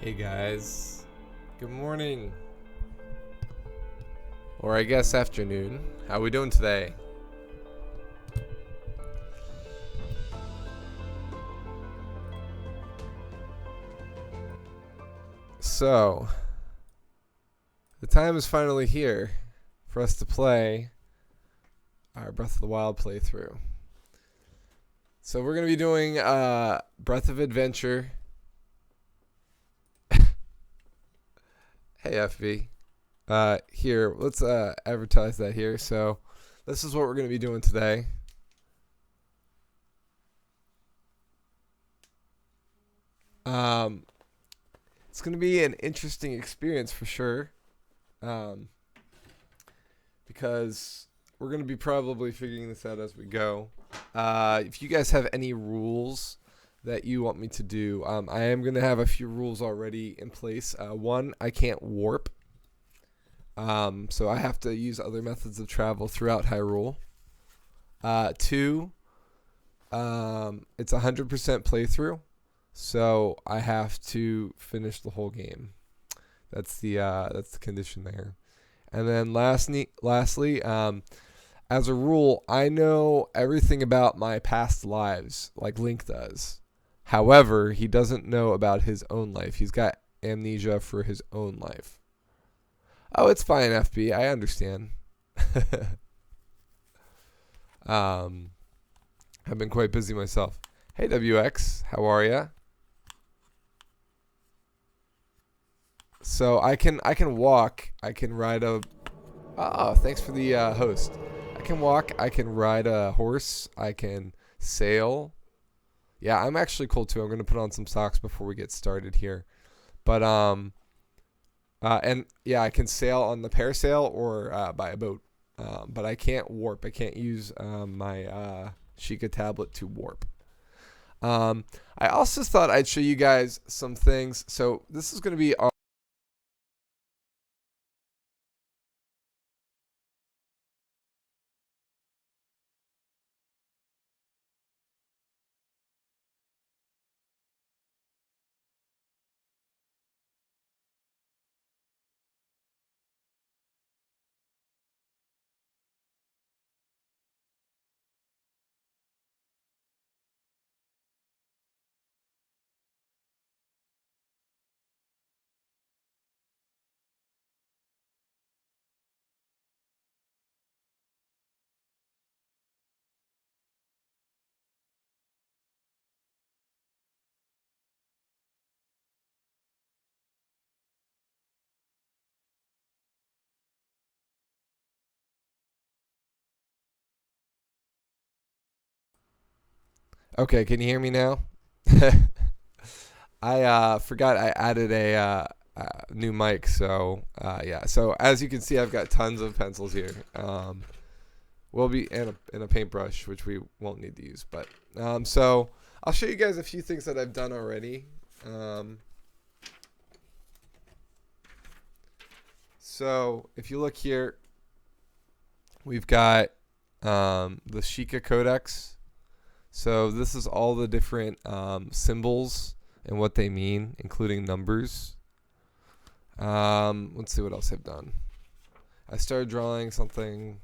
Hey guys, good morning, or I guess afternoon. How we doing today? So, the time is finally here for us to play our Breath of the Wild playthrough. So we're going to be doing Breath of Adventure. Hey FB. Here, let's advertise that here. So, this is what we're going to be doing today. It's going to be an interesting experience for sure. Because we're going to be probably figuring this out as we go. If you guys have any rules that you want me to do, I am going to have a few rules already in place. One, I can't warp. So I have to use other methods of travel throughout Hyrule. Two, it's 100% playthrough. So I have to finish the whole game. That's the condition there. And then lastly, as a rule, I know everything about my past lives, like Link does. However, he doesn't know about his own life. He's got amnesia for his own life. Oh, it's fine, FB. I understand. I've been quite busy myself. Hey, WX. How are ya? So I can walk. I can ride a... Oh, thanks for the host. I can walk. I can ride a horse. I can sail. Yeah, I'm actually cool too. I'm going to put on some socks before we get started here. But, and yeah, I can sail on the parasail or by a boat. But I can't warp. I can't use my Sheikah tablet to warp. I also thought I'd show you guys some things. So this is going to be our... Okay, can you hear me now? I forgot I added a new mic, so yeah. So as you can see, I've got tons of pencils here. We'll be in a paintbrush, which we won't need to use. But so I'll show you guys a few things that I've done already. So if you look here, we've got the Sheikah Codex. So this is all the different symbols and what they mean, including numbers. Let's see what else I've done. I started drawing something.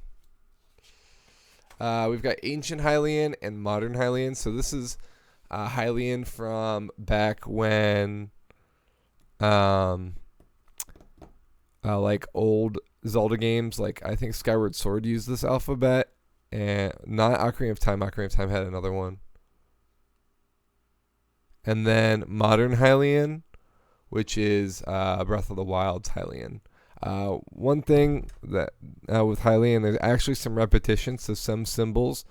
We've got ancient Hylian and modern Hylian. So this is Hylian from back when, like old Zelda games, like I think Skyward Sword used this alphabet, and not Ocarina of Time. Ocarina of Time had another one. And then modern Hylian, which is Breath of the Wild's Hylian. One thing that with Hylian, there's actually some repetition, so some symbols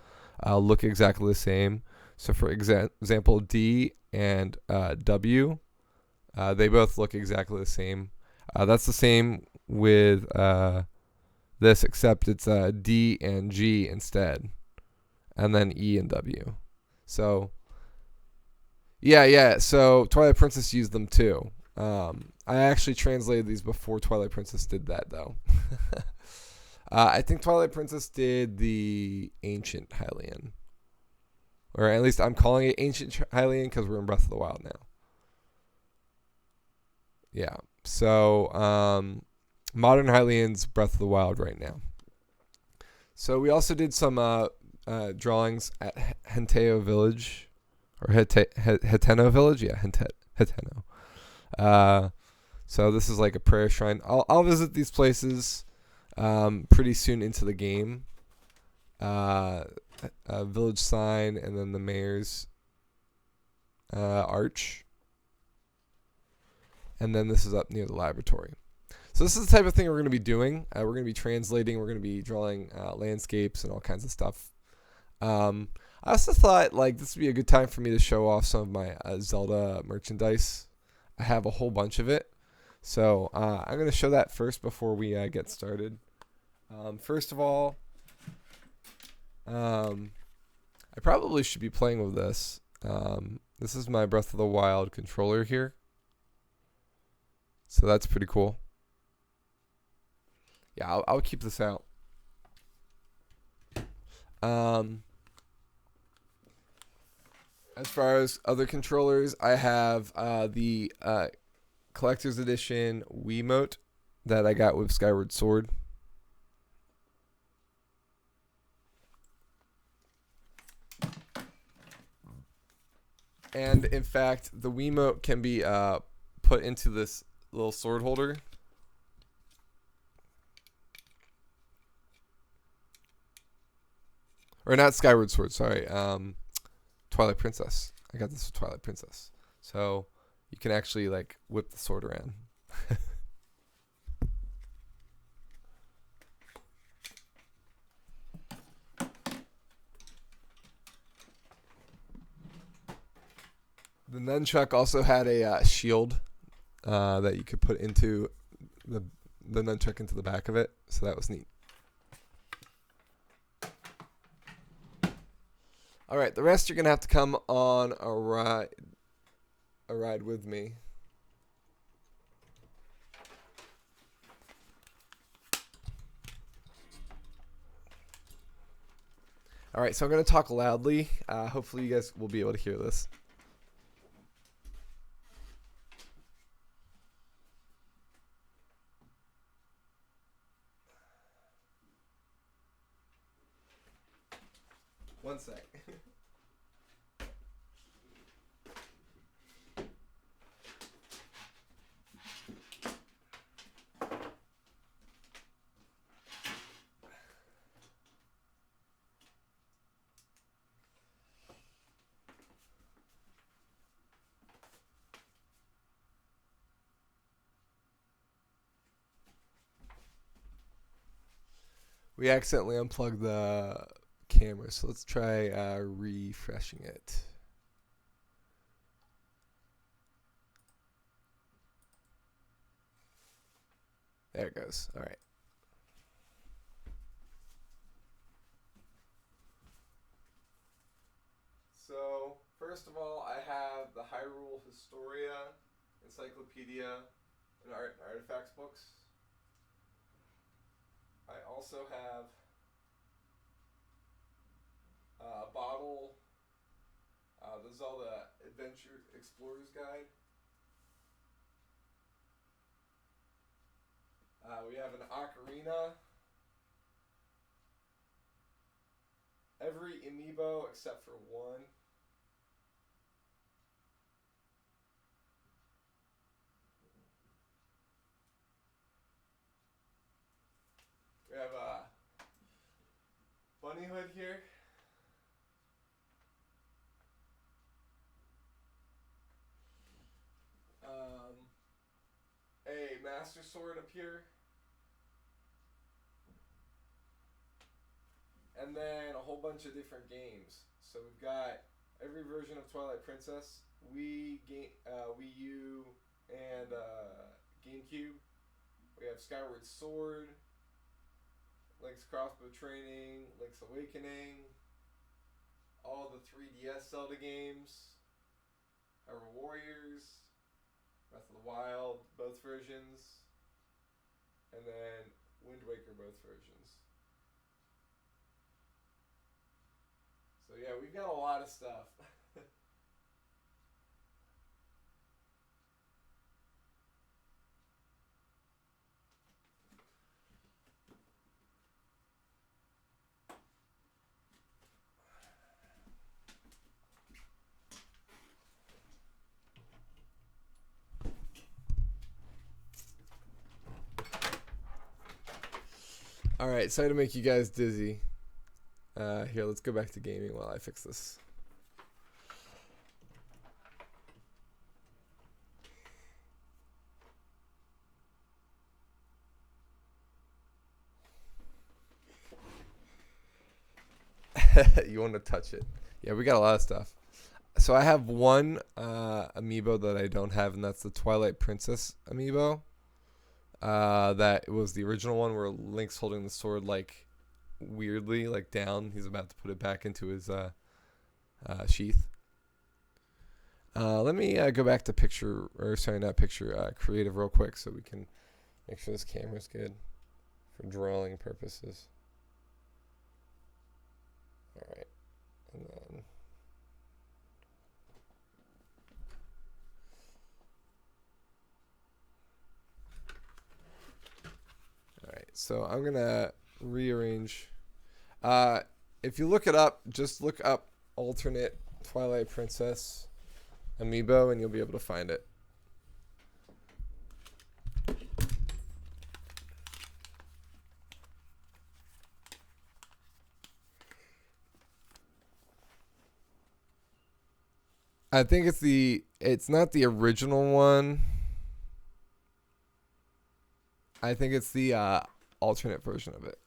look exactly the same. So for example, D and W, they both look exactly the same. That's the same with this, except it's D and G instead, and then E and W. So yeah. So Twilight Princess used them too. I actually translated these before Twilight Princess did that, though. I think Twilight Princess did the Ancient Hylian. Or at least I'm calling it Ancient Hylian because we're in Breath of the Wild now. Yeah. So Modern Hylian's Breath of the Wild right now. So we also did some drawings at Henteo Village, or Heteno Village. Yeah, Heteno. So this is like a prayer shrine. I'll visit these places pretty soon into the game. Village sign, and then the mayor's arch. And then this is up near the laboratory. So this is the type of thing we're going to be doing. We're going to be translating. We're going to be drawing landscapes and all kinds of stuff. I also thought like this would be a good time for me to show off some of my Zelda merchandise. I have a whole bunch of it. So I'm going to show that first before we get started. First of all, I probably should be playing with this. This is my Breath of the Wild controller here. So that's pretty cool. Yeah, I'll keep this out. As far as other controllers, I have the Collector's Edition Wiimote that I got with Skyward Sword. And in fact, the Wiimote can be put into this little sword holder. Or not Skyward Sword, sorry. Twilight Princess. I got this with Twilight Princess. So you can actually like whip the sword around. The nunchuck also had a shield that you could put into the nunchuck into the back of it. So that was neat. All right, the rest you're gonna have to come on a ride with me. All right, so I'm gonna talk loudly. Hopefully, you guys will be able to hear this. One sec. We accidentally unplugged the camera, so let's try refreshing it. There it goes. All right. So, first of all, I have the Hyrule Historia, Encyclopedia, and Artifacts books. I also have a bottle, the Zelda Adventure Explorer's Guide. We have an ocarina. Every amiibo except for one. We have a bunny hood here. A Master Sword up here. And then a whole bunch of different games. So we've got every version of Twilight Princess, Wii U, and GameCube. We have Skyward Sword, Link's Crossbow Training, Link's Awakening, all the 3DS Zelda games, Hyrule Warriors, Breath of the Wild, both versions, and then Wind Waker, both versions. So yeah, we've got a lot of stuff. All right, sorry to make you guys dizzy. Here, let's go back to gaming while I fix this. You want to touch it? Yeah, we got a lot of stuff. So I have one amiibo that I don't have, and that's the Twilight Princess amiibo. That was the original one where Link's holding the sword like weirdly, like down. He's about to put it back into his sheath. Let me go back to creative real quick so we can make sure this camera's good for drawing purposes. All right, and then. Alright, so I'm going to rearrange. If you look it up, just look up alternate Twilight Princess amiibo and you'll be able to find it. I think it's not the original one. I think it's the alternate version of it.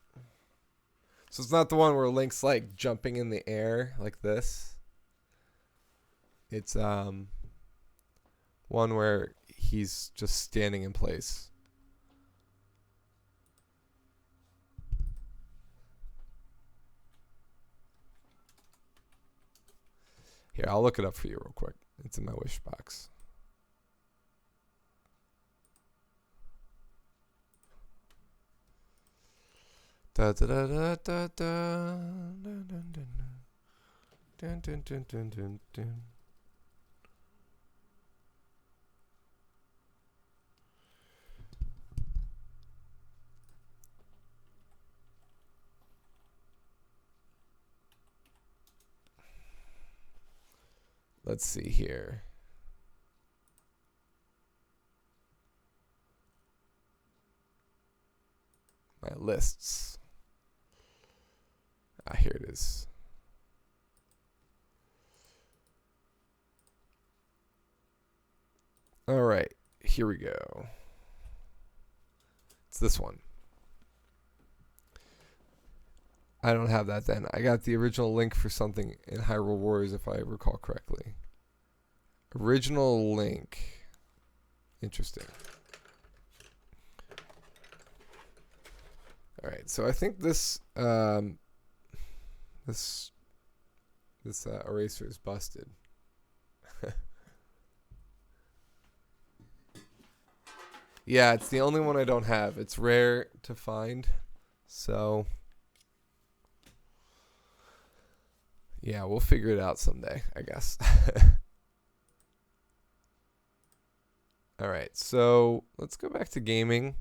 So it's not the one where Link's like jumping in the air like this. It's one where he's just standing in place. Here, I'll look it up for you real quick. It's in my wish box. Da da da da da da dun dun dun dun dun dun dun dun dun. Let's see here. My lists. Here it is. All right, here we go. It's this one. I don't have that then. I got the original link for something in Hyrule Warriors, if I recall correctly. Original link. Interesting. All right, so I think this this eraser is busted. Yeah, it's the only one I don't have. It's rare to find, so yeah, we'll figure it out someday, I guess. All right, so let's go back to gaming.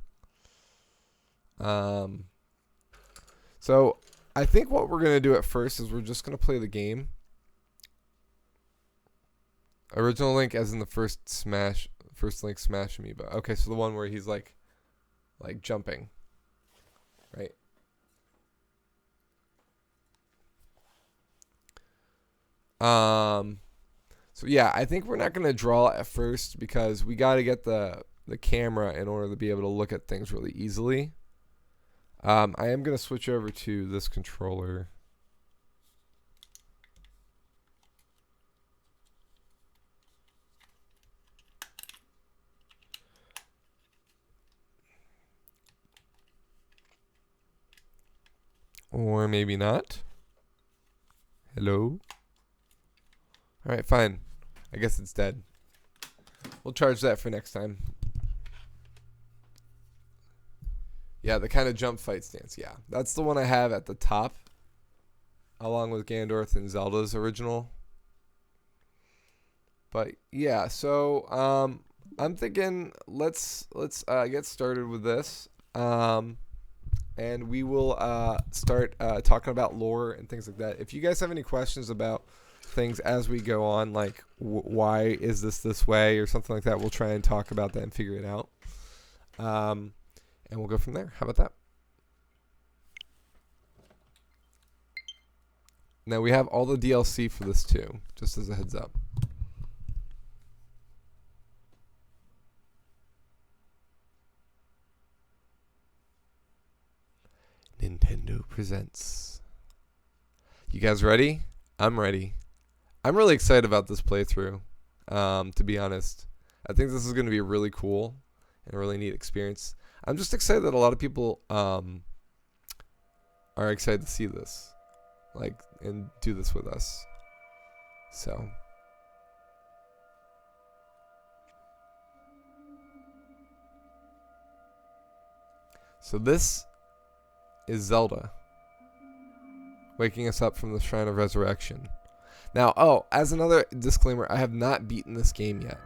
So I think what we're gonna do at first is we're just gonna play the game. Original Link, as in the first Link Smash amiibo. Okay, so the one where he's like jumping, right? So yeah, I think we're not gonna draw at first because we got to get the camera in order to be able to look at things really easily. I am gonna switch over to this controller. Or maybe not. Hello? Alright, fine. I guess it's dead. We'll charge that for next time. Yeah, the kind of jump fight stance. Yeah, that's the one I have at the top, along with Ganondorf and Zelda's original. But yeah, so I'm thinking let's get started with this. And we will start talking about lore and things like that. If you guys have any questions about things as we go on, like why is this way or something like that, we'll try and talk about that and figure it out. And we'll go from there. How about that? Now we have all the DLC for this too, just as a heads up. Nintendo presents. You guys ready? I'm ready. I'm really excited about this playthrough, to be honest. I think this is going to be really cool and a really neat experience. I'm just excited that a lot of people are excited to see this, like, and do this with us. So this is Zelda waking us up from the Shrine of Resurrection. Now, as another disclaimer, I have not beaten this game yet.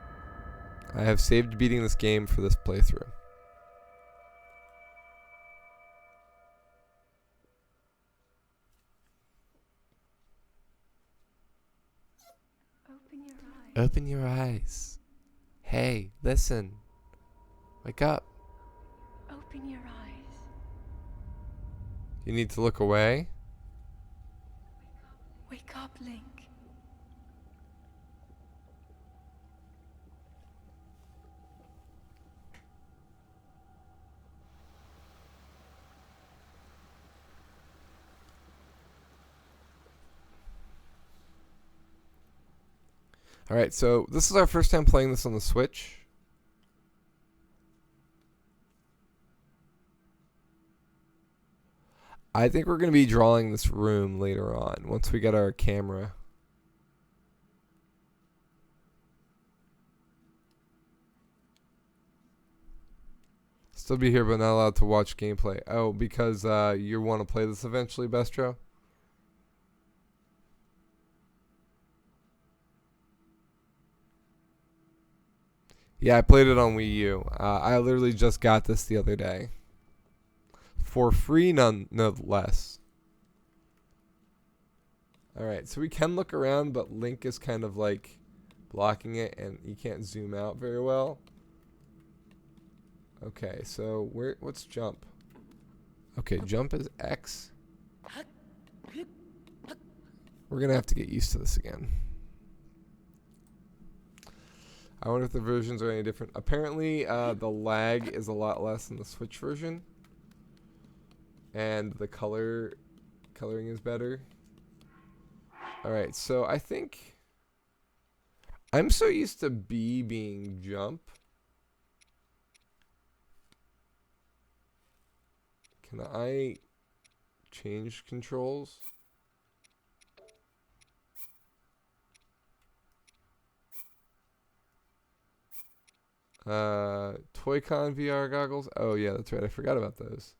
I have saved beating this game for this playthrough. Open your eyes. Open your eyes. Hey, listen. Wake up. Open your eyes. You need to look away. Wake up, Link. Alright, so this is our first time playing this on the Switch. I think we're going to be drawing this room later on, once we get our camera. Still be here, but not allowed to watch gameplay. Oh, because you want to play this eventually, Bestro? Yeah, I played it on Wii U. I literally just got this the other day. For free, nonetheless. Alright, so we can look around, but Link is kind of like blocking it, and you can't zoom out very well. Okay, so what's jump? Okay, jump is X. We're gonna have to get used to this again. I wonder if the versions are any different. Apparently, the lag is a lot less in the Switch version. And the coloring is better. Alright, so I think I'm so used to B being jump. Can I change controls? Toy-Con VR goggles. Oh yeah, that's right. I forgot about those.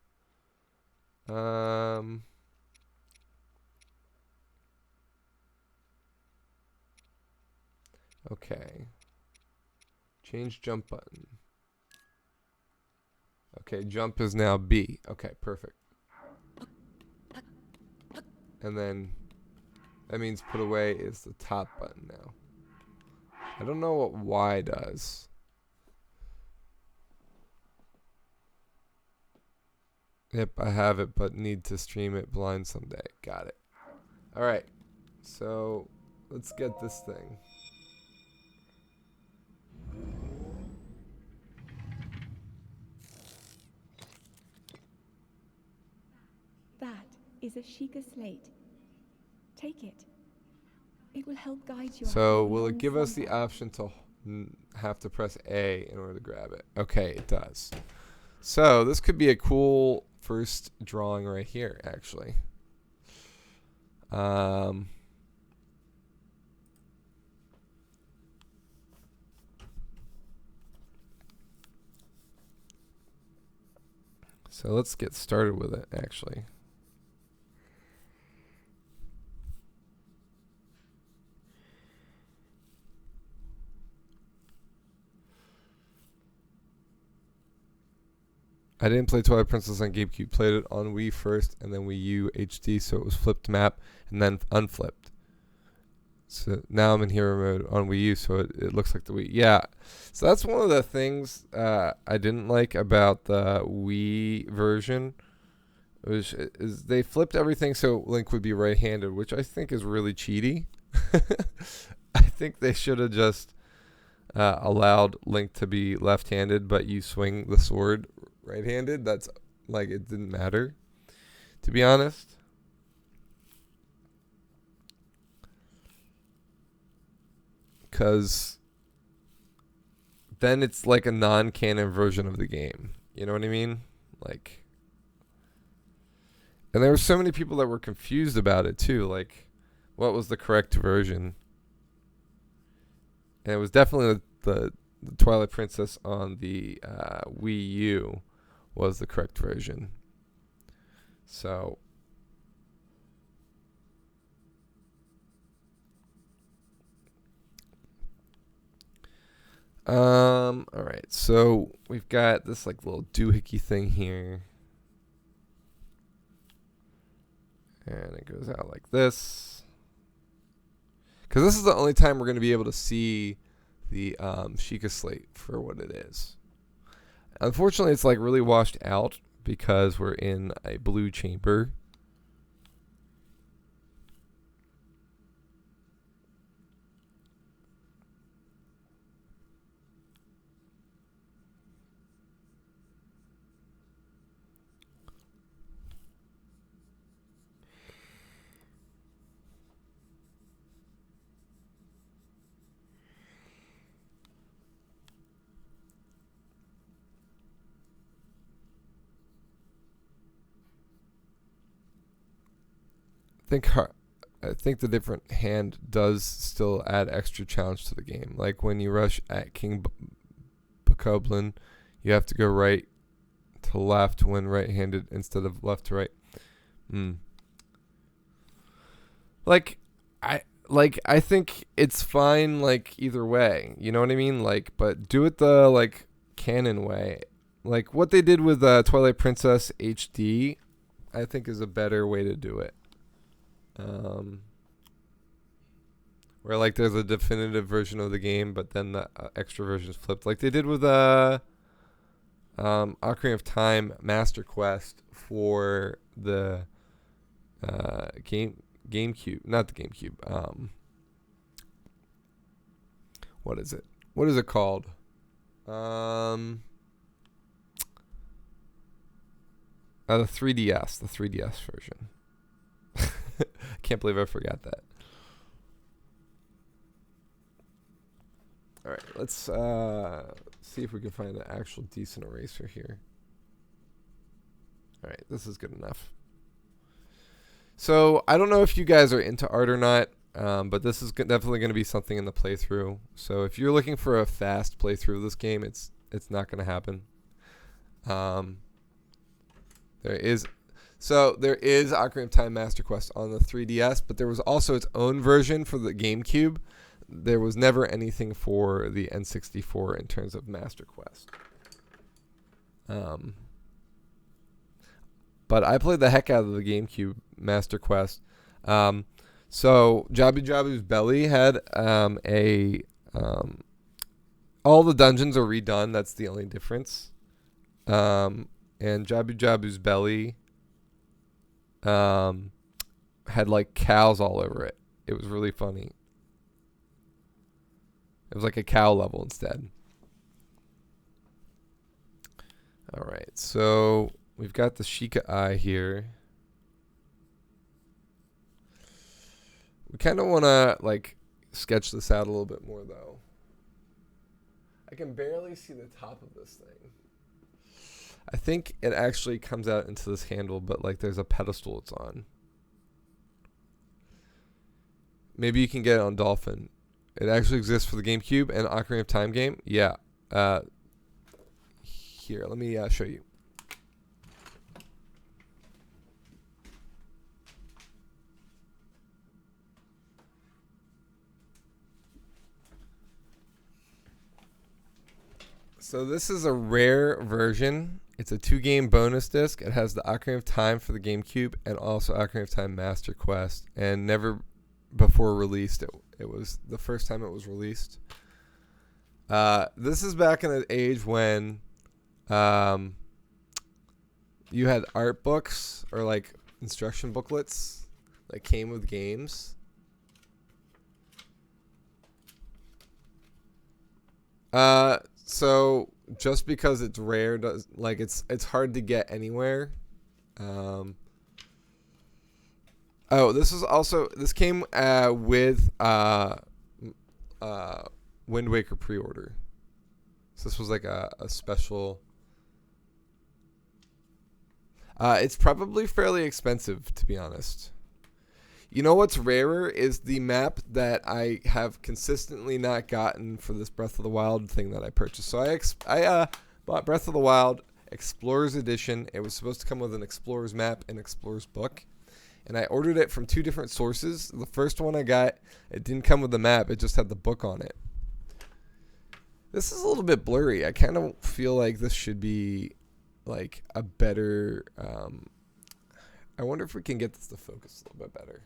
Okay. Change jump button. Okay, jump is now B. Okay, perfect. And then that means put away is the top button now. I don't know what Y does. Yep, I have it, but need to stream it blind someday. Got it. Alright, so let's get this thing. That is a Sheikah slate. Take it. It will help guide you. So will it give us the option to have to press A in order to grab it? Okay, it does. So this could be a cool first drawing right here, actually. So let's get started with it, actually. I didn't play Twilight Princess on GameCube. Played it on Wii first, and then Wii U HD, so it was flipped map, and then unflipped. So now I'm in hero mode on Wii U, so it looks like the Wii. Yeah, so that's one of the things I didn't like about the Wii version, which is they flipped everything so Link would be right-handed, which I think is really cheaty. I think they should have just allowed Link to be left-handed, but you swing the sword right-handed. That's like it didn't matter, to be honest. Because then it's like a non-canon version of the game. You know what I mean? Like, and there were so many people that were confused about it too. Like, what was the correct version? And it was definitely the Twilight Princess on the Wii U was the correct version. So, all right. So we've got this like little doohickey thing here, and it goes out like this. Because this is the only time we're going to be able to see the Sheikah Slate for what it is. Unfortunately, it's like really washed out because we're in a blue chamber. I think the different hand does still add extra challenge to the game. Like when you rush at King Bokoblin, you have to go right to left when right-handed instead of left to right. I think it's fine like either way. You know what I mean? Like, but do it the like canon way. Like what they did with Twilight Princess HD, I think is a better way to do it. Where like there's a definitive version of the game, but then the extra version is flipped, like they did with Ocarina of Time Master Quest for the GameCube, not the GameCube. What is it? What is it called? The 3DS, the 3DS version. I can't believe I forgot that. All right, let's see if we can find an actual decent eraser here. All right, this is good enough. So I don't know if you guys are into art or not, but this is definitely going to be something in the playthrough. So if you're looking for a fast playthrough of this game, it's not going to happen. There is Ocarina of Time Master Quest on the 3DS, but there was also its own version for the GameCube. There was never anything for the N64 in terms of Master Quest. But I played the heck out of the GameCube Master Quest. So Jabu Jabu's Belly had all the dungeons are redone. That's the only difference. And Jabu Jabu's Belly had like cows all over it. It was really funny. It was like a cow level instead. All right, so we've got the Sheikah Eye here. We kind of want to like sketch this out a little bit more though. I can barely see the top of this thing. I think it actually comes out into this handle, but like there's a pedestal it's on. Maybe you can get it on Dolphin. It actually exists for the GameCube and Ocarina of Time game. Yeah. Here, let me show you. So this is a rare version. It's a 2-game bonus disc. It has the Ocarina of Time for the GameCube and also Ocarina of Time Master Quest. And never before released, it was the first time it was released. This is back in the age when you had art books or like instruction booklets that came with games. So just because it's rare does like it's hard to get anywhere. Oh, this came with Wind Waker pre-order. So this was like a special. It's probably fairly expensive, to be honest. You know what's rarer is the map that I have consistently not gotten for this Breath of the Wild thing that I purchased. So I bought Breath of the Wild Explorer's Edition. It was supposed to come with an Explorer's map and Explorer's book. And I ordered it from 2 different sources. The first one I got, it didn't come with the map. It just had the book on it. This is a little bit blurry. I kind of feel like this should be like a better... I wonder if we can get this to focus a little bit better.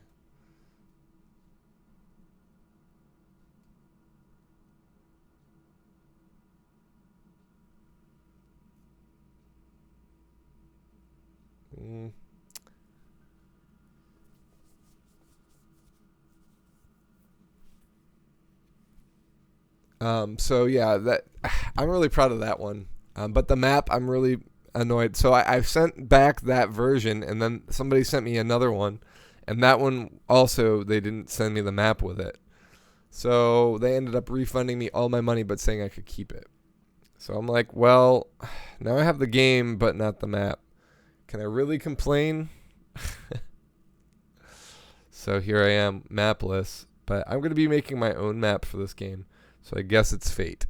So yeah, that I'm really proud of that one. But the map, I'm really annoyed. So I've sent back that version, and then somebody sent me another one, and that one also they didn't send me the map with it. So they ended up refunding me all my money, but saying I could keep it. So I'm like, well, now I have the game, but not the map. Can I really complain? So here I am, mapless. But I'm going to be making my own map for this game. So I guess it's fate.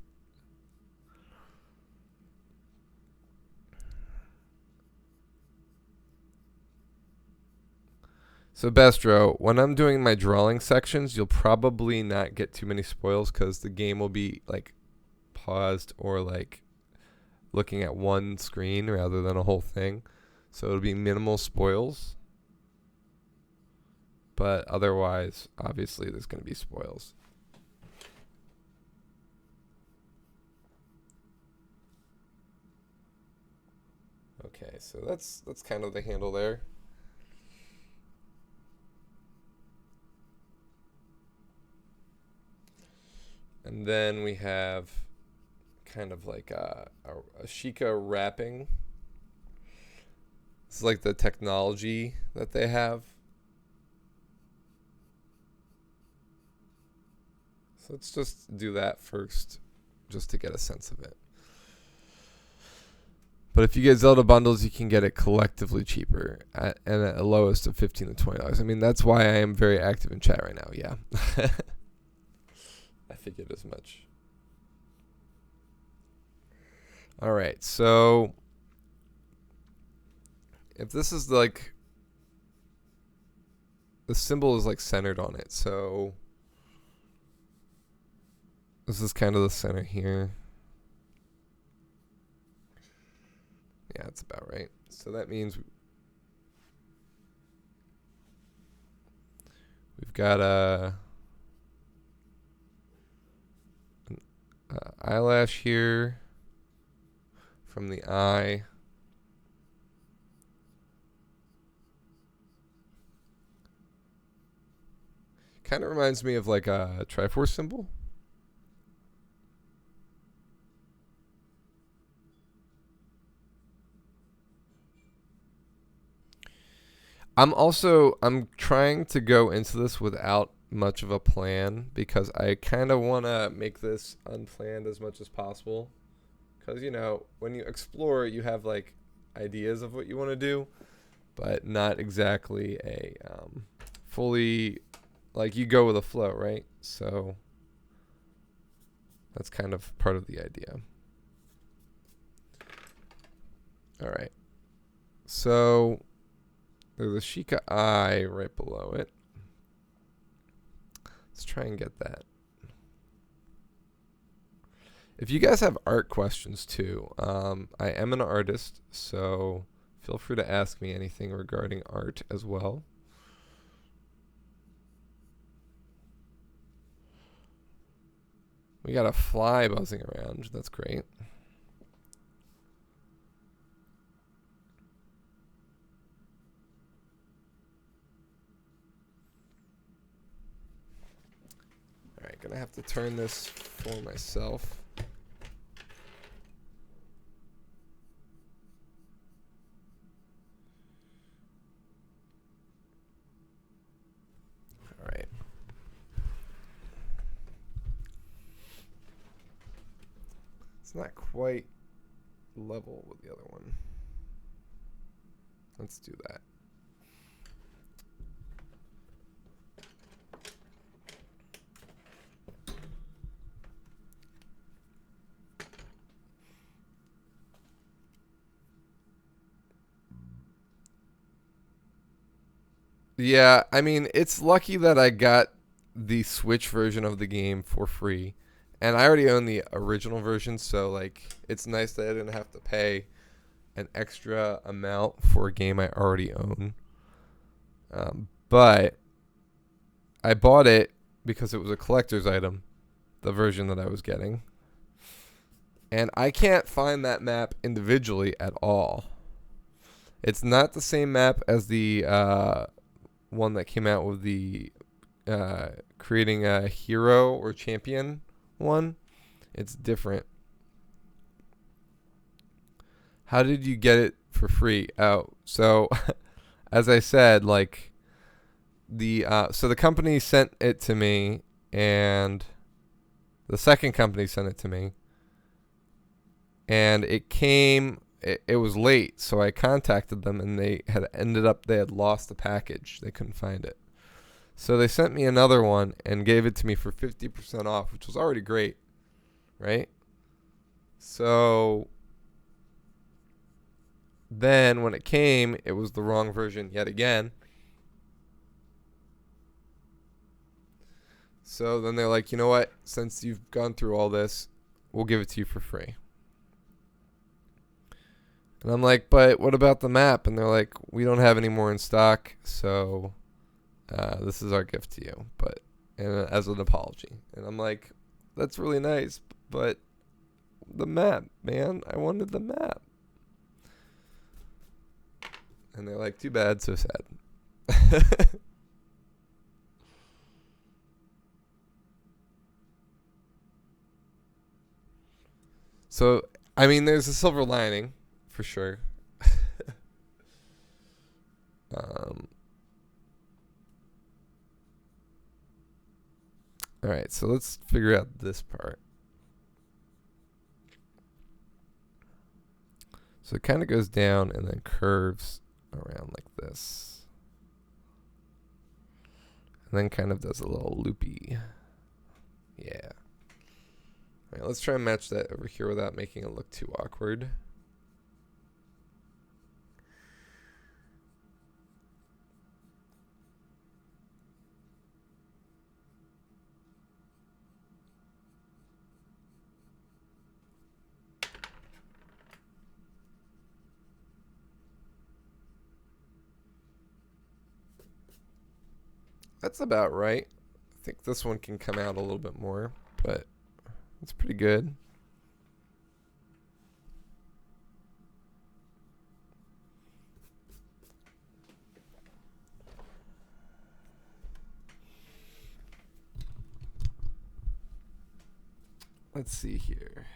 So Bestro, when I'm doing my drawing sections, you'll probably not get too many spoils because the game will be like paused or like looking at one screen rather than a whole thing. So it'll be minimal spoils. But otherwise, obviously, there's going to be spoils. Okay, so that's kind of the handle there. And then we have kind of like a Sheikah wrapping. It's like the technology that they have. So let's just do that first, just to get a sense of it. But if you get Zelda bundles, you can get it collectively cheaper and at a lowest of $15 to $20. I mean, that's why I am very active in chat right now. Yeah. I figured as much. All right. So if this is like the symbol is like centered on it. So this is kind of the center here. Yeah, that's about right. So that means we've got an eyelash here from the eye. Kind of reminds me of like a Triforce symbol. I'm trying to go into this without much of a plan because I kind of want to make this unplanned as much as possible. Because, you know, when you explore, you have like ideas of what you want to do, but not exactly a fully, like you go with a flow, right? So that's kind of part of the idea. All right. So there's a Sheikah eye right below it. Let's try and get that. If you guys have art questions too, I am an artist, so feel free to ask me anything regarding art as well. We got a fly buzzing around. That's great. gonna have to turn this for myself. All right. It's not quite level with the other one. Let's do that. Yeah, I mean, it's lucky that I got the Switch version of the game for free. And I already own the original version, so like it's nice that I didn't have to pay an extra amount for a game I already own. But I bought it because it was a collector's item, the version that I was getting. And I can't find that map individually at all. It's not the same map as the one that came out with the creating a hero or champion one. It's different. How did you get it for free? Oh, so as I said, like so the company sent it to me, and the second company sent it to me, and it came. It was late, so I contacted them, and they had lost the package. They couldn't find it. So they sent me another one and gave it to me for 50% off, which was already great, right? So then when it came, it was the wrong version yet again. So then they're like, you know what? Since you've gone through all this, we'll give it to you for free. And I'm like, but what about the map? And they're like, we don't have any more in stock, so this is our gift to you, but and as an apology. And I'm like, that's really nice, but the map, man, I wanted the map. And they're like, too bad, so sad. So, I mean, there's a silver lining, for sure. All right, so let's figure out this part. So it kind of goes down and then curves around like this. And then kind of does a little loopy. Yeah. All right, let's try and match that over here without making it look too awkward. That's about right. I think this one can come out a little bit more, but it's pretty good. Let's see here.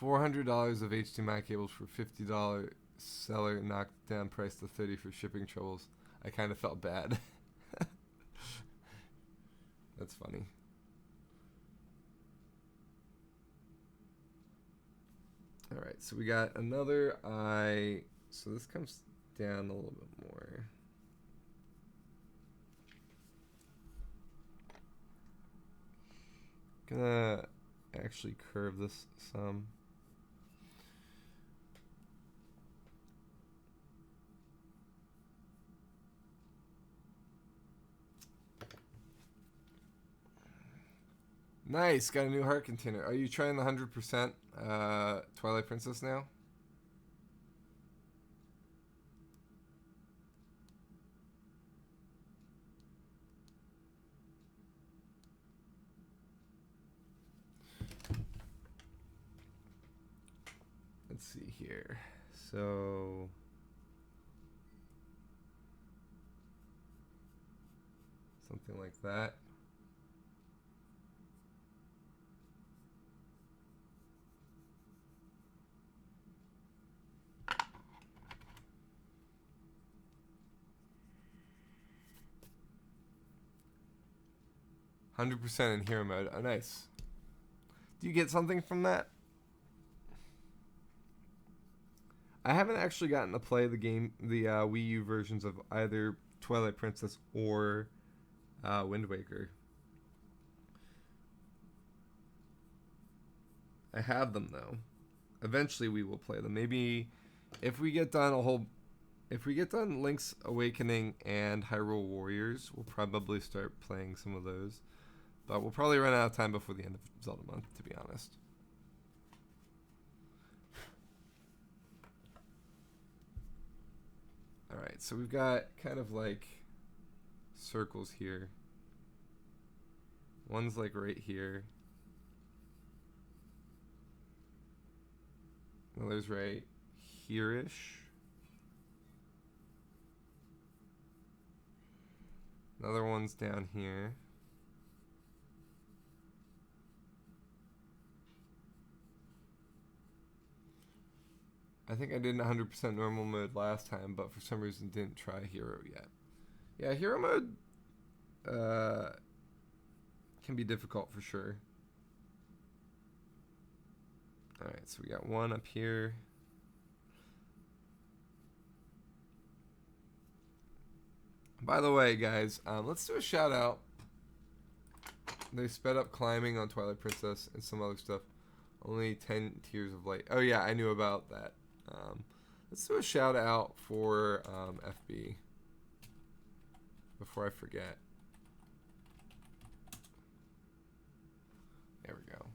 $400 of HDMI cables for $50 seller knocked down price to $30 for shipping troubles. I kind of felt bad. That's funny. All right, so we got another eye. So this comes down a little bit more. Gonna actually curve this some. Nice, got a new heart container. Are you trying the 100% Twilight Princess now? Let's see here. So something like that. %, in hero mode. Oh, nice. Do you get something from that? I haven't actually gotten to play the game, the Wii U versions of either Twilight Princess or Wind Waker. I have them though. Eventually we will play them. Maybe if we get done Link's Awakening and Hyrule Warriors, we'll probably start playing some of those. But we'll probably run out of time before the end of Zelda month, to be honest. Alright, so we've got kind of like circles here. One's like right here. Another's right here-ish. Another one's down here. I think I did 100% normal mode last time, but for some reason didn't try hero yet. Yeah, hero mode can be difficult for sure. Alright, so we got one up here. By the way, guys, let's do a shout out. They sped up climbing on Twilight Princess and some other stuff. Only 10 tiers of light. Oh yeah, I knew about that. Let's do a shout out for FB before I forget. There we go.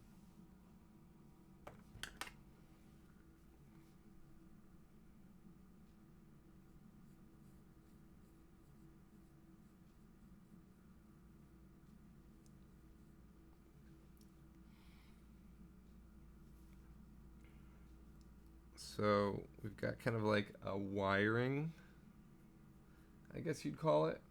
So we've got kind of like a wiring, I guess you'd call it.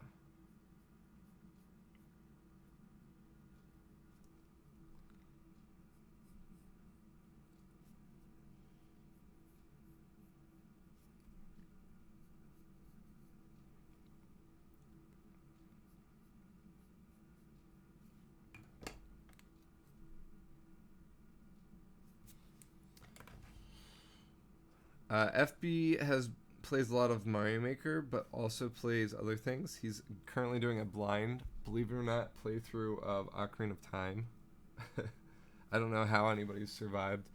FB plays a lot of Mario Maker, but also plays other things. He's currently doing a blind, believe it or not, playthrough of Ocarina of Time. I don't know how anybody's survived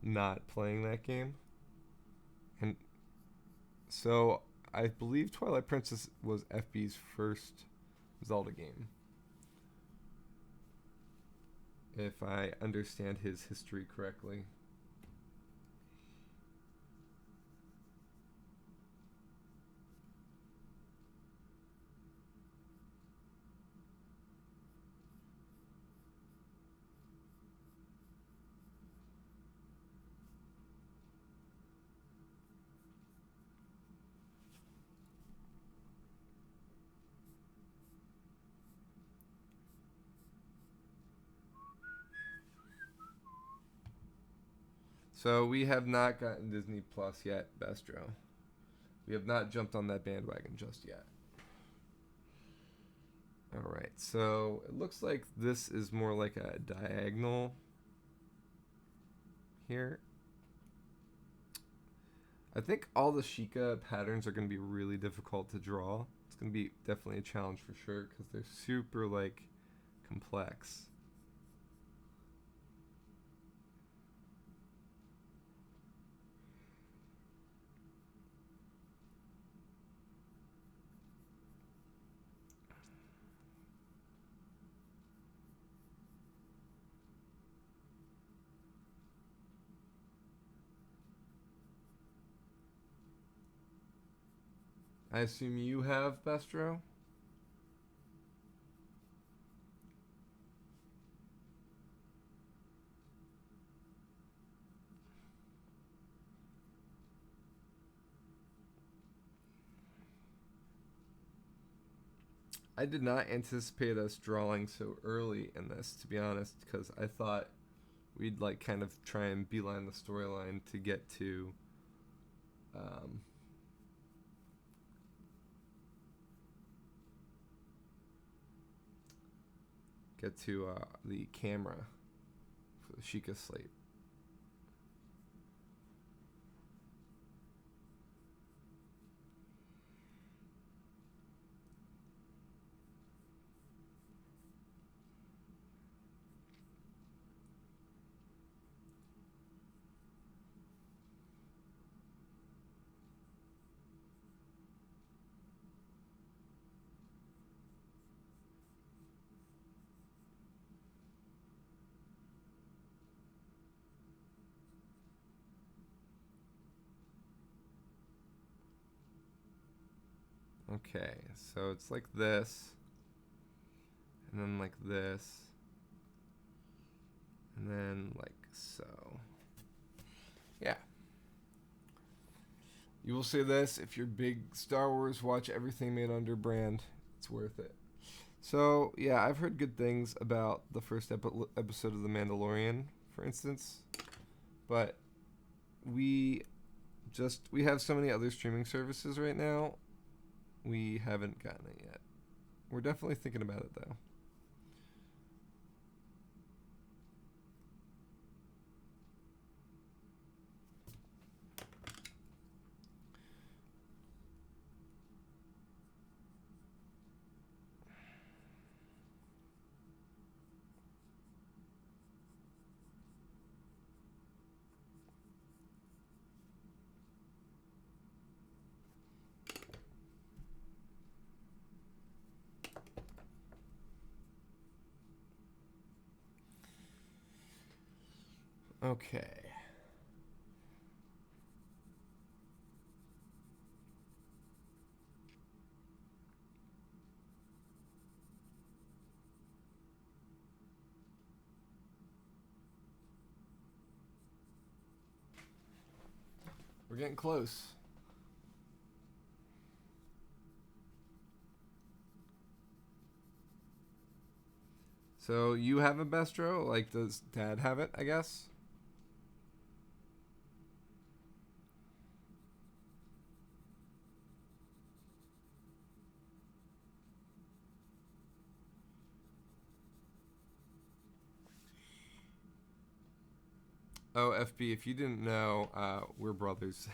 not playing that game. And so I believe Twilight Princess was FB's first Zelda game, if I understand his history correctly. So we have not gotten Disney Plus yet, Bestro. We have not jumped on that bandwagon just yet. Alright, so it looks like this is more like a diagonal here. I think all the Sheikah patterns are going to be really difficult to draw. It's going to be definitely a challenge for sure because they're super like complex. I assume you have, Bestro? I did not anticipate us drawing so early in this, to be honest, because I thought we'd like kind of try and beeline the storyline to um, get to the camera for the Sheikah slate. Okay, so it's like this, and then like this, and then like so. Yeah. You will say this, if you're big Star Wars, watch everything made under brand. It's worth it. So, yeah, I've heard good things about the first episode of The Mandalorian, for instance. But we have so many other streaming services right now. We haven't gotten it yet. We're definitely thinking about it, though. Okay. We're getting close. So you have a Bestro? Like, does Dad have it, I guess? Oh, FB, if you didn't know, we're brothers.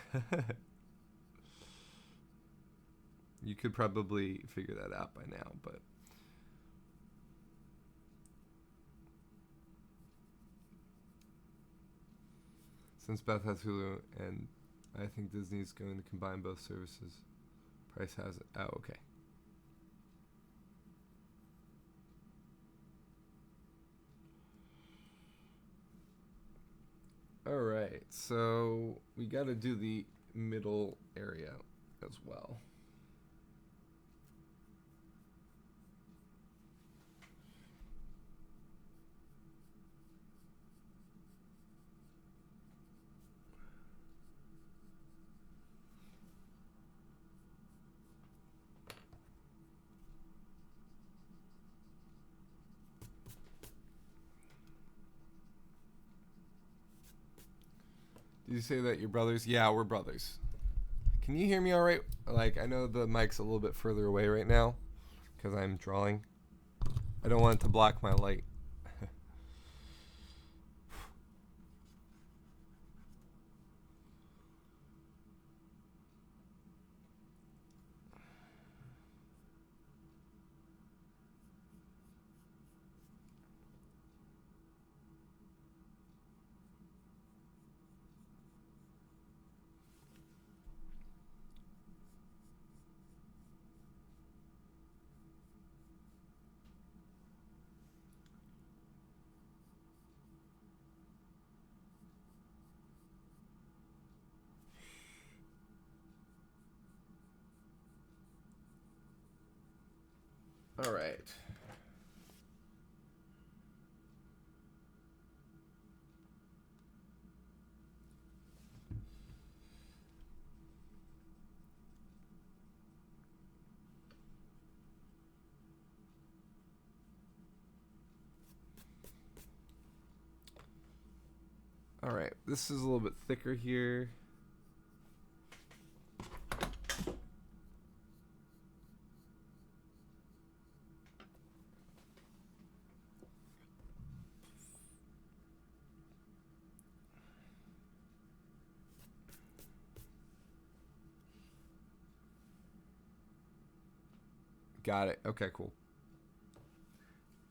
You could probably figure that out by now, but... Since Beth has Hulu, and I think Disney's going to combine both services. Price has it. Oh, okay. Alright, so we gotta do the middle area as well. Did you say that you're brothers? Yeah, we're brothers. Can you hear me all right? Like, I know the mic's a little bit further away right now because I'm drawing. I don't want it to block my light. All right. All right, this is a little bit thicker here. Got it. Okay, cool.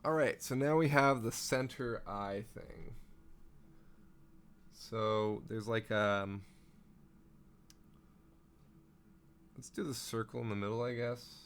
All right, so now we have the center eye thing. So there's like let's do the circle in the middle, I guess.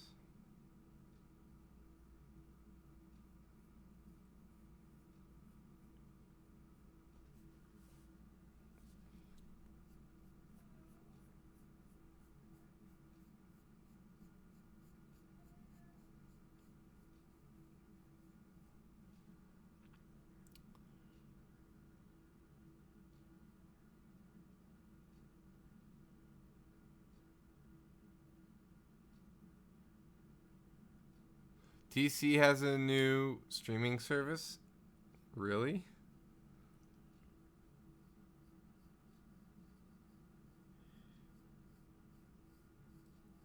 DC has a new streaming service? Really?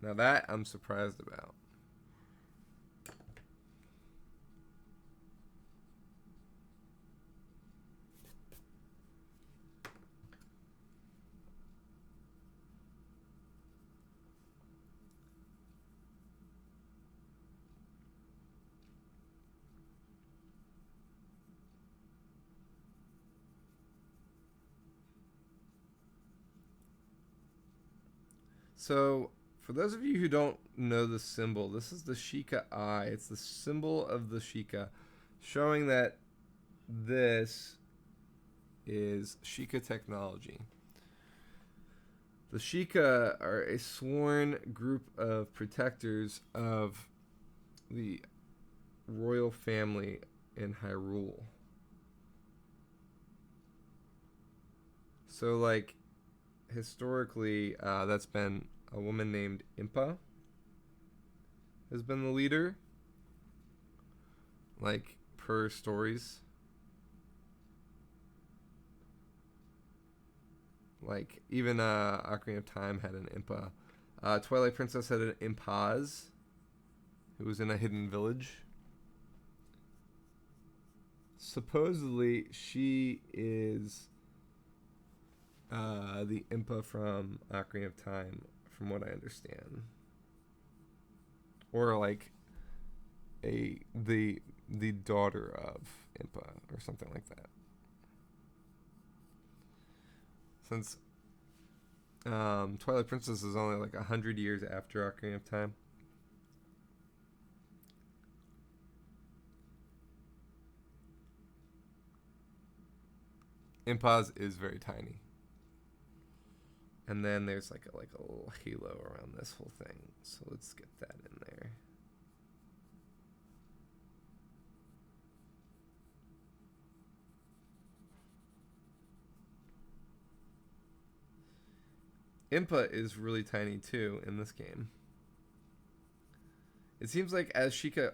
Now that I'm surprised about. So, for those of you who don't know the symbol, this is the Sheikah eye. It's the symbol of the Sheikah, showing that this is Sheikah technology. The Sheikah are a sworn group of protectors of the royal family in Hyrule. So, like, historically, that's been a woman named Impa has been the leader, like, per stories. Like, even Ocarina of Time had an Impa. Twilight Princess had an Impaz, who was in a hidden village. Supposedly, she is the Impa from Ocarina of Time, from what I understand, or like the daughter of Impa, or something like that. Since Twilight Princess is only like 100 years after Ocarina of Time. Impaz is very tiny. And then there's like a little halo around this whole thing. So let's get that in there. Impa is really tiny too in this game. It seems like as Sheikah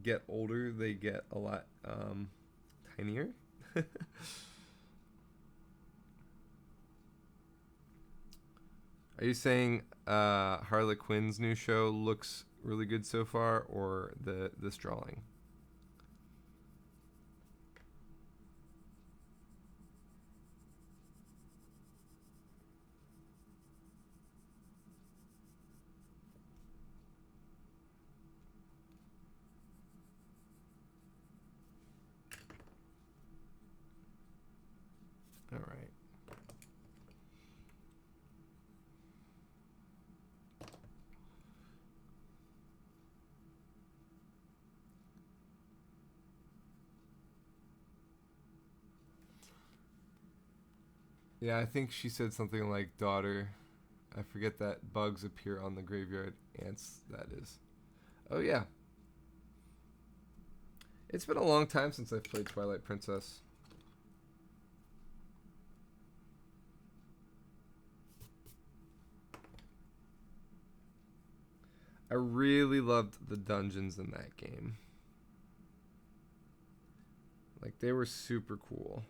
get older, they get a lot tinier. Are you saying Harley Quinn's new show looks really good so far, or this drawing? All right. Yeah, I think she said something like daughter. I forget that bugs appear on the graveyard ants, that is. Oh, yeah. It's been a long time since I've played Twilight Princess. I really loved the dungeons in that game. Like, they were super cool.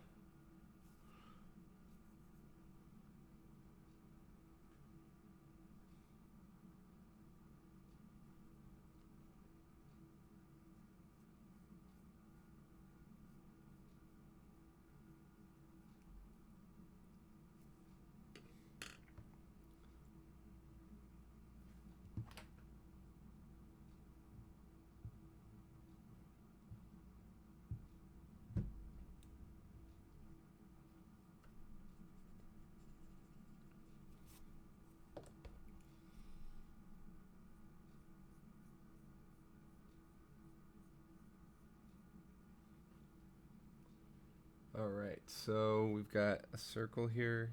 All right, so we've got a circle here,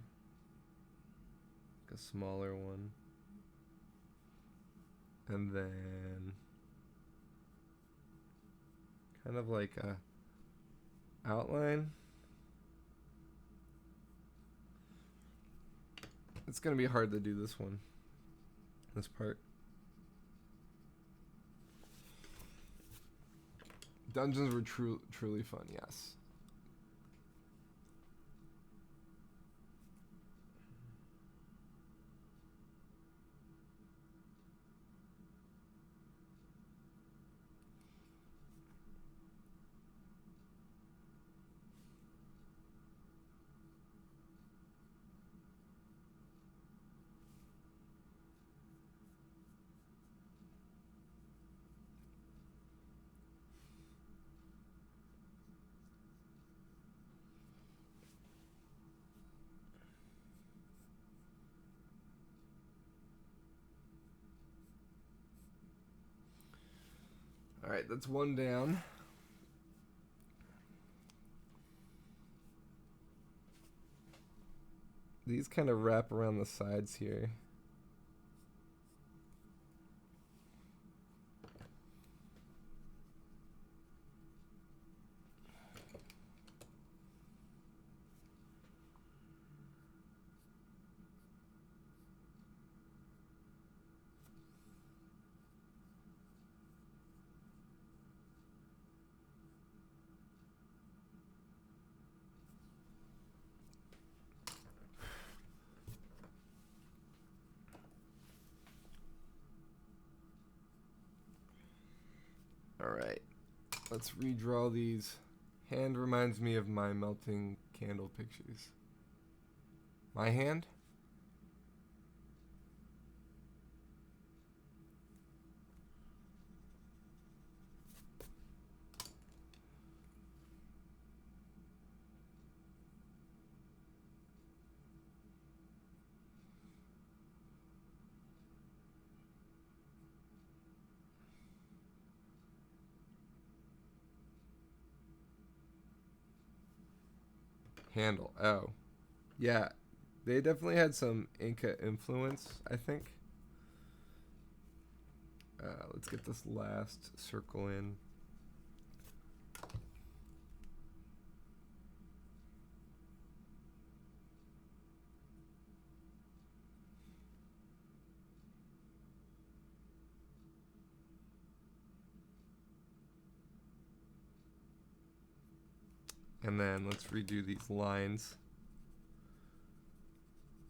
like a smaller one, and then kind of like a outline. It's gonna be hard to do this one, this part. Dungeons were truly fun, yes. All right, that's one down. These kind of wrap around the sides here. All right, let's redraw these. Hand reminds me of my melting candle pictures. My hand? Handle. Oh. Yeah. They definitely had some Inca influence, I think. Let's get this last circle in. And then let's redo these lines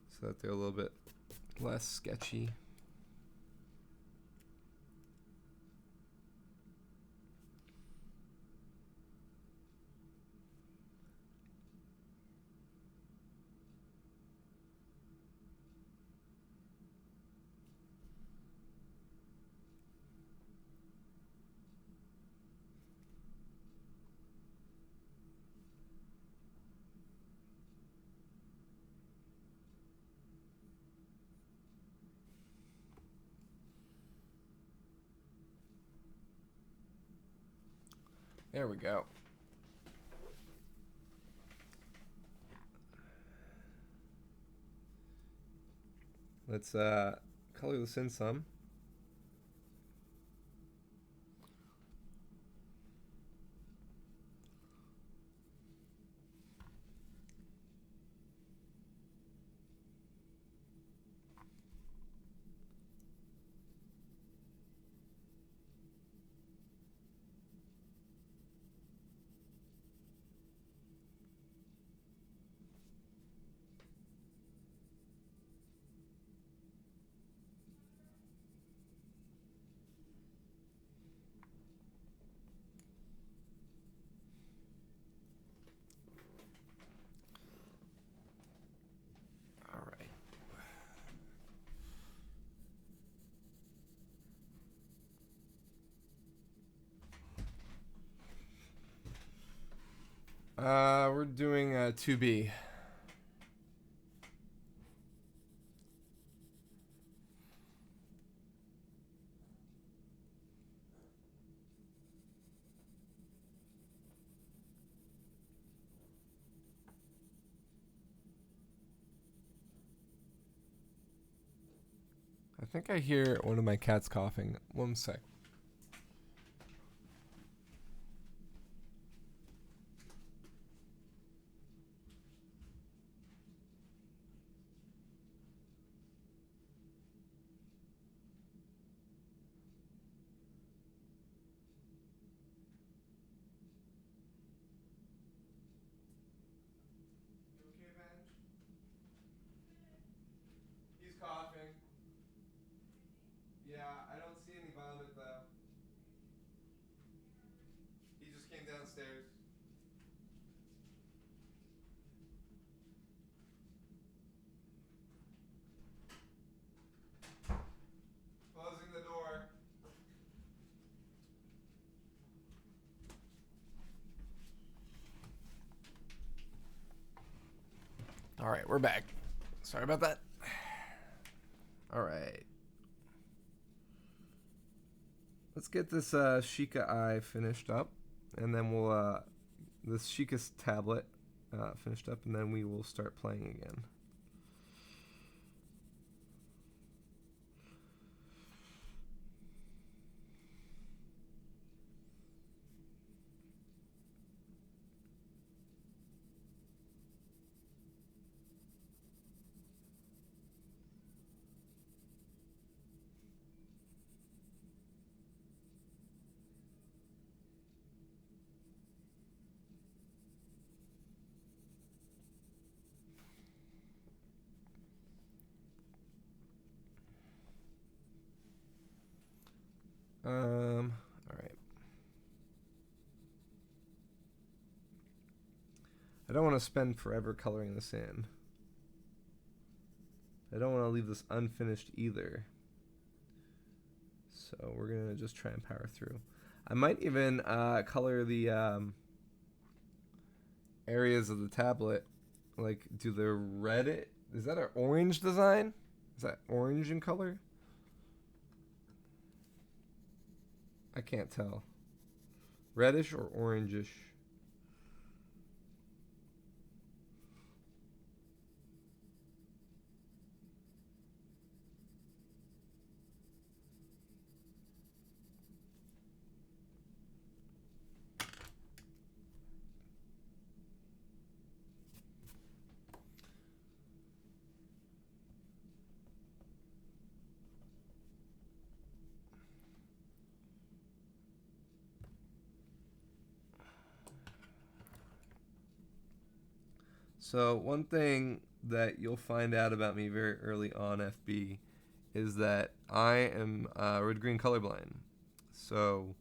so that they're a little bit less sketchy. There we go. Let's color this in some. All right. We're doing 2B. I think I hear one of my cats coughing. One sec. You okay, Benj? He's coughing. Yeah, I don't see any vomit though. He just came downstairs. Closing the door. All right, we're back. Sorry about that. All right. Let's get this Sheikah Eye finished up, and then we'll this Sheikah's tablet finished up, and then we will start playing again. All right. I don't want to spend forever coloring this in. I don't want to leave this unfinished either. So we're going to just try and power through. I might even color the areas of the tablet. Like, do the red... Is that an orange design? Is that orange in color? I can't tell. Reddish or orangish? So one thing that you'll find out about me very early on, FB, is that I am red-green colorblind. So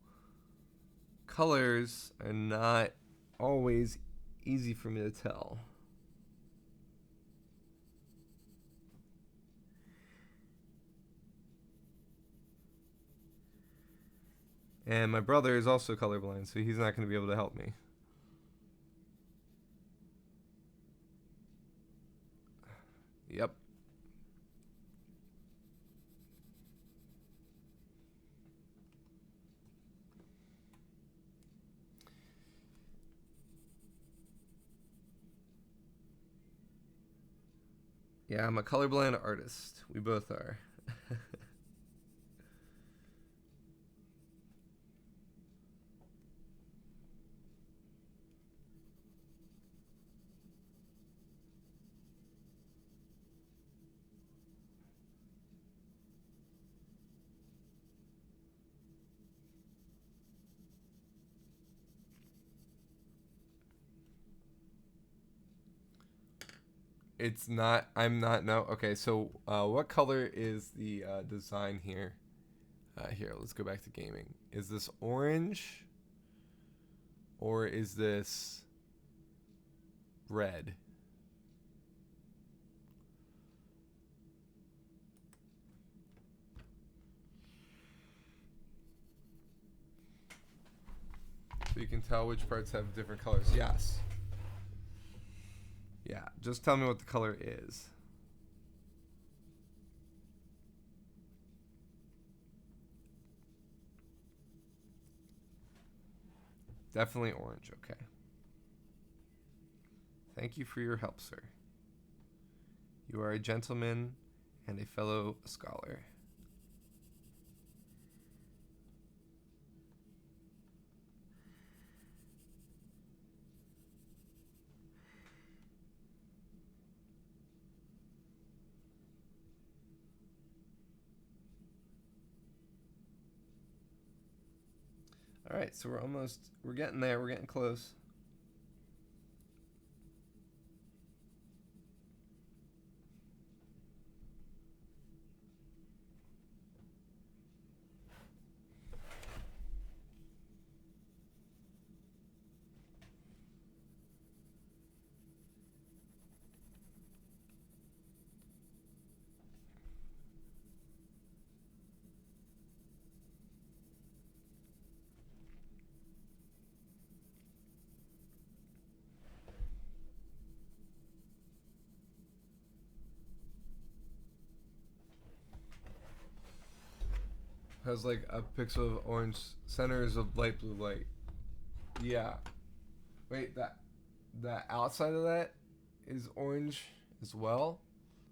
colors are not always easy for me to tell. And my brother is also colorblind, so he's not going to be able to help me. Yep. Yeah, I'm a colorblind artist. We both are. It's not. I'm not. No. Okay. So, what color is the design here? Here, let's go back to gaming. Is this orange, or is this red? So you can tell which parts have different colors. Yes. Yeah. Just tell me what the color is. Definitely orange. Okay. Thank you for your help, sir. You are a gentleman and a fellow scholar. All right, so we're getting there. We're getting close. Has like a pixel of orange. Center is a light blue light. Yeah. Wait, that outside of that is orange as well.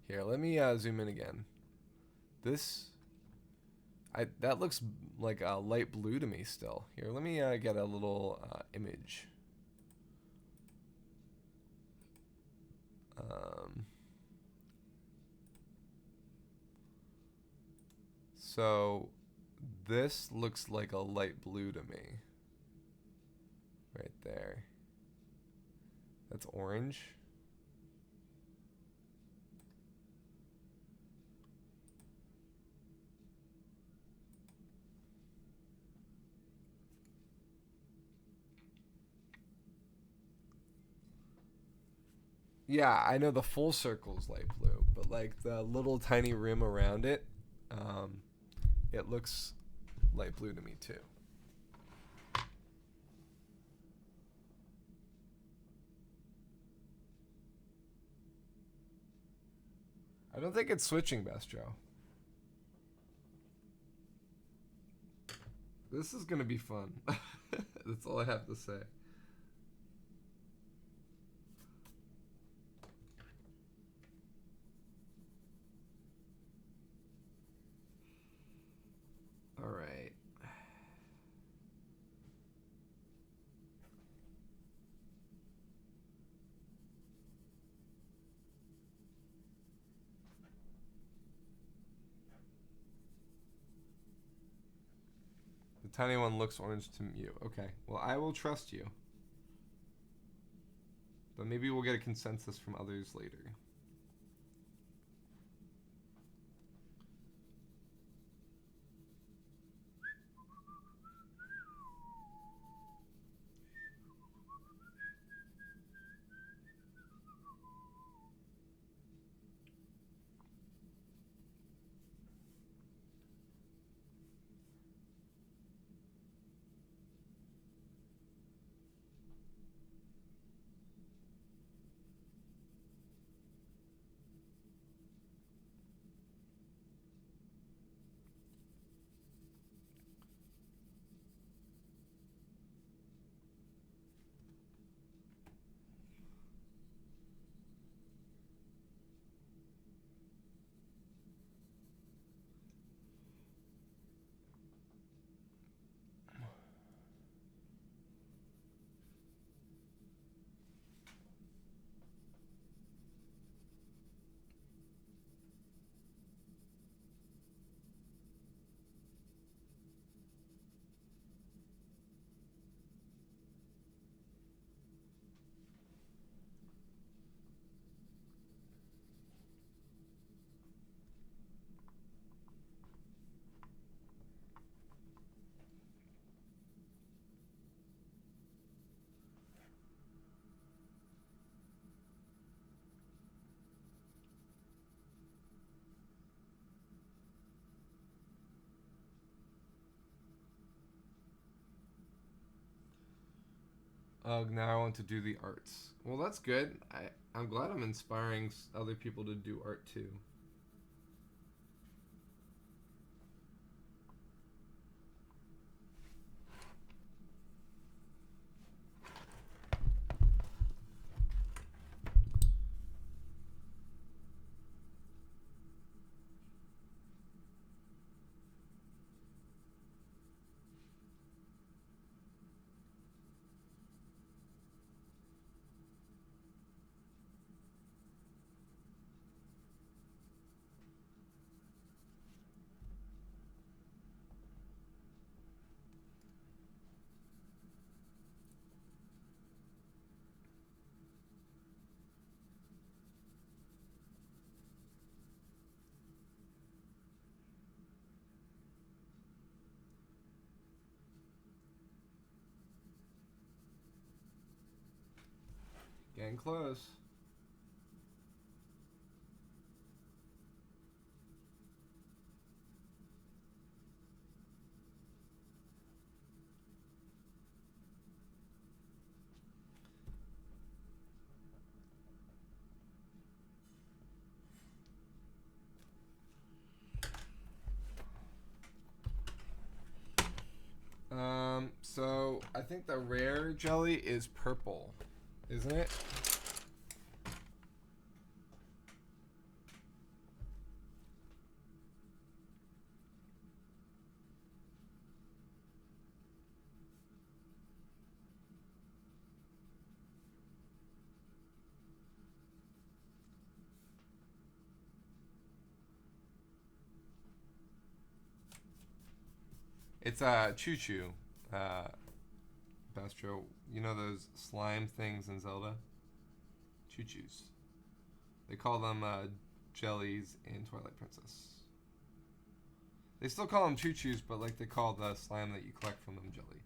Here, let me zoom in again. This, that looks like a light blue to me still. Here, let me get a little image. So this looks like a light blue to me. Right there. That's orange. Yeah, I know the full circle is light blue, but like the little tiny rim around it, it looks light blue to me too. I don't think it's switching, Bestro. This is gonna be fun. That's all I have to say. All right. The tiny one looks orange to you. Okay. Well, I will trust you. But maybe we'll get a consensus from others later. Now I want to do the arts. Well, that's good. I'm glad I'm inspiring other people to do art too. Getting close. So I think the rare jelly is purple, isn't it? It's Choo Choo, Bastro. You know those slime things in Zelda? Choo Choos. They call them jellies in Twilight Princess. They still call them Choo Choos, but like they call the slime that you collect from them jelly.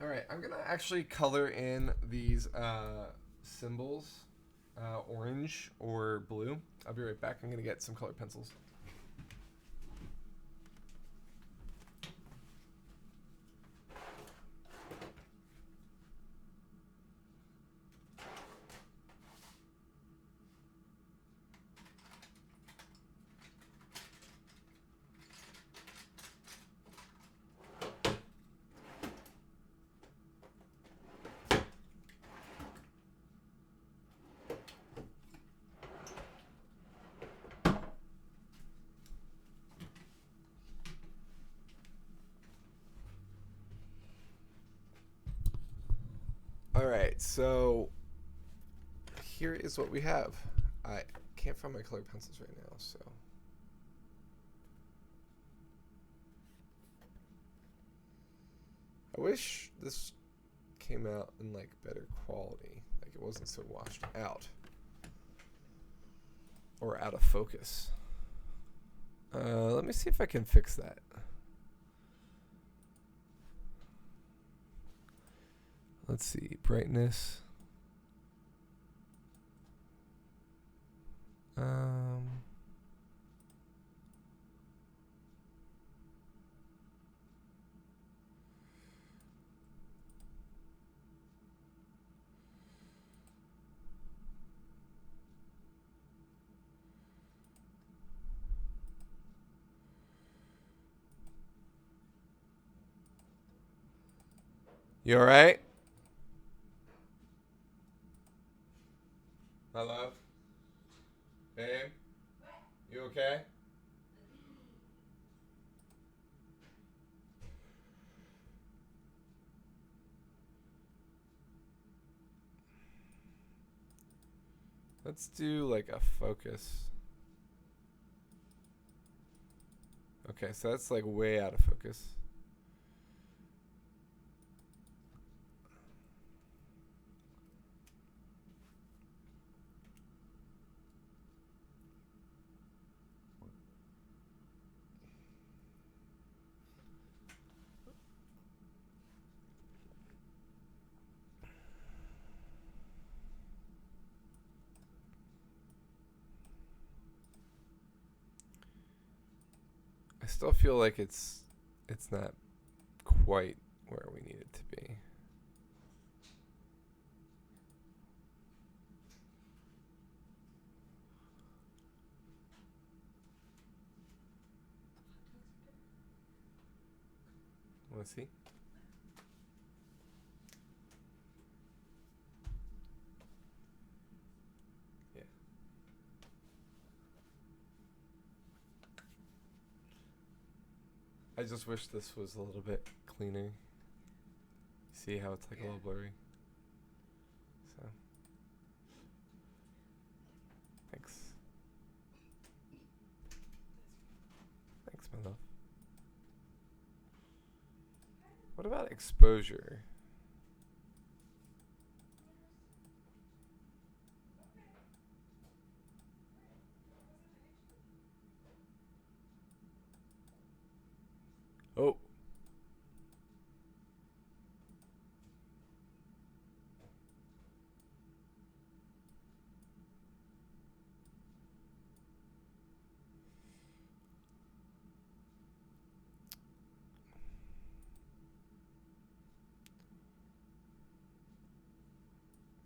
Alright, I'm going to actually color in these symbols, orange or blue. I'll be right back. I'm going to get some colored pencils. Alright, so here is what we have. I can't find my colored pencils right now, so. I wish this came out in like better quality. Like it wasn't so washed out. Or out of focus. Let me see if I can fix that. Let's see, brightness. You all right? My love? Babe? You okay? Let's do like a focus. Okay, so that's like way out of focus. I still feel like it's not quite where we need it to be. Want to see? Yeah. I just wish this was a little bit cleaner. See how it's like a little blurry? So. about exposure? Oh.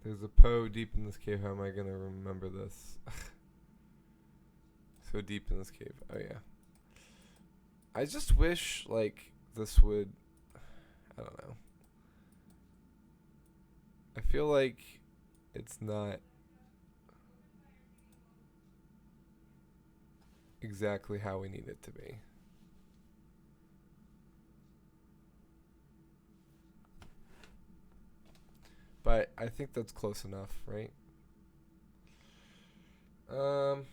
There's a Poe deep in this cave. How am I going to remember this? So deep in this cave. Oh, yeah. I just wish, like, this would... I don't know. I feel like it's not exactly how we need it to be. But I think that's close enough, right? All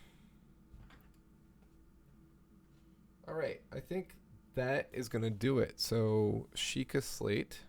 right. I think that is going to do it. So, Sheikah Slate.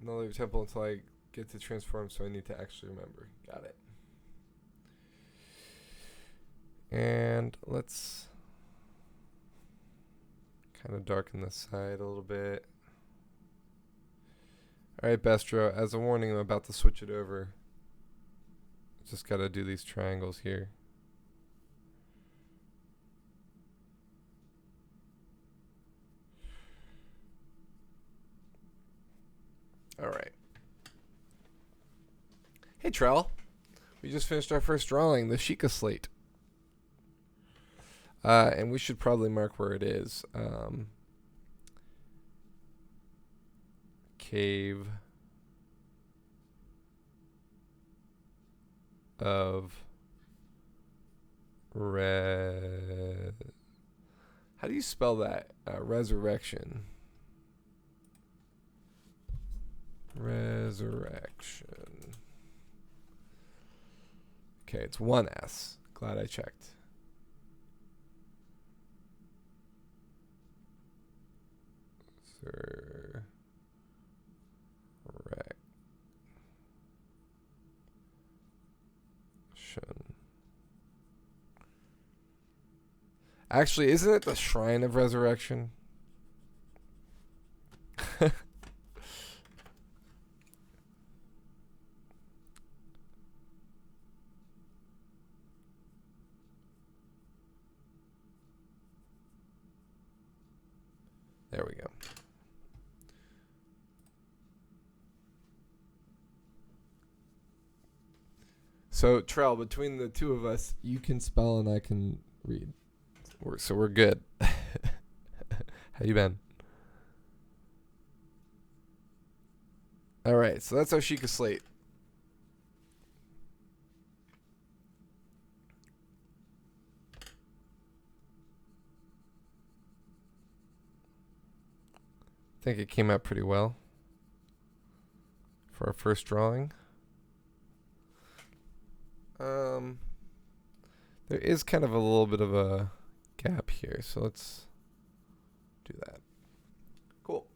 Another temple until I get to transform, so I need to actually remember. Got it. And let's kind of darken this side a little bit. Alright, Bestro, as a warning, I'm about to switch it over. Just gotta do these triangles here. Alright. Hey, Trell. We just finished our first drawing, the Sheikah Slate. And we should probably mark where it is. Cave of How do you spell that? Resurrection. Resurrection. Okay, it's one S. Glad I checked. Resurrection. Actually, isn't it the Shrine of Resurrection? There we go. So, Trell, between the two of us, you can spell and I can read. So we're good. How you been? All right, so that's our Sheikah Slate. I think it came out pretty well for our first drawing. There is kind of a little bit of a gap here, so let's do that. Cool.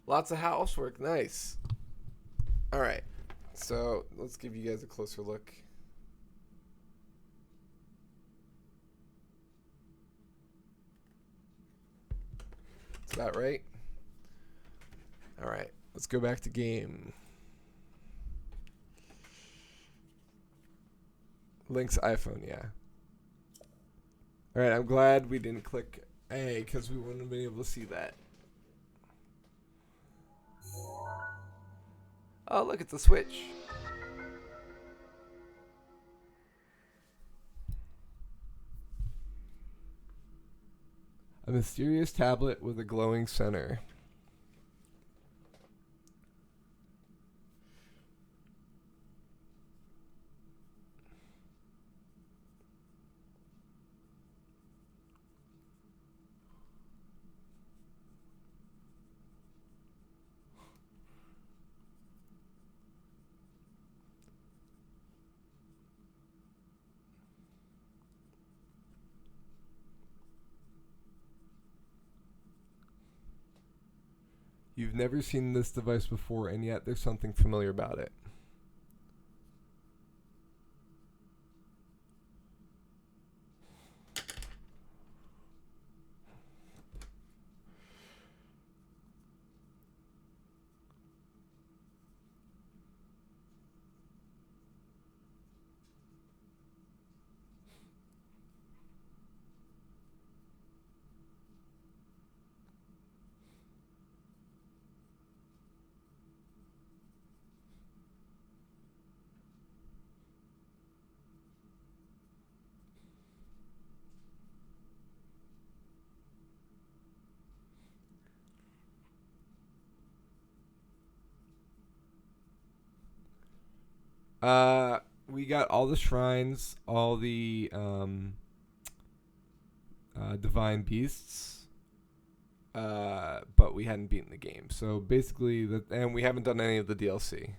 Lots of housework. Nice. All right. So let's give you guys a closer look. Is that right? All right. Let's go back to game. Link's iPhone, yeah. All right, I'm glad we didn't click A because we wouldn't have been able to see that. Oh, look, it's a Switch. A mysterious tablet with a glowing center. You've never seen this device before, and yet there's something familiar about it. We got all the shrines, all the divine beasts, but we hadn't beaten the game. So basically, and we haven't done any of the DLC.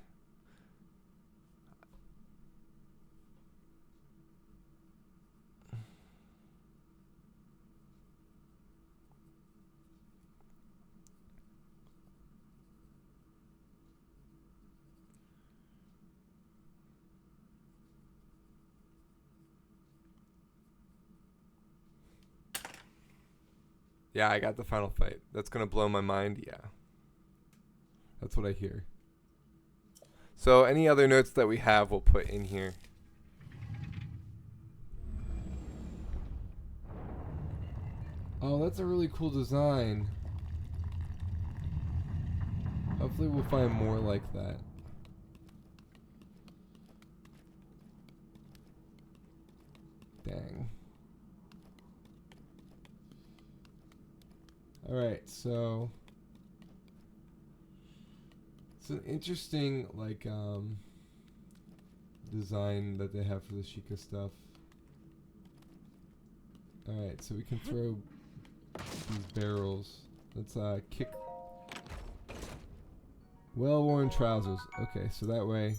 Yeah, I got the final fight. That's going to blow my mind. Yeah. That's what I hear. So any other notes that we have, we'll put in here. Oh, that's a really cool design. Hopefully we'll find more like that. Dang. Alright, so it's an interesting design that they have for the Sheikah stuff. Alright, so we can throw these barrels. Let's kick well-worn trousers. Okay, so that way.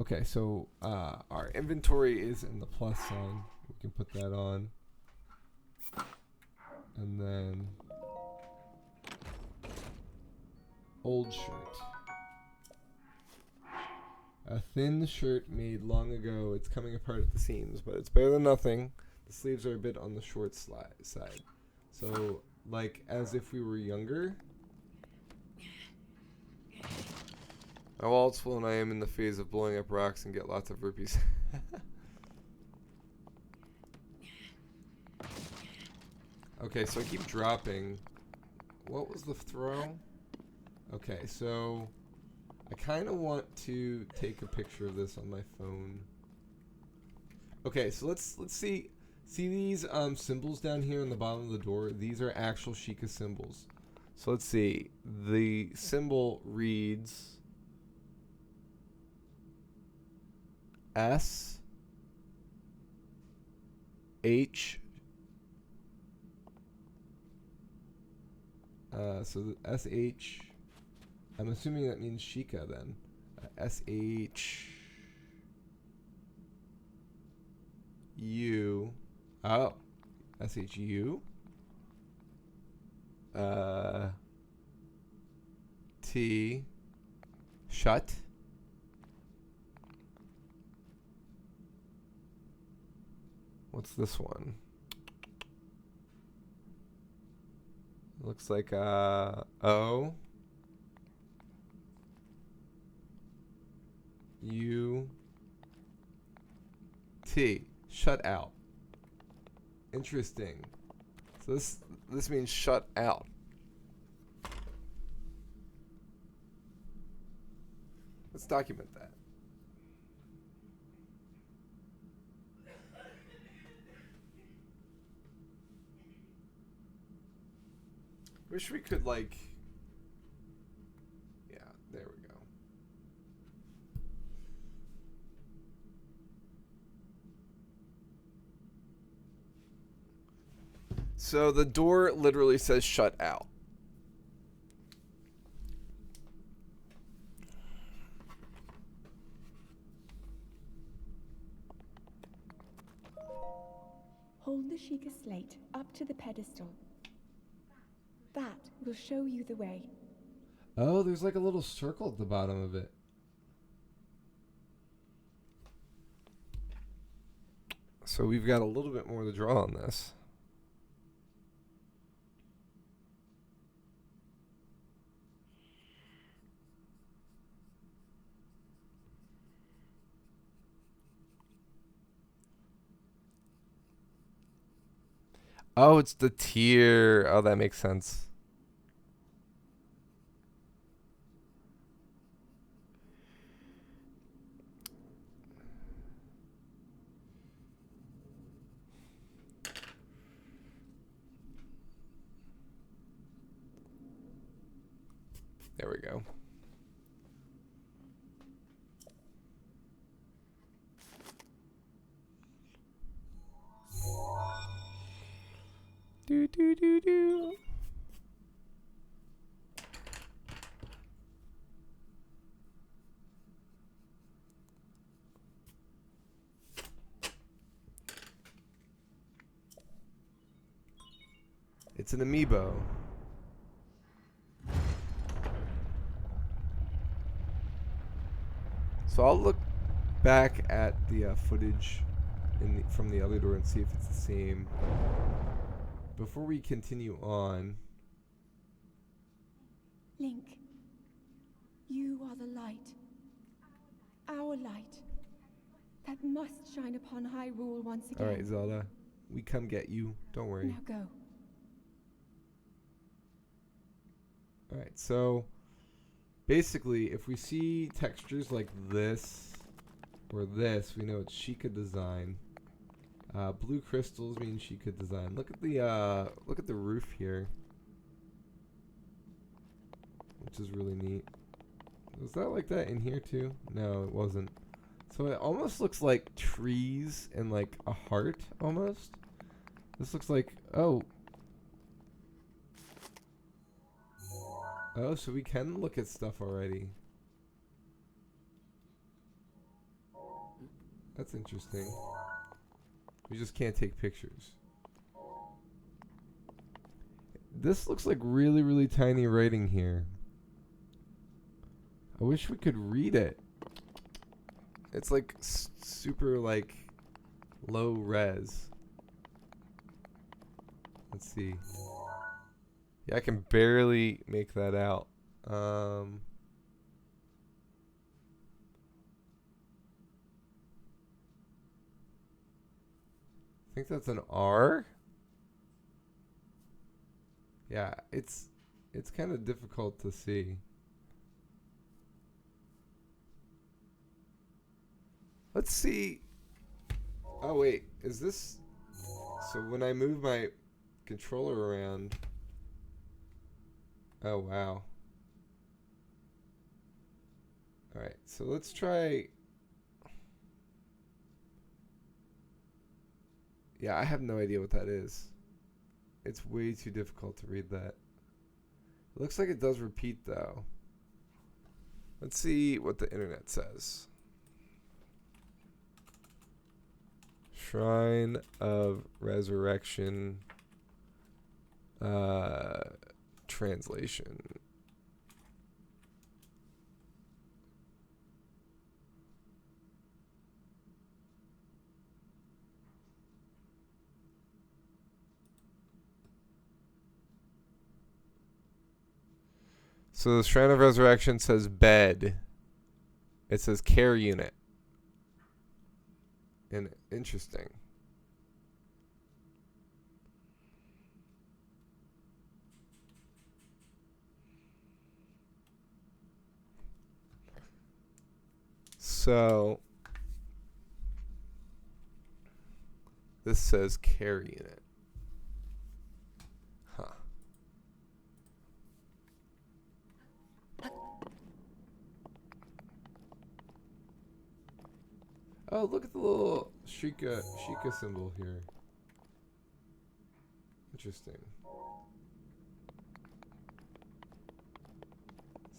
Okay, so our inventory is in the plus sign. We can put that on. And then old shirt. A thin shirt made long ago. It's coming apart at the seams, but it's better than nothing. The sleeves are a bit on the short side. So, like, as if we were younger. My wallet's full and I am in the phase of blowing up rocks and get lots of rupees. Okay, so I keep dropping. What was the throw? Okay, so I kind of want to take a picture of this on my phone. Okay, so let's see. See these symbols down here on the bottom of the door? These are actual Sheikah symbols. So let's see. The symbol reads S H. So the SH. I'm assuming that means Sheikah then. SH U. Oh. SHU. T. Shut. What's this one? Looks like O. U. T. Shut out. Interesting. So this means shut out. Let's document that. Wish we could like. Yeah, there we go. So the door literally says shut out. Hold the Sheikah slate up to the pedestal. That will show you the way. Oh, there's like a little circle at the bottom of it. So we've got a little bit more to draw on this. Oh, it's the tier. Oh, that makes sense. There we go. Do do do do. It's an amiibo. So I'll look back at the footage from the other door and see if it's the same. Before we continue on, Link, you are the light. Our light. That must shine upon Hyrule once again. alright, Zelda, we come get you. Don't worry. Now go. Alright, so basically, if we see textures like this or this, we know it's Sheikah design. Blue crystals mean Sheikah design. Look at the roof here, which is really neat. Was that like that in here too? No, it wasn't. So it almost looks like trees and like a heart almost. This looks like oh, so we can look at stuff already. That's interesting. We just can't take pictures. This looks like really, really tiny writing here. I wish we could read it. It's like super like low res. Let's see. Yeah, I can barely make that out. I think that's an R. Yeah, it's kind of difficult to see. Let's see. Oh wait, is this? So when I move my controller around. Oh wow. All right, so let's try. Yeah, I have no idea what that is. It's way too difficult to read that. It looks like it does repeat though. Let's see what the internet says. Shrine of Resurrection translation. So the Shrine of Resurrection says bed. It says care unit. And interesting. So this says care unit. Huh. Oh, look at the little Sheikah symbol here. Interesting.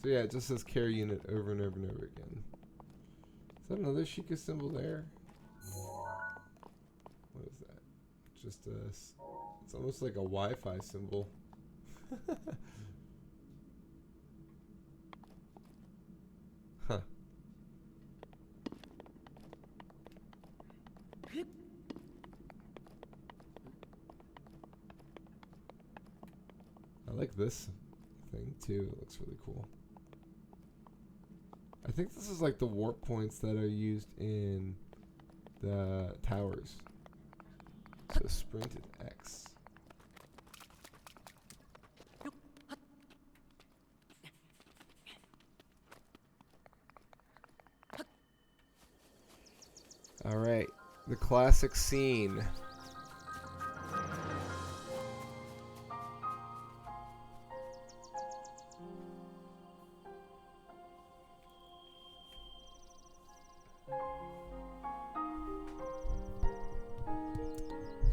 So yeah, it just says care unit over and over and over again. Is that another Sheikah symbol there? What is that? Just a... It's almost like a Wi-Fi symbol. Huh. I like this thing too. It looks really cool. I think this is like the warp points that are used in the towers. So sprint is X. All right, the classic scene.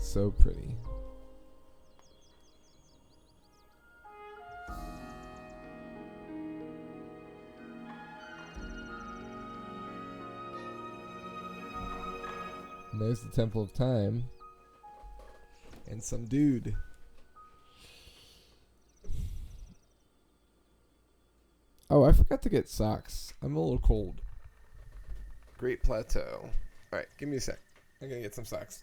So pretty. And there's the Temple of Time. And some dude. Oh, I forgot to get socks. I'm a little cold. Great Plateau. Alright, give me a sec. I'm gonna get some socks.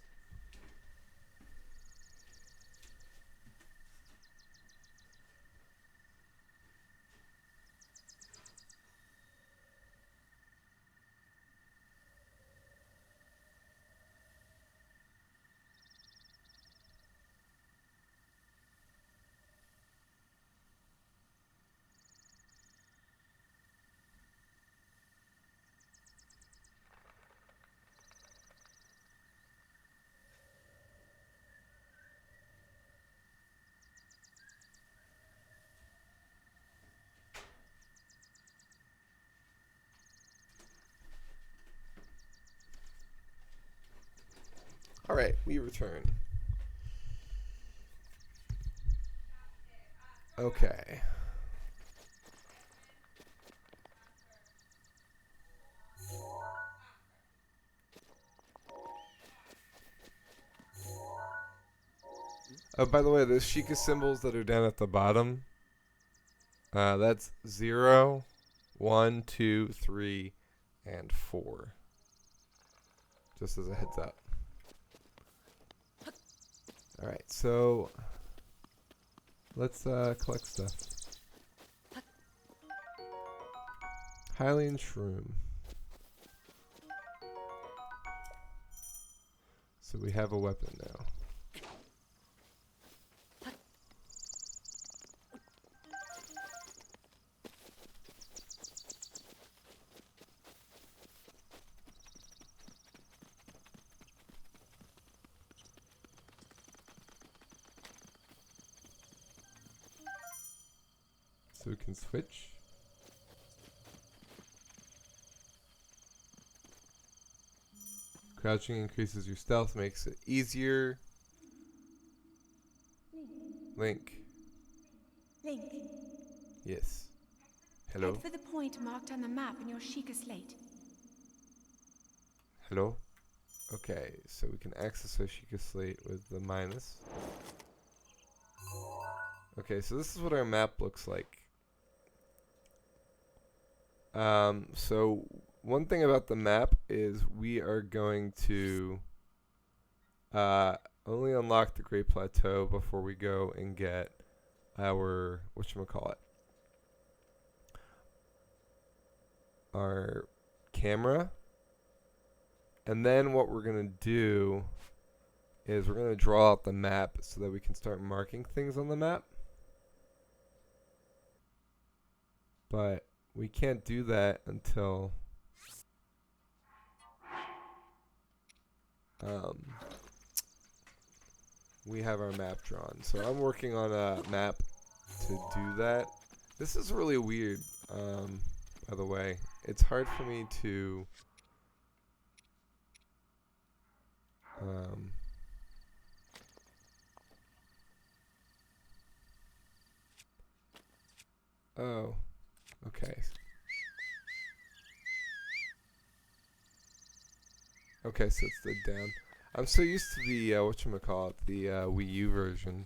Alright, we return. Okay. Oh, by the way, those Sheikah symbols that are down at the bottom, that's 0, 1, 2, 3, and 4. Just as a heads up. Alright, so let's collect stuff. Hylian Shroom. So we have a weapon now. So we can switch. Crouching increases your stealth, makes it easier. Link. Link, Yes. Hello. head for the point marked on the map in your Sheikah slate. Hello. Okay, so we can access our Sheikah slate with the minus. Okay, so this is what our map looks like. So one thing about the map is we are going to only unlock the Great Plateau before we go and get our whatchamacallit, our camera. And then what we're gonna do is we're gonna draw out the map so that we can start marking things on the map. But we can't do that until we have our map drawn. So I'm working on a map to do that. This is really weird, by the way. It's hard for me to Um, oh, okay. Okay, so it's the down. I'm so used to the whatchamacallit, the Wii U version.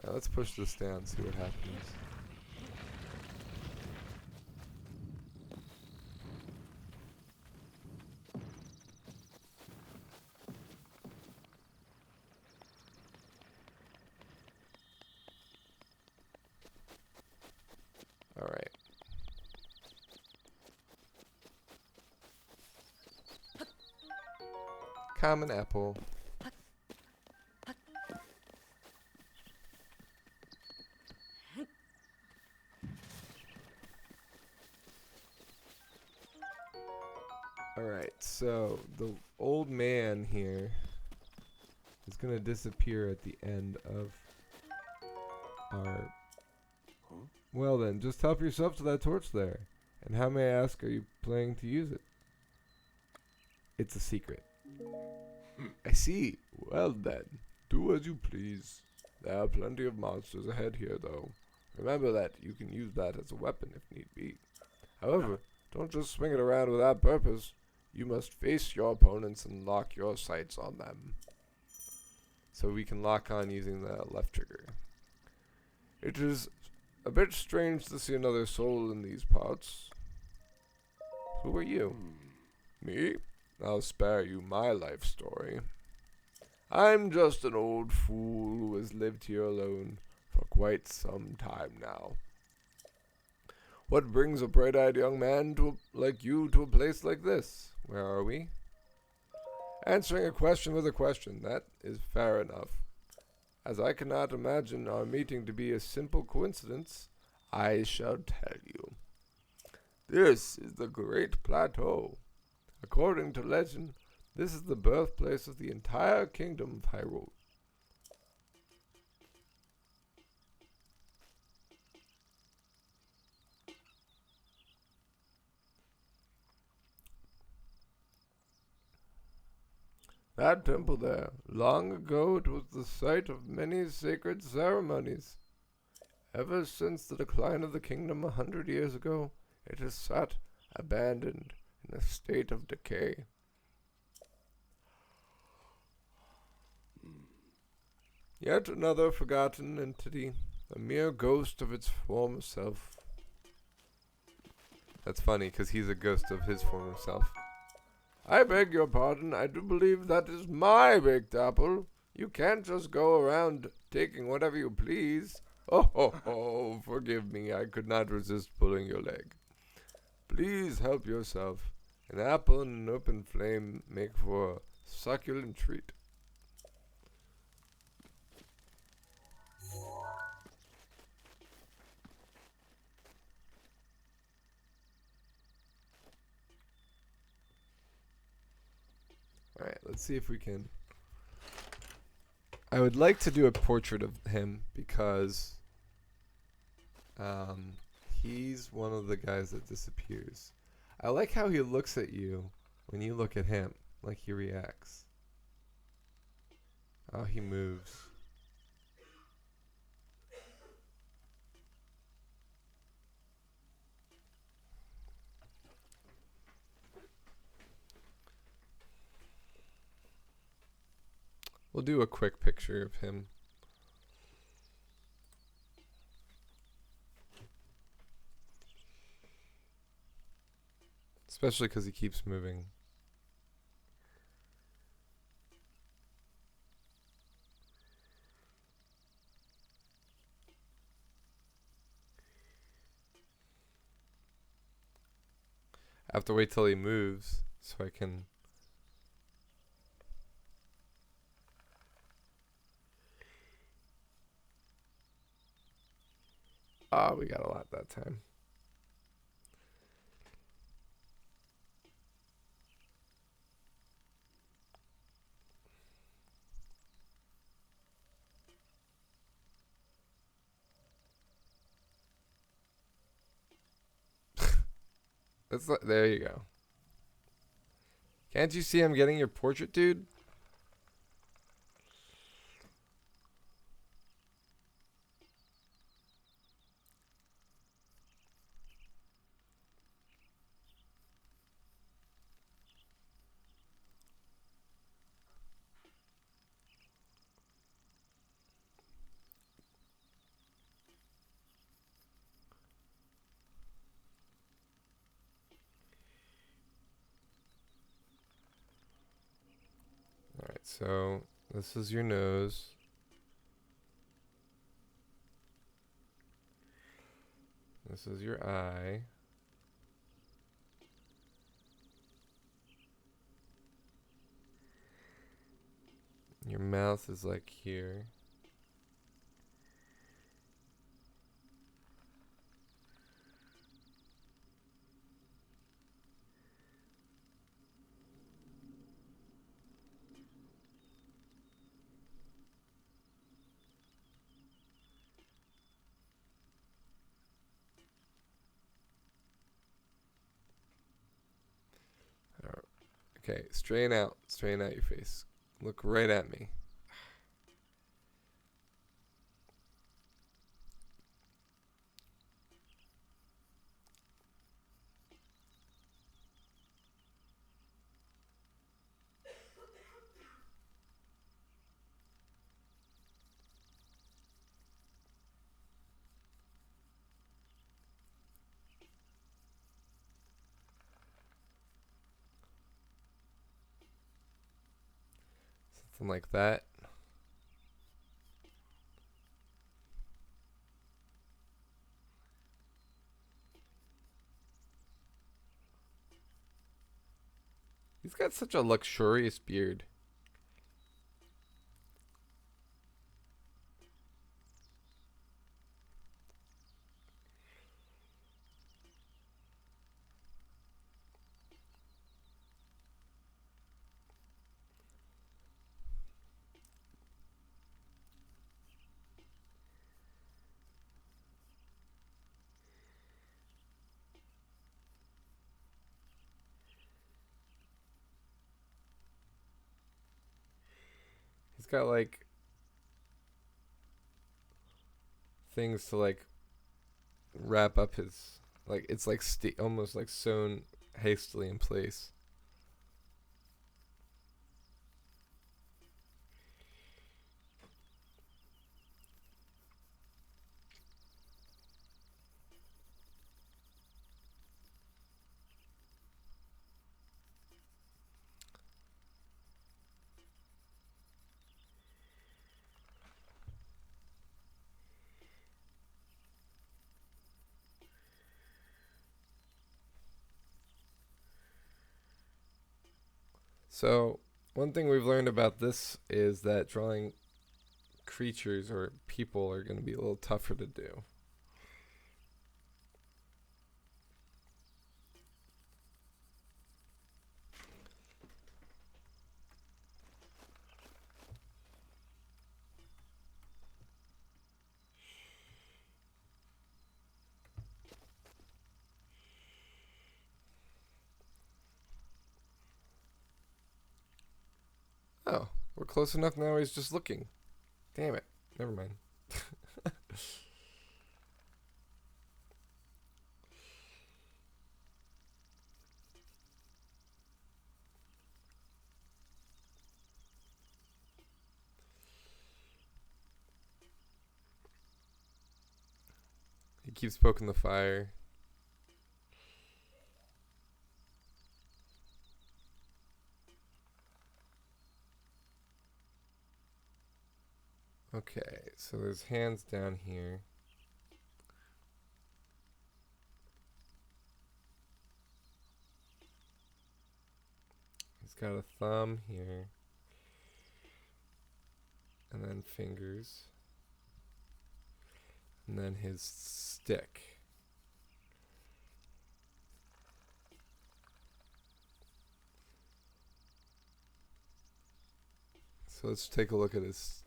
Alright, let's push this down, see what happens. Alright. Common apple. Alright, so the old man here is gonna disappear at the end of our... Well then, just help yourself to that torch there. And how, may I ask, are you planning to use it? It's a secret. I see. Well then, do as you please. There are plenty of monsters ahead here, though. Remember that you can use that as a weapon if need be. However, don't just swing it around without purpose. You must face your opponents and lock your sights on them. So we can lock on using the left trigger. It is a bit strange to see another soul in these parts. Who are you? Me? I'll spare you my life story. I'm just an old fool who has lived here alone for quite some time now. What brings a bright-eyed young man like you to a place like this? Where are we? Answering a question with a question. That is fair enough. As I cannot imagine our meeting to be a simple coincidence, I shall tell you. This is the Great Plateau. According to legend, this is the birthplace of the entire kingdom of Hyrule. That temple there, long ago it was the site of many sacred ceremonies. Ever since the decline of the kingdom 100 years ago, it has sat abandoned in a state of decay. Yet another forgotten entity, a mere ghost of its former self. That's funny, because he's a ghost of his former self. I beg your pardon, I do believe that is my baked apple. You can't just go around taking whatever you please. Oh, forgive me, I could not resist pulling your leg. Please help yourself. An apple and an open flame make for a succulent treat. Alright, let's see if we can... I would like to do a portrait of him because he's one of the guys that disappears. I like how he looks at you when you look at him, like he reacts. Oh, he moves. We'll do a quick picture of him. Especially because he keeps moving. I have to wait till he moves so I can... Ah, we got a lot that time. There you go. Can't you see I'm getting your portrait, dude? Alright, so this is your nose. This is your eye. Your mouth is like here. Alright. Okay, straighten out your face. Look right at me. Something like that. He's got such a luxurious beard. He's got like things to like wrap up his, like it's like almost like sewn hastily in place. So, one thing we've learned about this is that drawing creatures or people are going to be a little tougher to do. Oh, we're close enough now. He's just looking. Damn it. Never mind. He keeps poking the fire. Okay, so there's hands down here. He's got a thumb here. And then fingers. And then his stick. So let's take a look at his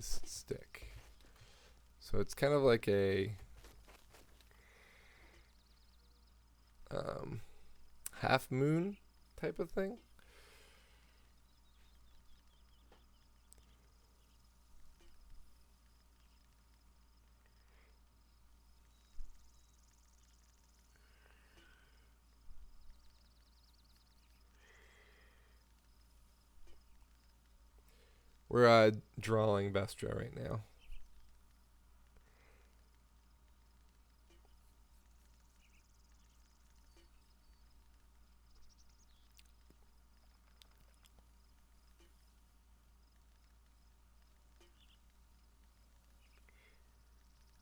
stick. So it's kind of like a half moon type of thing. We're drawing Bestra right now.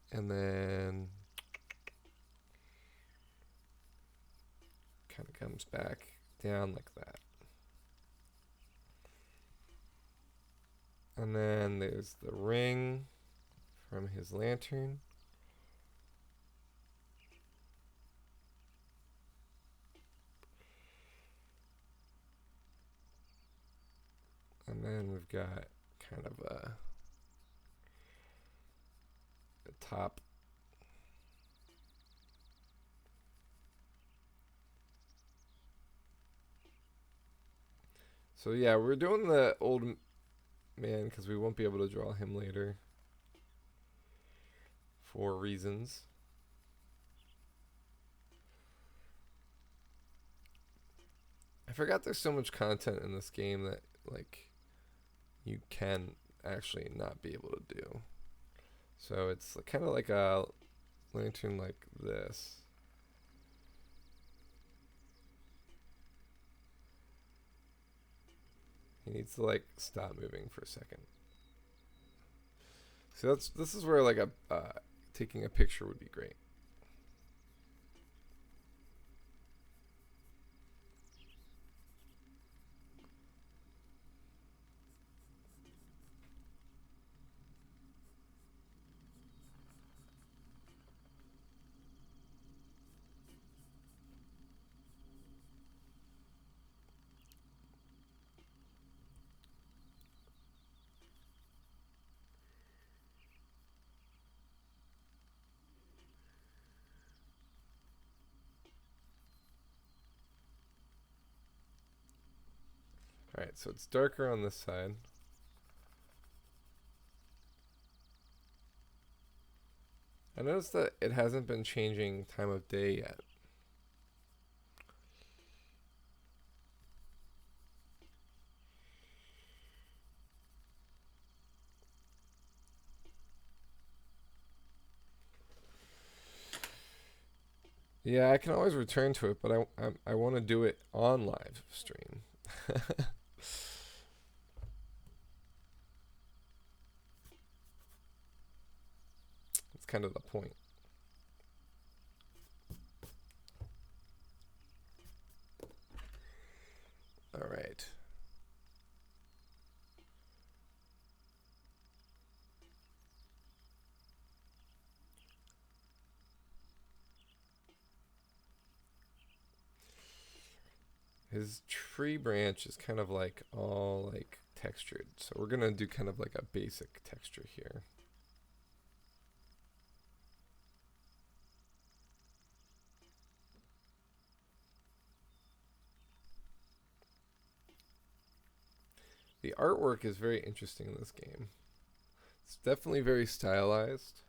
And then kind of comes back down like that. And then there's the ring from his lantern. And then we've got kind of a top. So yeah, we're doing the old man because we won't be able to draw him later for reasons. I forgot there's so much content in this game that like you can actually not be able to do. So it's kind of like a lantern like this. He needs to like stop moving for a second. So this is where like a taking a picture would be great. Alright, so it's darker on this side. I noticed that it hasn't been changing time of day yet. Yeah, I can always return to it, but I want to do it on live stream. That's kind of the point. All right. His tree branch is kind of like all like textured. So we're going to do kind of like a basic texture here. The artwork is very interesting in this game. It's definitely very stylized.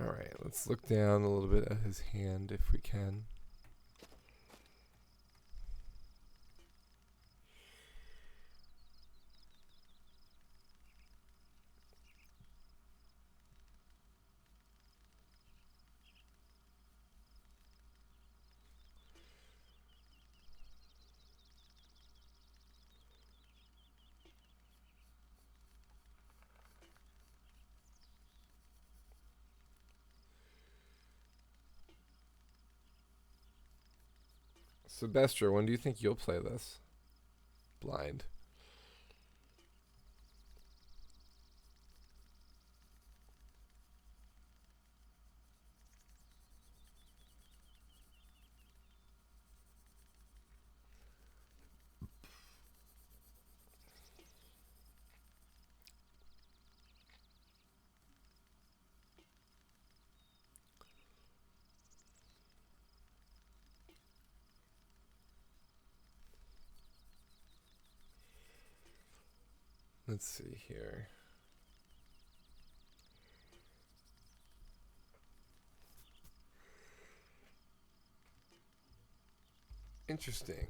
Alright, let's look down a little bit at his hand if we can. Sylvester, when do you think you'll play this? Blind. Let's see here. Interesting.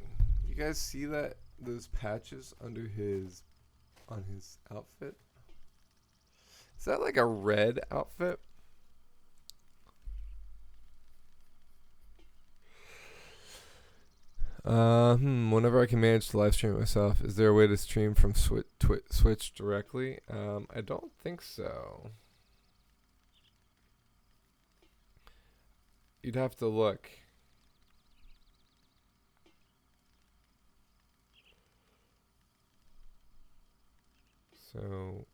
You guys see that those patches under on his outfit? Is that like a red outfit? Whenever I can manage to live stream it myself, is there a way to stream from Switch directly? I don't think so. You'd have to look. So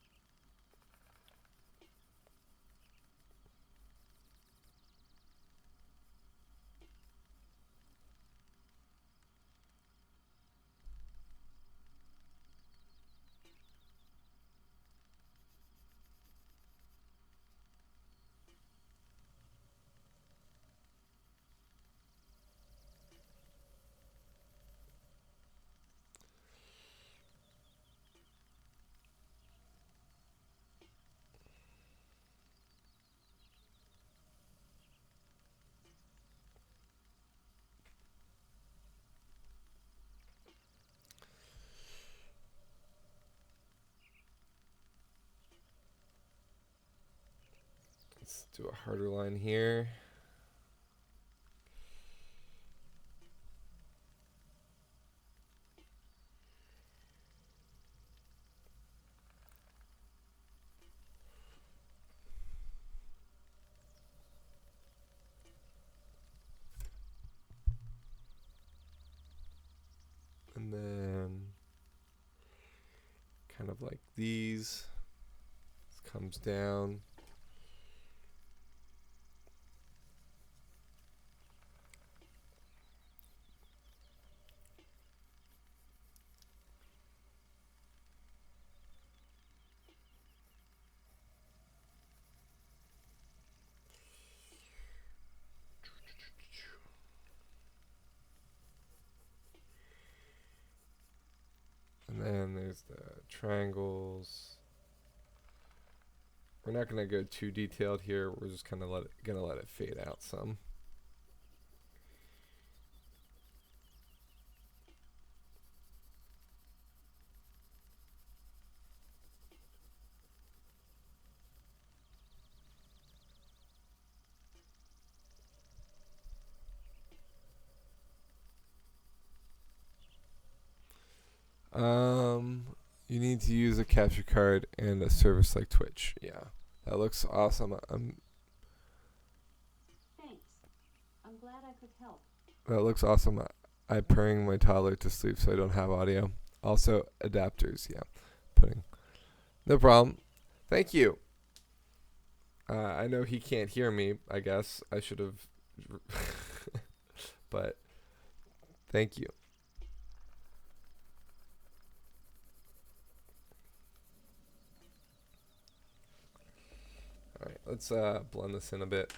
let's do a harder line here. And then kind of like these. This comes down. And then there's the triangles. We're not going to go too detailed here. We're just kind of gonna let it fade out some. You need to use a capture card and a service like Twitch. Yeah, that looks awesome. Thanks. I'm glad I could help. That looks awesome. I'm purring my toddler to sleep so I don't have audio. Also, adapters. Yeah, putting. No problem. Thank you. I know he can't hear me. I guess I should have. But thank you. All right, let's blend this in a bit.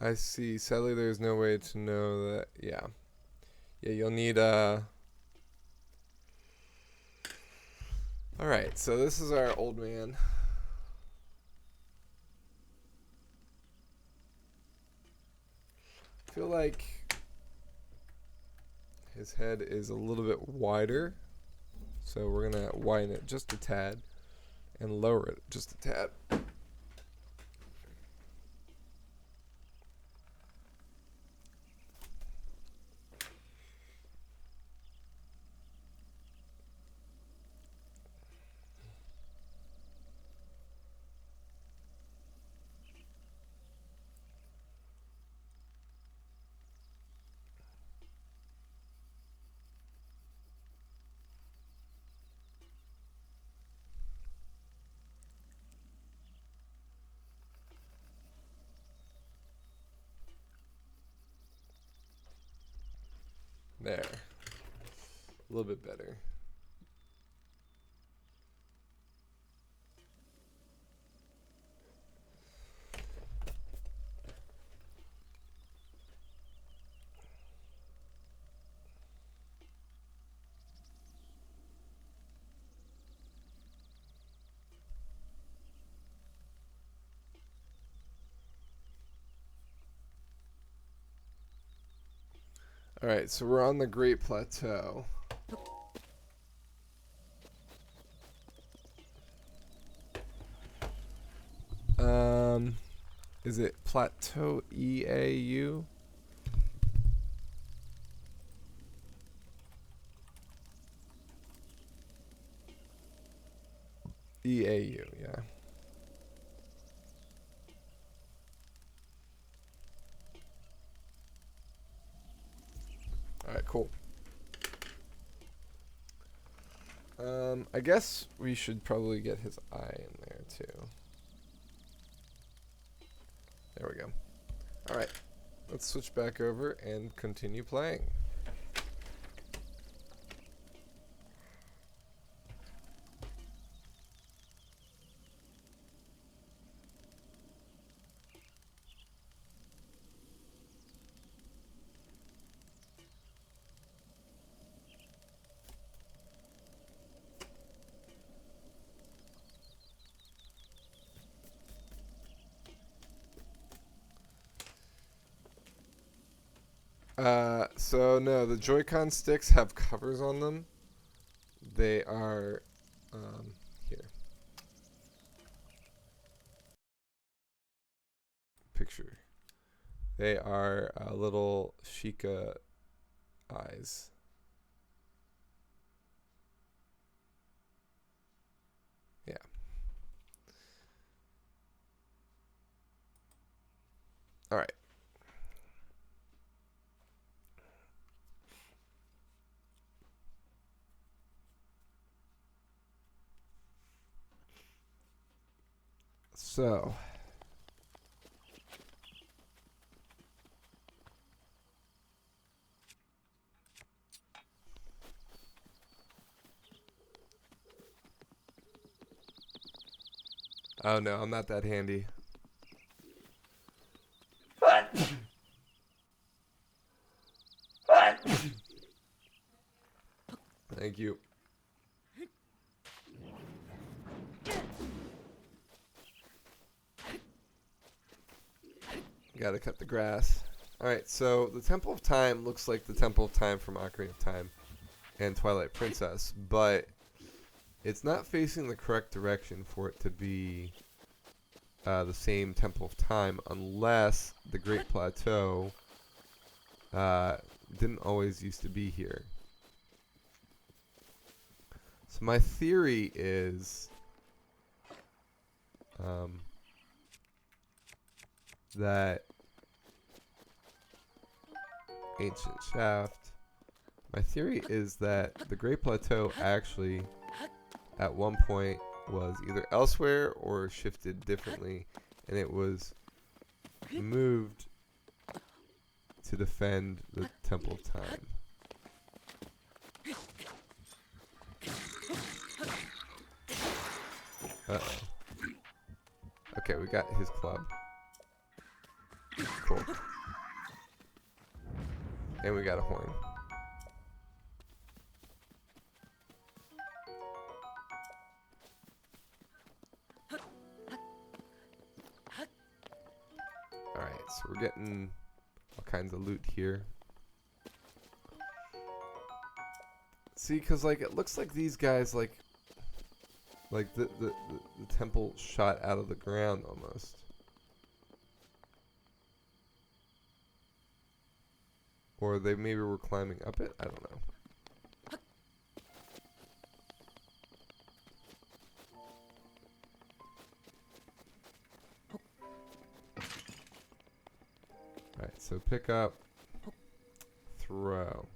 I see. Sadly, there's no way to know that. Yeah. Yeah, you'll need Alright, so this is our old man. I feel like his head is a little bit wider. So we're going to widen it just a tad and lower it just a tad. There. A little bit better. Alright, so we're on the Great Plateau. Is it Plateau EAU? EAU, yeah. Alright, cool. I guess we should probably get his eye in there too. There we go. Alright, let's switch back over and continue playing. So no, the Joy-Con sticks have covers on them. They are, here. Picture. They are little Sheikah eyes. Yeah. All right. So, oh no, I'm not that handy. Thank you. Gotta cut the grass. Alright, so the Temple of Time looks like the Temple of Time from Ocarina of Time and Twilight Princess, but it's not facing the correct direction for it to be the same Temple of Time unless the Great Plateau didn't always used to be here. So my theory is that Ancient Shaft. My theory is that the Great Plateau actually at one point was either elsewhere or shifted differently, and it was moved to defend the Temple of Time. Uh-oh. Okay, we got his club. Cool. And we got a horn. Alright, so we're getting all kinds of loot here. See, because like it looks like these guys like the temple shot out of the ground almost. Or they maybe were climbing up it? I don't know. Alright, so pick up, throw.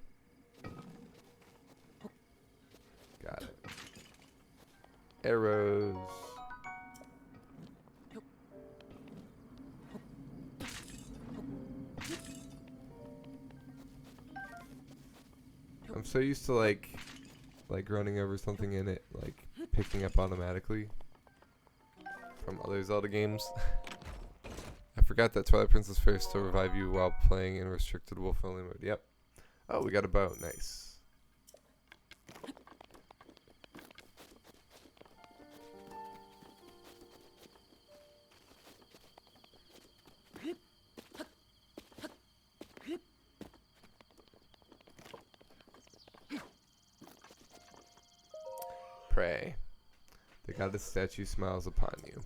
Got it. Arrows. I'm so used to like running over something in it, like picking up automatically from other Zelda games. I forgot that Twilight Princess Fairy still revive you while playing in restricted wolf only mode. Yep. Oh, we got a bow. Nice. Pray. The goddess statue smiles upon you.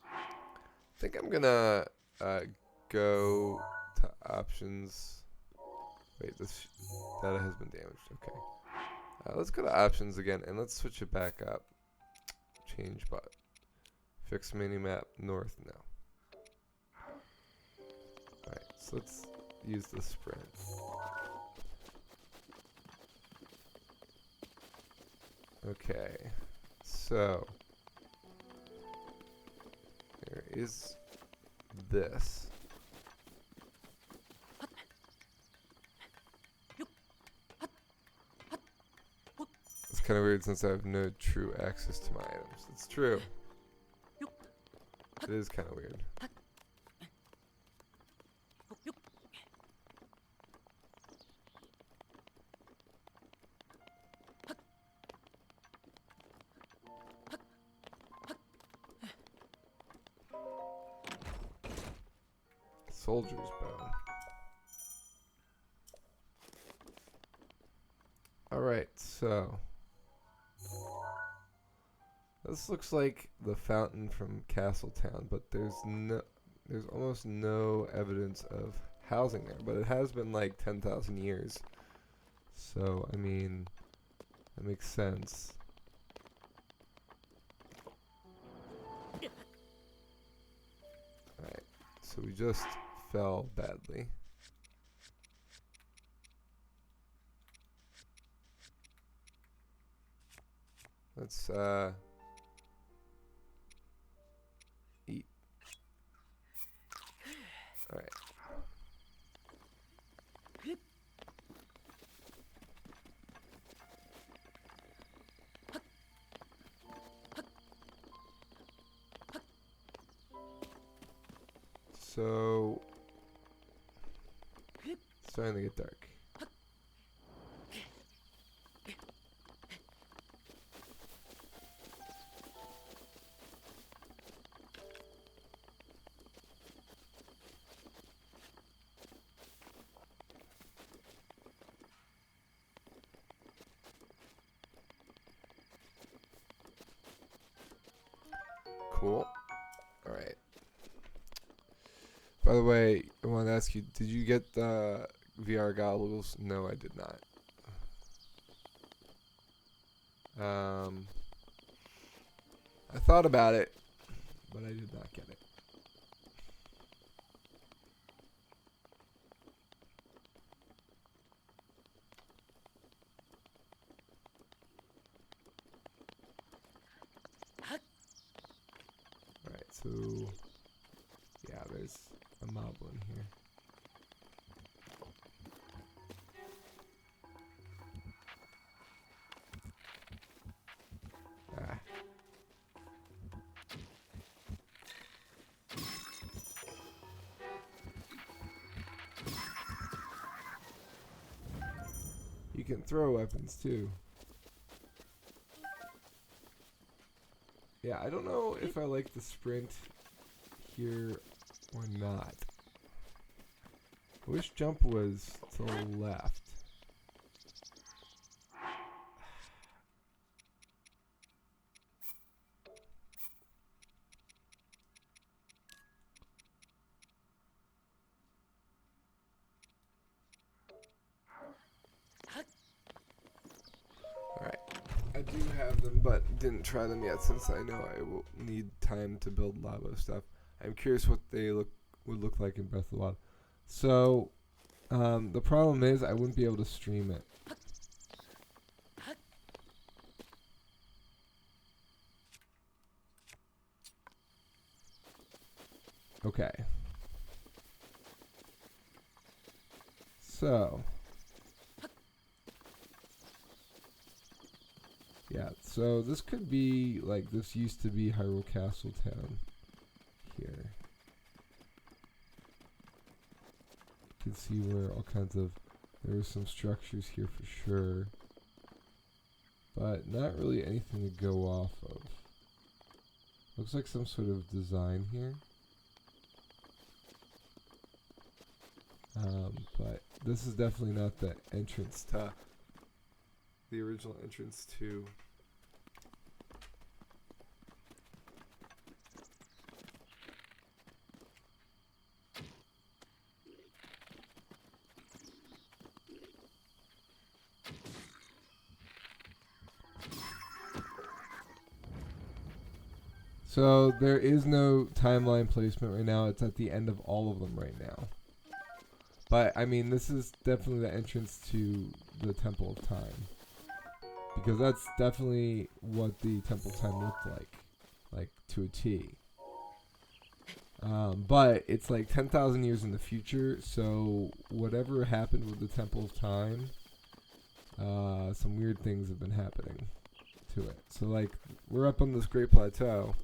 I think I'm gonna go to options. Wait, this data has been damaged. Okay. Let's go to options again and let's switch it back up. Change but. Fix minimap north now. Alright, so let's use the sprint. Okay, so there is this. It's kind of weird since I have no true access to my items. It's true. It is kind of weird. Soldier's bow. Alright, so this looks like the fountain from Castletown, but there's almost no evidence of housing there, but it has been like 10,000 years. So, I mean, that makes sense. Alright, so we just fell badly. Let's eat. All right. So it's starting to get dark. Cool. All right. By the way, I want to ask you, did you get the VR goggles? No, I did not. I thought about it, but I did not get it. Alright, so yeah, there's a moblin here. Ah. can throw weapons too. Yeah, I don't know if I like the sprint here or not. I wish jump was to the left. Alright. I do have them, but didn't try them yet since I know I will need time to build lava stuff. I'm curious what they would look like in Breath of the Wild. So, the problem is I wouldn't be able to stream it. Okay. So. Yeah, so this could be, like, this used to be Hyrule Castle Town here. You can see where all kinds of, there are some structures here for sure. But not really anything to go off of. Looks like some sort of design here. But this is definitely not the entrance to, the original entrance to So there is no timeline placement right now. It's at the end of all of them right now. But I mean, this is definitely the entrance to the Temple of Time. Because that's definitely what the Temple of Time looked like to a T. But it's like 10,000 years in the future, so whatever happened with the Temple of Time, some weird things have been happening to it. So like, we're up on this Great Plateau.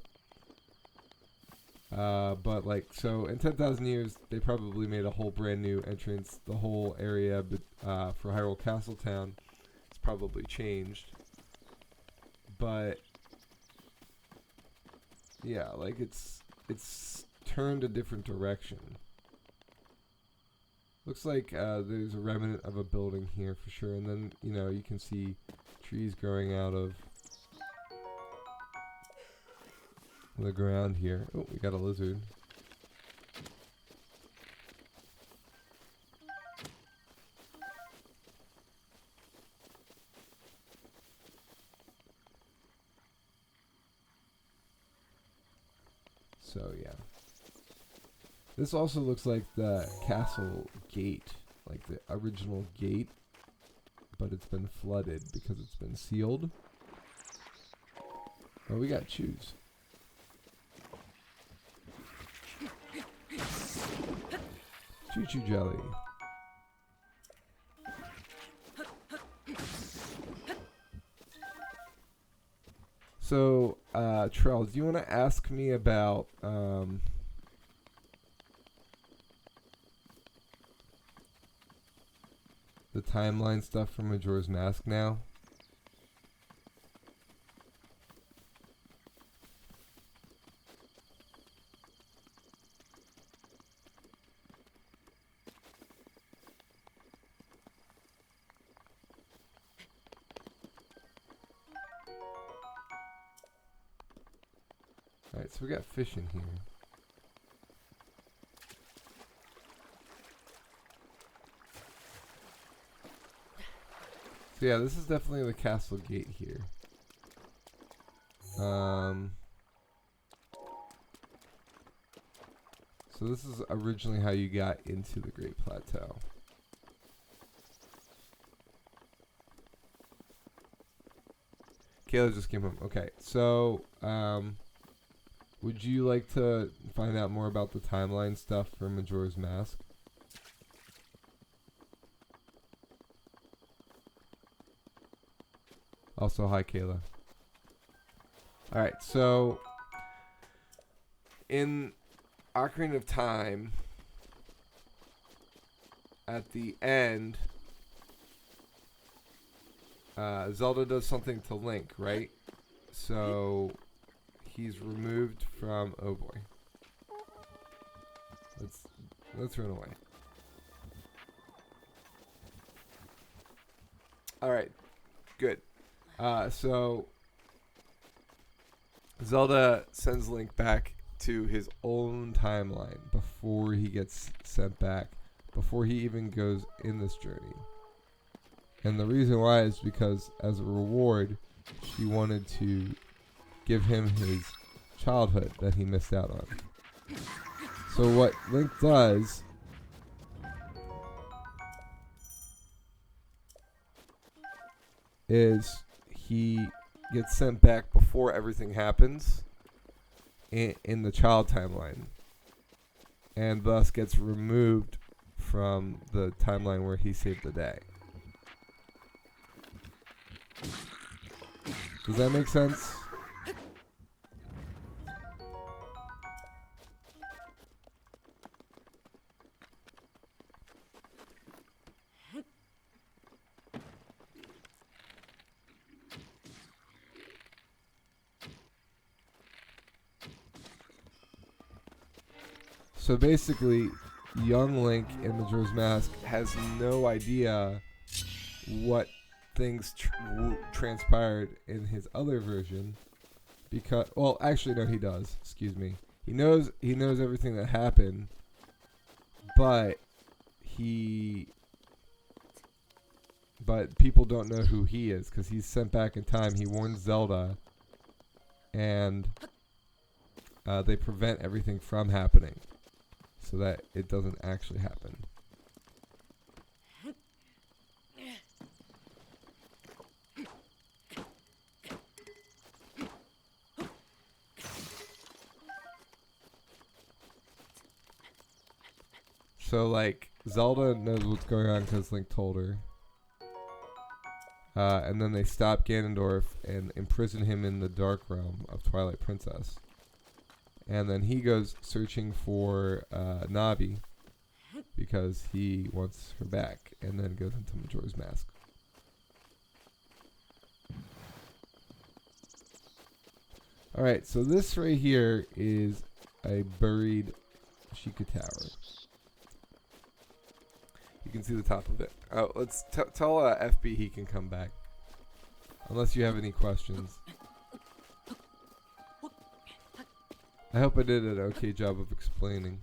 But like, so in 10,000 years, they probably made a whole brand new entrance. The whole area for Hyrule Castle Town has probably changed. But yeah, like it's turned a different direction. Looks like there's a remnant of a building here for sure, and then you can see trees growing out of the ground here. Oh, we got a lizard. So yeah. This also looks like the castle gate, like the original gate, but it's been flooded because it's been sealed. Oh, we got shoes. Choo-choo jelly. So, Trell, do you want to ask me about the timeline stuff from Majora's Mask now? Alright, so we got fish in here. So yeah, this is definitely the castle gate here. So this is originally how you got into the Great Plateau. Kayla just came home. Okay, so would you like to find out more about the timeline stuff for Majora's Mask? Also, hi Kayla. Alright, so in Ocarina of Time, at the end, Zelda does something to Link, right? So he's removed from. Oh boy. Let's run away. All right, good. So Zelda sends Link back to his own timeline before he gets sent back, before he even goes in this journey. And the reason why is because as a reward, she wanted to give him his childhood that he missed out on. So what Link does is he gets sent back before everything happens in the child timeline, and thus gets removed from the timeline where he saved the day. Does that make sense? So basically, young Link in Majora's Mask has no idea what things transpired in his other version, because, well, actually no, he does. Excuse me. He knows everything that happened, but people don't know who he is because he's sent back in time. He warns Zelda, and they prevent everything from happening so that it doesn't actually happen. So, like, Zelda knows what's going on because Link told her. And then they stop Ganondorf and imprison him in the Dark Realm of Twilight Princess. And then he goes searching for Navi because he wants her back, and then goes into Majora's Mask. Alright, so this right here is a buried Sheikah Tower. You can see the top of it. Let's tell FB he can come back. Unless you have any questions. I hope I did an okay job of explaining.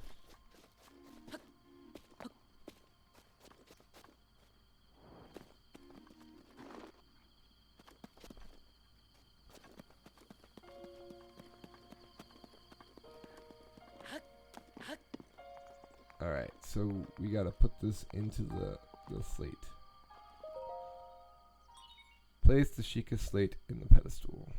Alright, so we gotta put this into the slate. Place the Sheikah slate in the pedestal.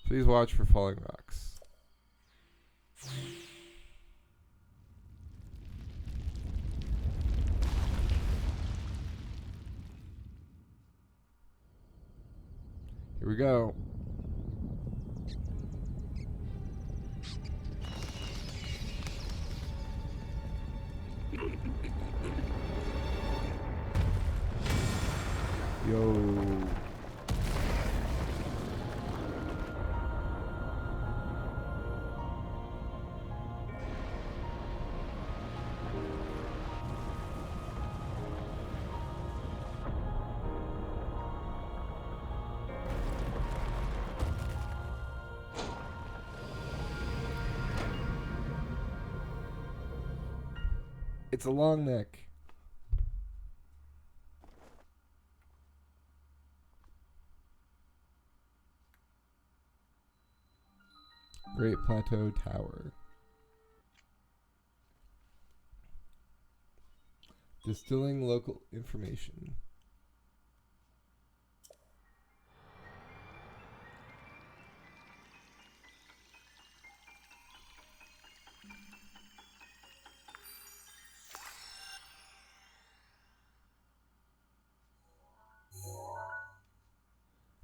Please watch for falling rocks. Here we go. Yo. It's a long neck. Great Plateau Tower. Distilling local information.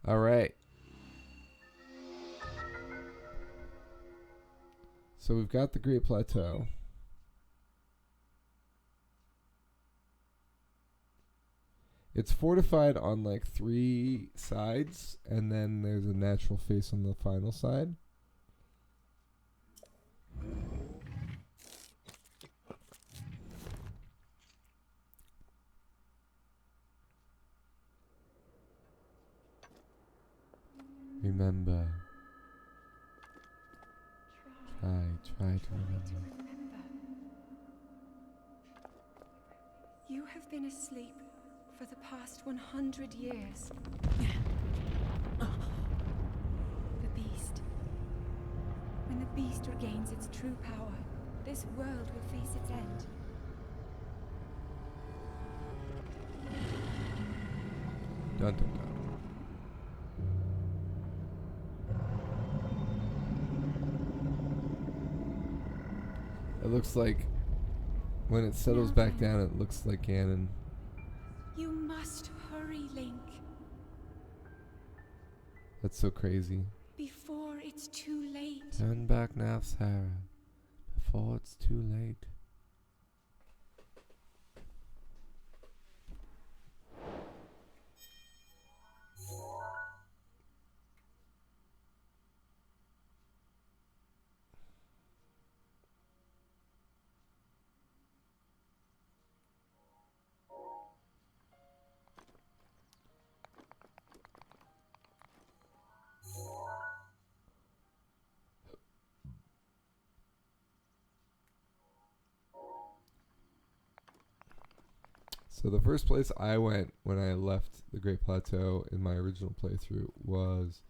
All right. So we've got the Great Plateau. It's fortified on like 3 sides, and then there's a natural face on the final side. Remember. Try to remember. You have been asleep for the past 100 years. The beast. When the beast regains its true power, this world will face its end. Dun dun dun. It looks like when it settles Now back then. down, it looks like Ganon. You must hurry, Link, That's so crazy. before it's too late. Turn back now, Sarah, before it's too late. So the first place I went when I left the Great Plateau in my original playthrough was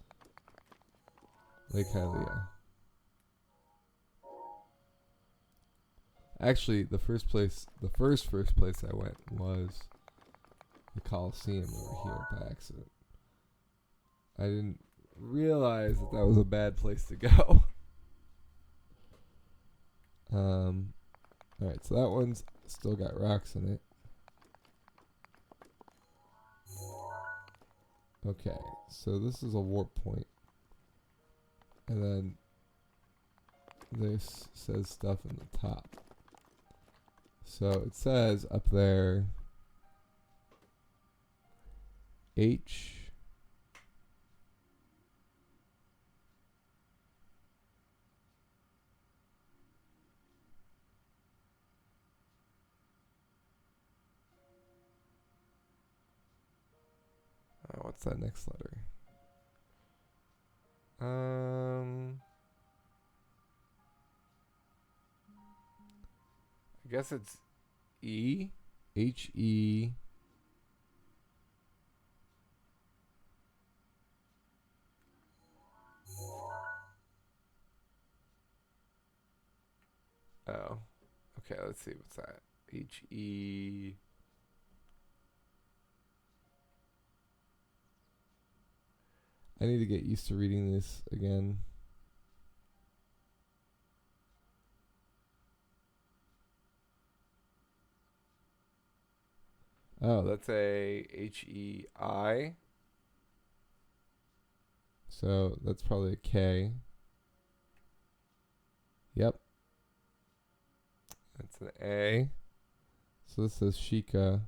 Lake Hylia. Actually, the first place I went was the Coliseum over here by accident. I didn't realize that was a bad place to go. Alright, so that one's still got rocks in it. Okay, so this is a warp point. And then this says stuff in the top. So it says up there H what's that next letter? I guess it's E. H-E. Oh. Okay, let's see. What's that? H-E. I need to get used to reading this again. Oh, that's a H-E-I. So that's probably a K. Yep. That's an A. So this says Sheikah.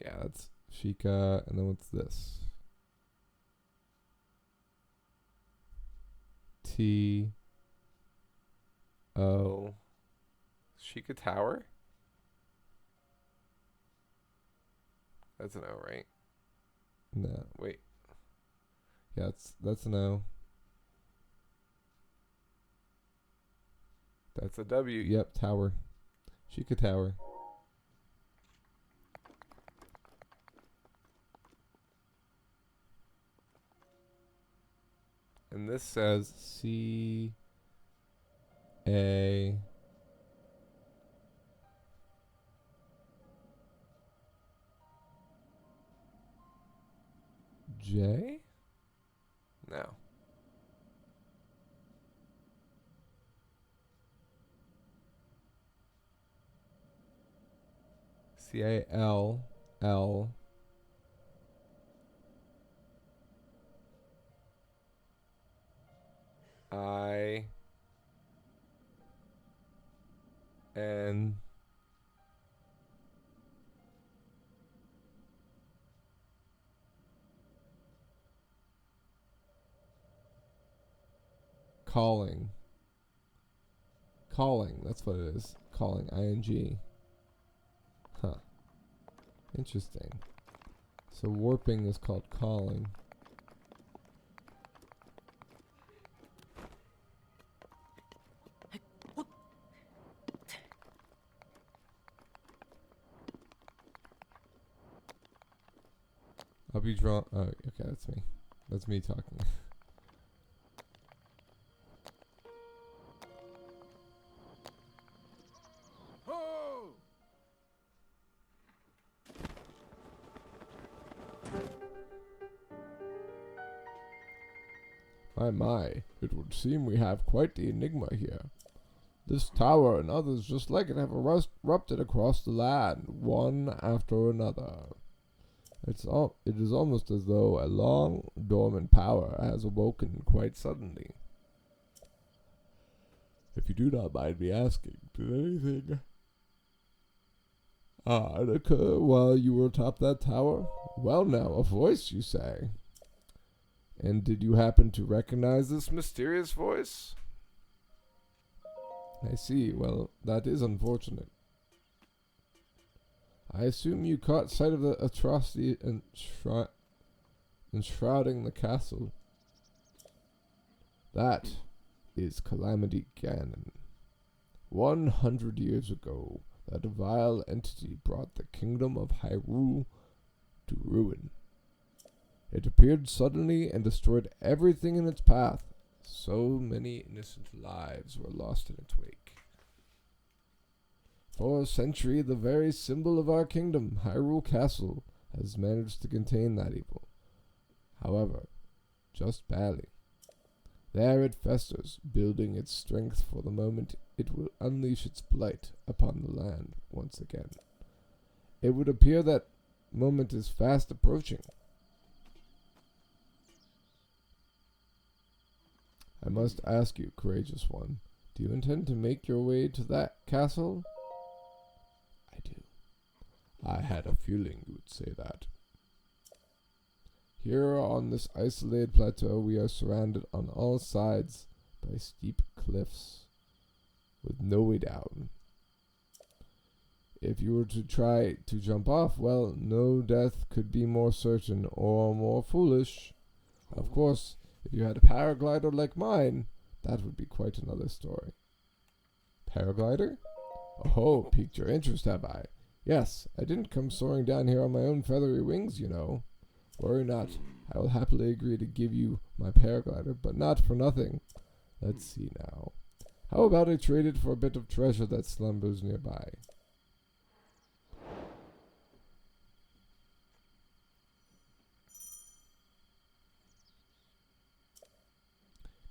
Yeah, that's Sheikah. And then what's this? T O. Sheikah Tower? That's an O, right? No, wait. Yeah, that's an O. That's a W. Yep, tower. Sheikah Tower. And this says C A J? No. Call I N calling. Calling, that's what it is. Calling, ing. Huh. Interesting. So warping is called calling. I'll be drawn. Oh, okay, that's me. That's me talking. My, it would seem we have quite the enigma here. This tower and others just like it have erupted across the land, one after another. It is almost as though a long dormant power has awoken quite suddenly. If you do not mind me asking, did anything odd occur while you were atop that tower? Well now, a voice, you say. And did you happen to recognize this mysterious voice? I see. Well, that is unfortunate. I assume you caught sight of the atrocity enshrouding the castle. That is Calamity Ganon. 100 years ago, that vile entity brought the kingdom of Hyrule to ruin. It appeared suddenly and destroyed everything in its path. So many innocent lives were lost in its wake. For a century, the very symbol of our kingdom, Hyrule Castle, has managed to contain that evil. However, just barely. There it festers, building its strength for the moment it will unleash its blight upon the land once again. It would appear that moment is fast approaching. I must ask you, courageous one, do you intend to make your way to that castle? I do. I had a feeling you would say that. Here on this isolated plateau, we are surrounded on all sides by steep cliffs, with no way down. If you were to try to jump off, well, no death could be more certain or more foolish. Of course, if you had a paraglider like mine, that would be quite another story. Paraglider? Oh, piqued your interest, have I? Yes, I didn't come soaring down here on my own feathery wings, you know. Worry not, I will happily agree to give you my paraglider, but not for nothing. Let's see now. How about I trade it for a bit of treasure that slumbers nearby?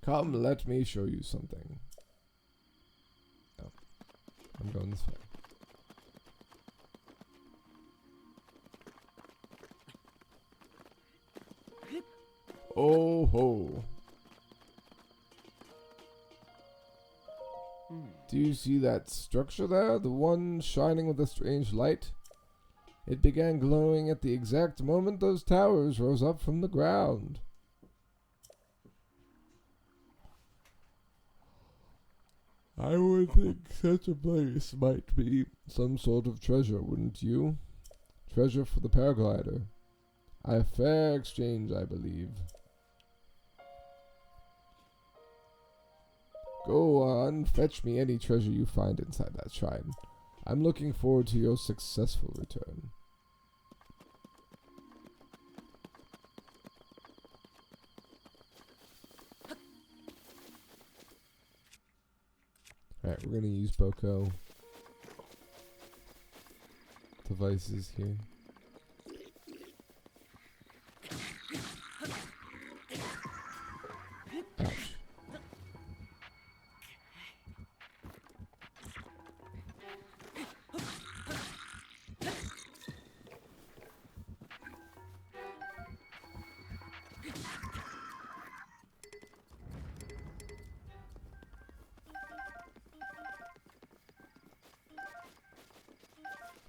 Come, let me show you something. Oh, I'm going this way. Oh ho! Do you see that structure there? The one shining with a strange light? It began glowing at the exact moment those towers rose up from the ground. I would think such a place might be some sort of treasure, wouldn't you? Treasure for the paraglider. A fair exchange, I believe. Go on, fetch me any treasure you find inside that shrine. I'm looking forward to your successful return. Alright, we're gonna use Boko devices here. Ouch.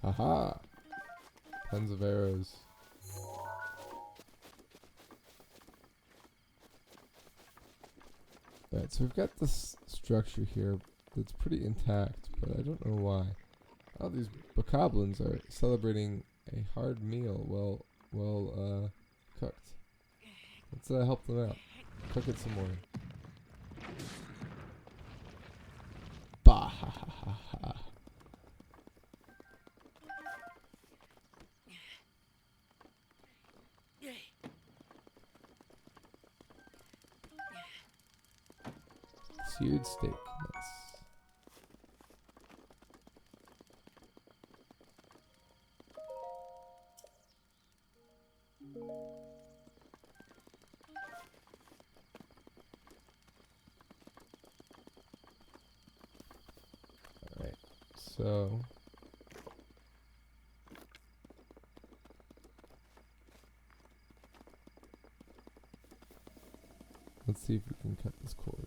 Haha. Tons of arrows. Alright, so we've got this structure here that's pretty intact, but I don't know why. Oh, these bokoblins are celebrating a hard meal, well cooked. Let's help them out. Cook it some more. Bah ha ha ha ha. Seared steak. Nice. Alright, so let's see if we can cut this cord.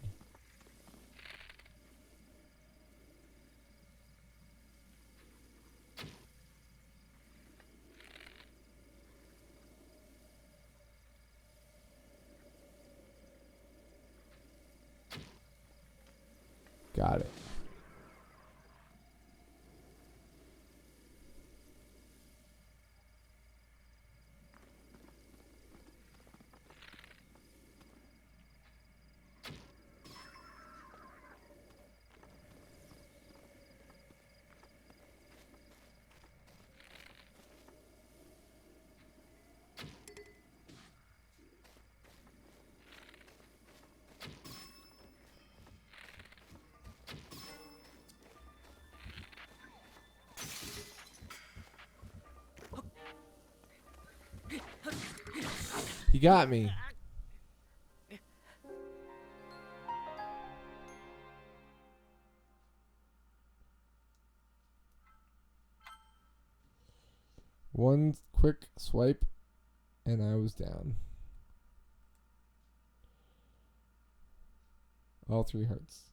Got it. He got me. One quick swipe, and I was down. All 3 hearts.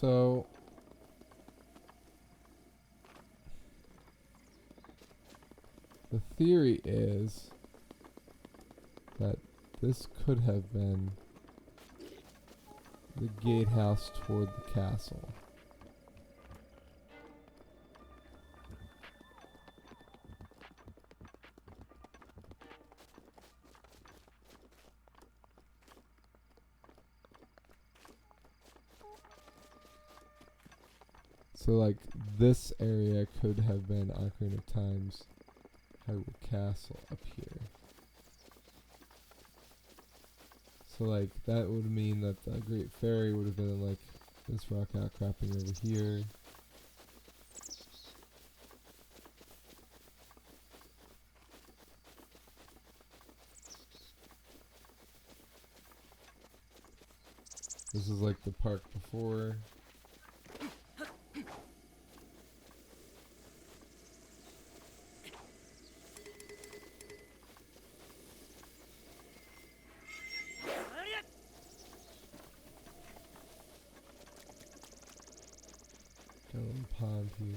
So the theory is that this could have been the gatehouse toward the castle. So like this area could have been Ocarina of Time's Hyrule Castle up here. So like that would mean that the Great Fairy would have been in like this rock outcropping over here. This is like the park before. Got a little pond here.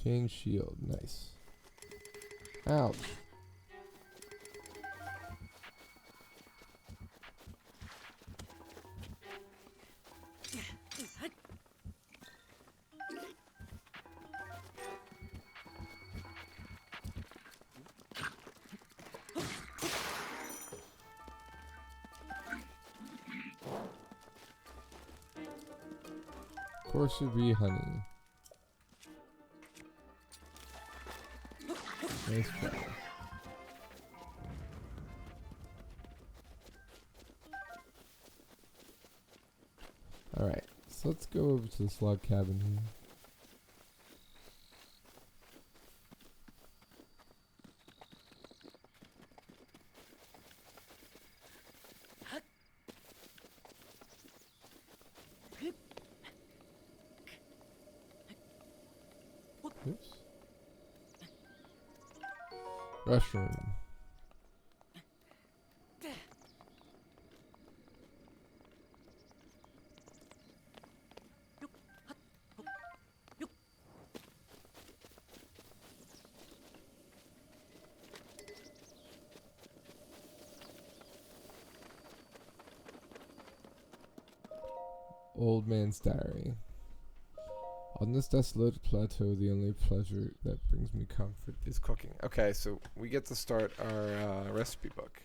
Change shield, nice. Ouch. Courser bee honey. Nice try. Alright, so let's go over to this log cabin here. Oops. Restroom. Old Man's Diary. On this desolate plateau, the only pleasure that brings me comfort is cooking. Okay, so we get to start our recipe book,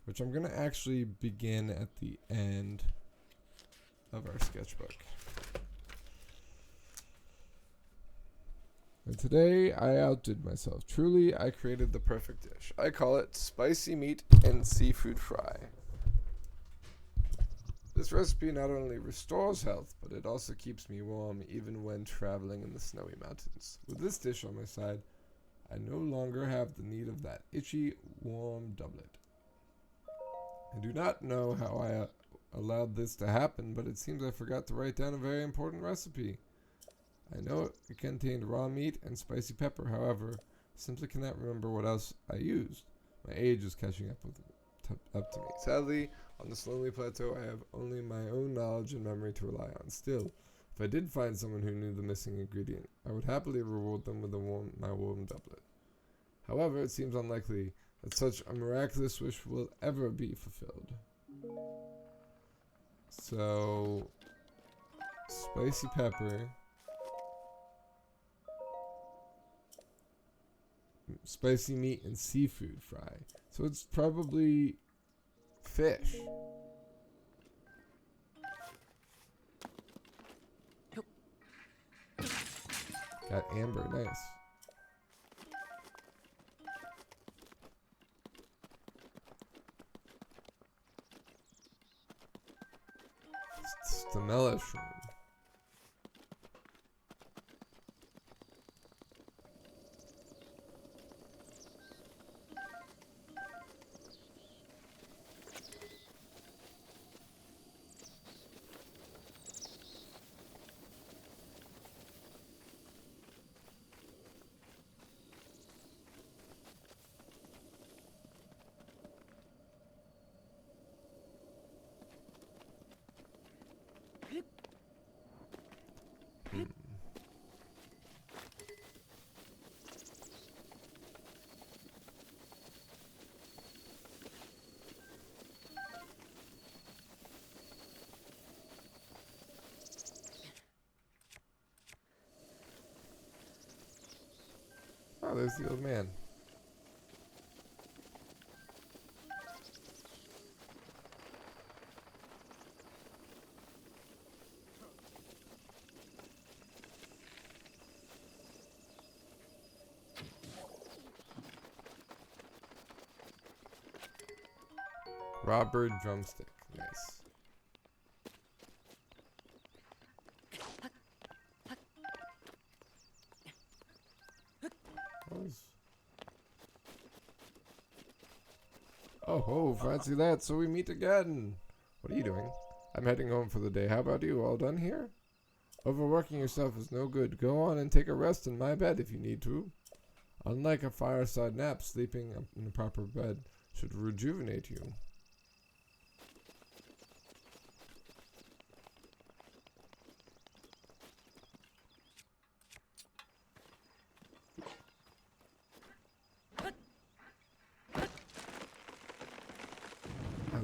which I'm going to actually begin at the end of our sketchbook. And today, I outdid myself. Truly, I created the perfect dish. I call it spicy meat and seafood fry. This recipe not only restores health, but it also keeps me warm even when traveling in the snowy mountains. With this dish on my side, I no longer have the need of that itchy, warm doublet. I do not know how I allowed this to happen, but it seems I forgot to write down a very important recipe. I know it contained raw meat and spicy pepper, however, I simply cannot remember what else I used. My age is catching up to me. Sadly, on this lonely plateau, I have only my own knowledge and memory to rely on. Still, if I did find someone who knew the missing ingredient, I would happily reward them with my warm doublet. However, it seems unlikely that such a miraculous wish will ever be fulfilled. So, spicy pepper, spicy meat, and seafood fry. So it's probably fish. Got amber, nice. Stamella shroom. Oh, there's the old man. Raw bird drumstick. Nice. Oh, fancy that. So we meet again. What are you doing? I'm heading home for the day. How about you? All done here? Overworking yourself is no good. Go on and take a rest in my bed if you need to. Unlike a fireside nap, sleeping in a proper bed should rejuvenate you.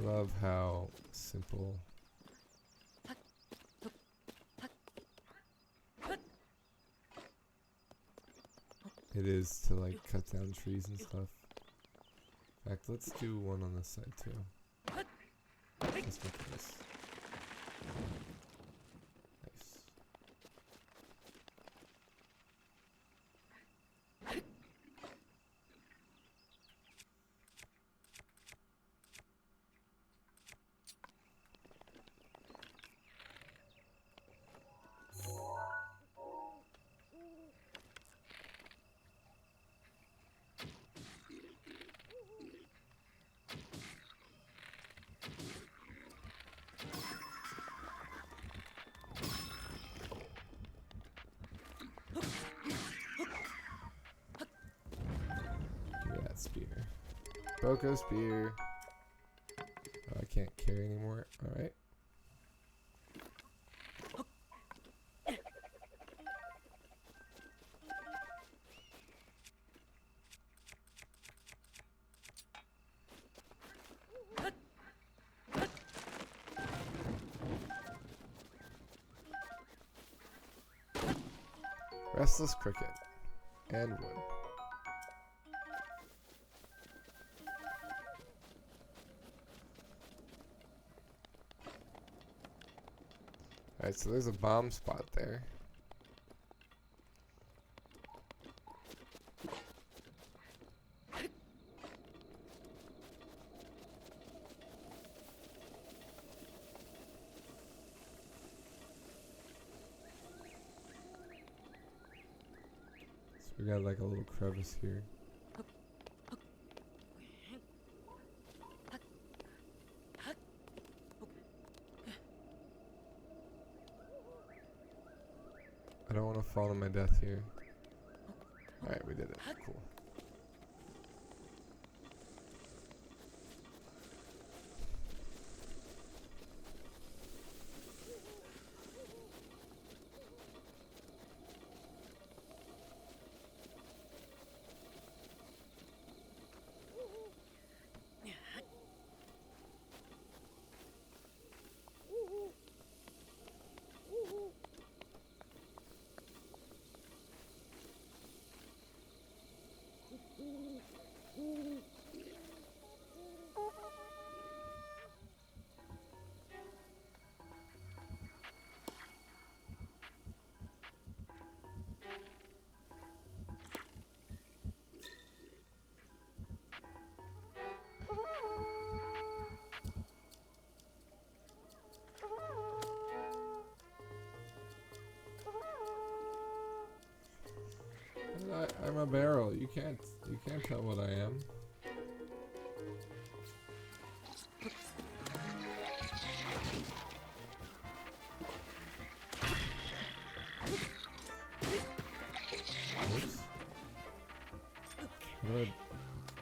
love how simple it is to like cut down trees and stuff. In fact, let's do one on this side too. Just in case. Nice. Give me that spear. Boko spear. Oh, I can't carry anymore. Alright. Restless cricket. And wood. Alright, so there's a bomb spot there. So we got like a little crevice here. I don't want to fall to my death here. Alright, we did it. Cool. I'm a barrel. You can't tell what I am. Oops. How do I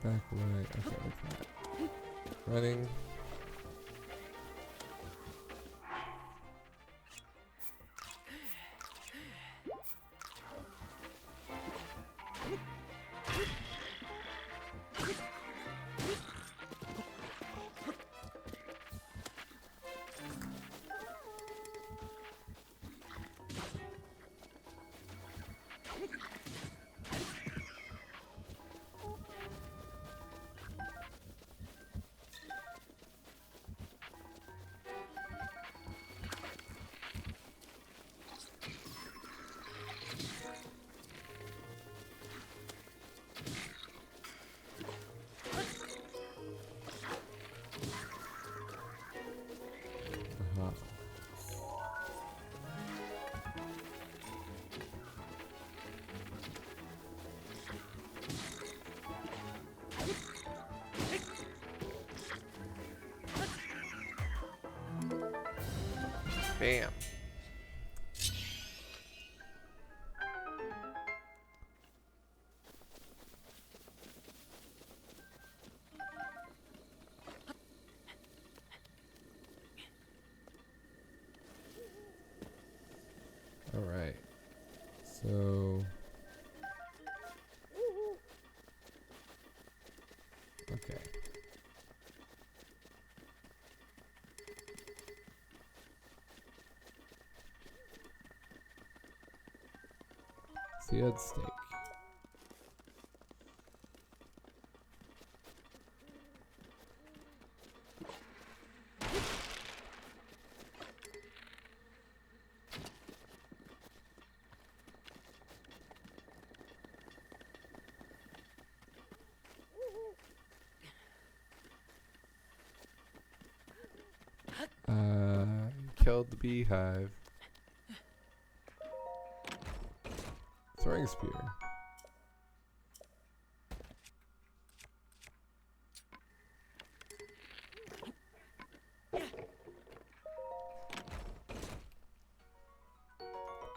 back away? Okay, like that. Running. Bam. All right. So okay. So you had steak. Killed the beehive. Throwing spear.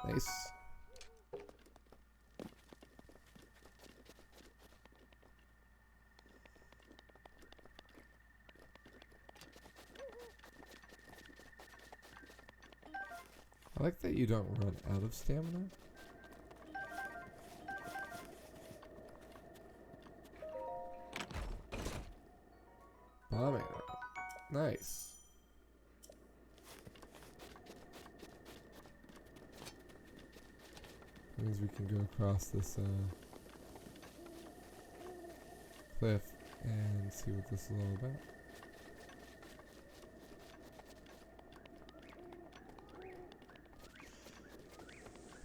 Nice. I like that you don't run out of stamina. Bombing arrow. Nice. Means we can go across this cliff and see what this is all about.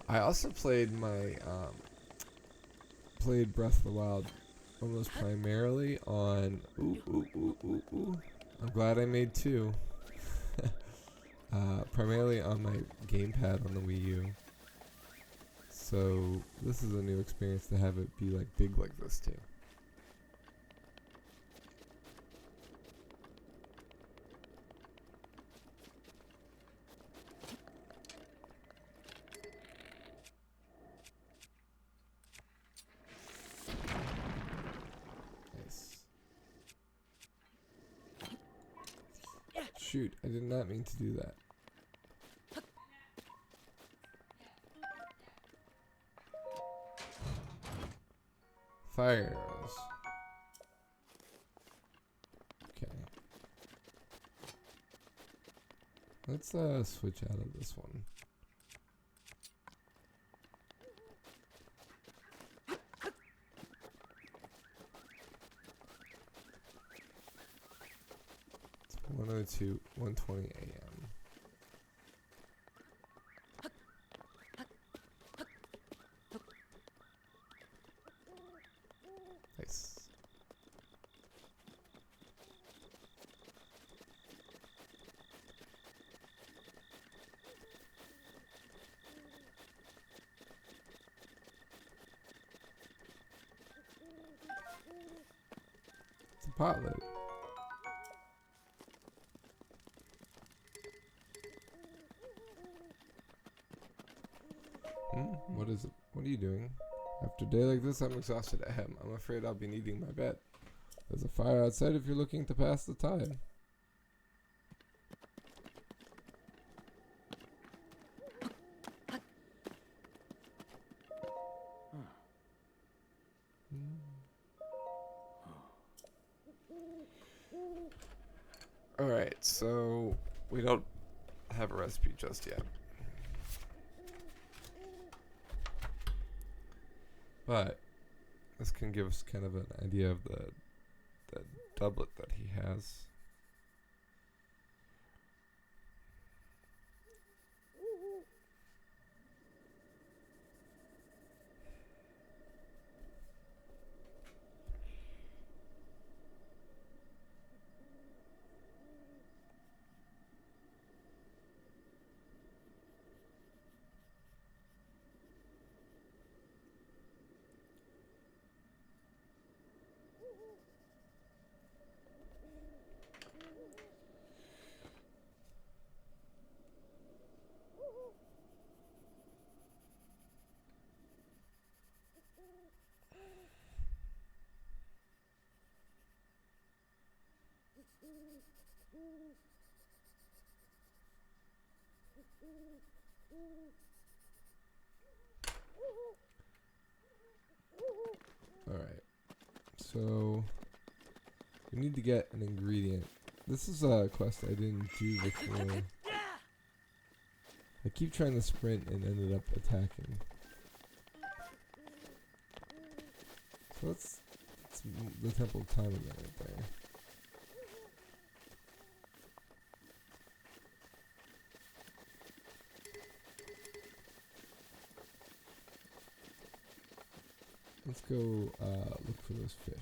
I also played played Breath of the Wild almost primarily on I'm glad I made two. Primarily on my gamepad on the Wii U. So this is a new experience to have it be like big like this too. Shoot, I did not mean to do that. Fire arrows. Okay. Let's switch out of this one. It's 1:02, 1:20 a.m. Nice. It's a potluck. What is it? What are you doing? After a day like this, I'm exhausted. I'm afraid I'll be needing my bed. There's a fire outside if you're looking to pass the time. Alright, so we don't have a recipe just yet. But this can give us kind of an idea of the doublet that he has. Alright, so we need to get an ingredient. This is a quest I didn't do before. I keep trying to sprint and ended up attacking. So that's the Temple of Time again right there. Let's go look for those fish.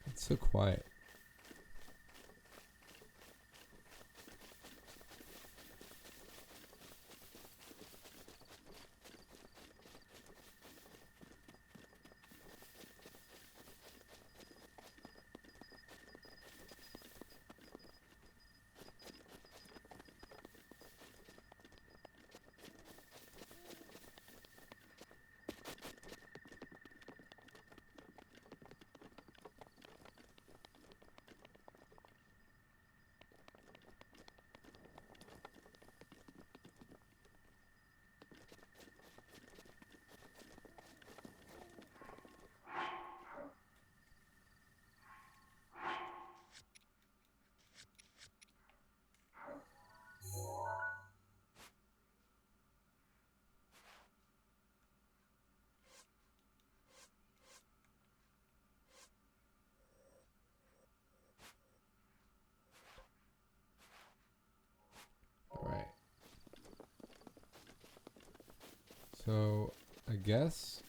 It's so quiet. Alright. So, I guess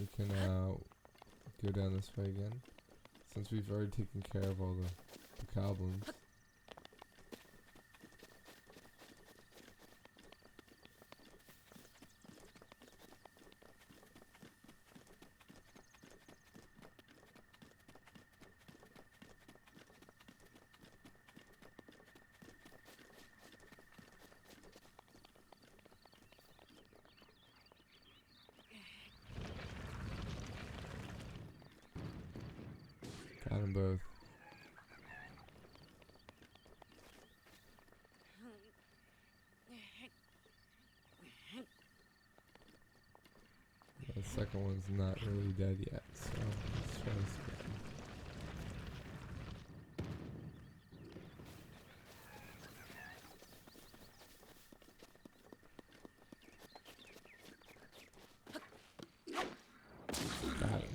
we can go down this way again, since we've already taken care of all the goblins. Got them both. The second one's not really dead yet, so let's try this again. Got him.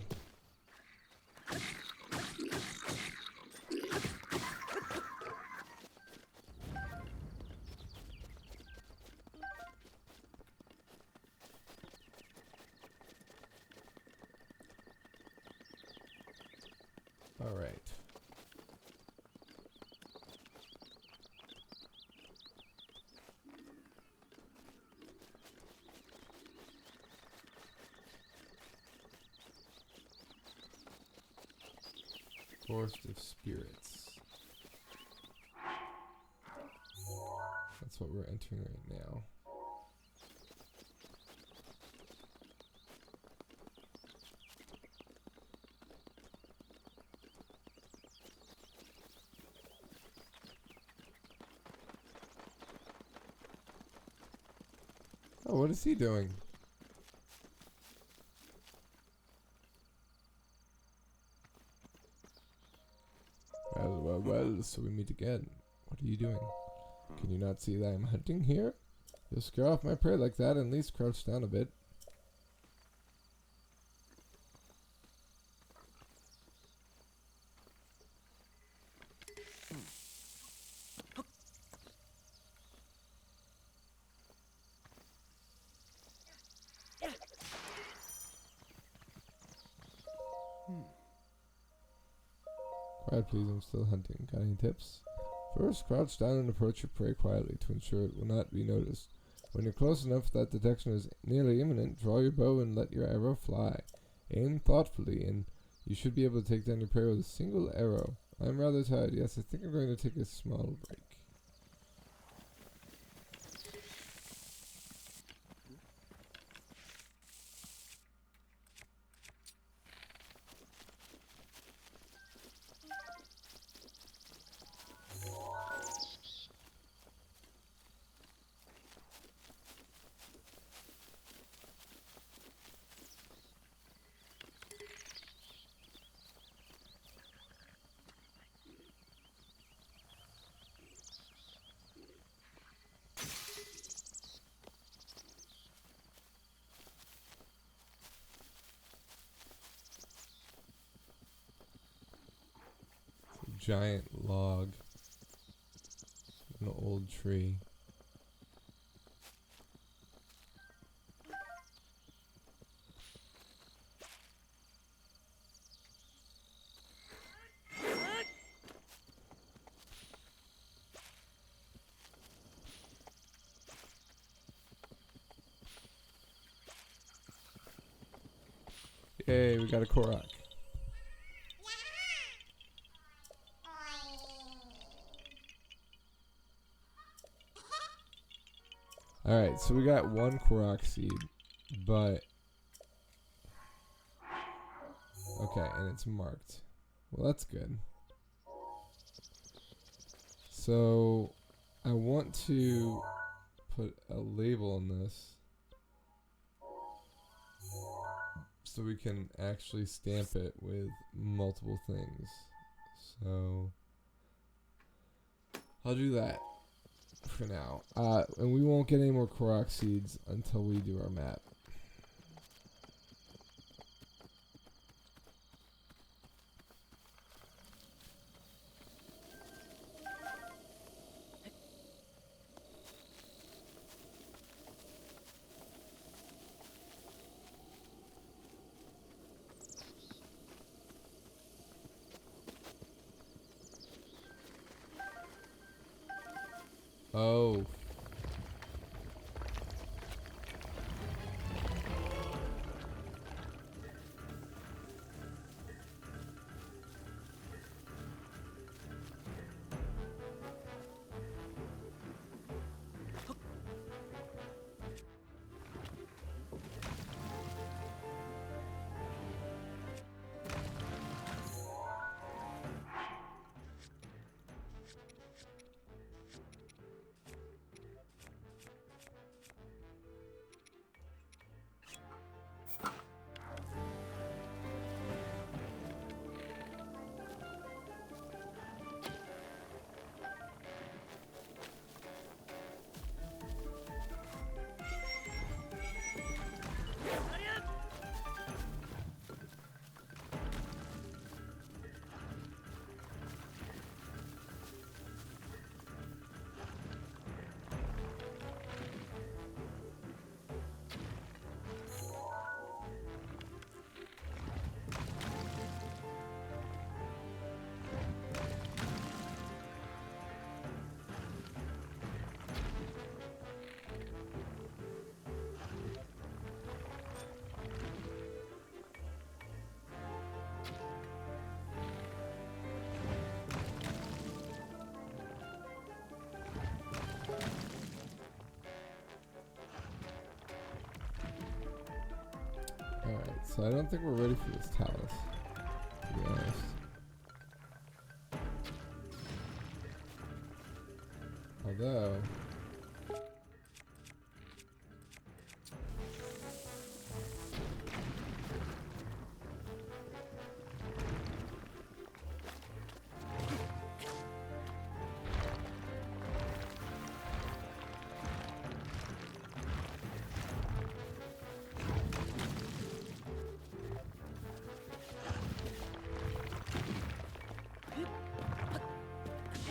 All right. Forest of Spirits. That's what we're entering right now. Oh, what is he doing? Well, so we meet again. What are you doing? Can you not see that I'm hunting here? You'll scare off my prey like that and at least crouch down a bit. Quiet please, I'm still hunting. Got any tips? First, crouch down and approach your prey quietly to ensure it will not be noticed. When you're close enough that detection is nearly imminent, draw your bow and let your arrow fly. Aim thoughtfully, and you should be able to take down your prey with a single arrow. I'm rather tired. Yes, I think I'm going to take a small break. giant log. An old tree. Yay, we got a Korok. Alright, so we got one Korok seed, but... Okay, and it's marked. Well, that's good. So, I want to put a label on this so we can actually stamp it with multiple things. So, I'll do that for now. And we won't get any more Korok seeds until we do our map. Oh. Alright, so I don't think we're ready for this Talus, to be honest. Although...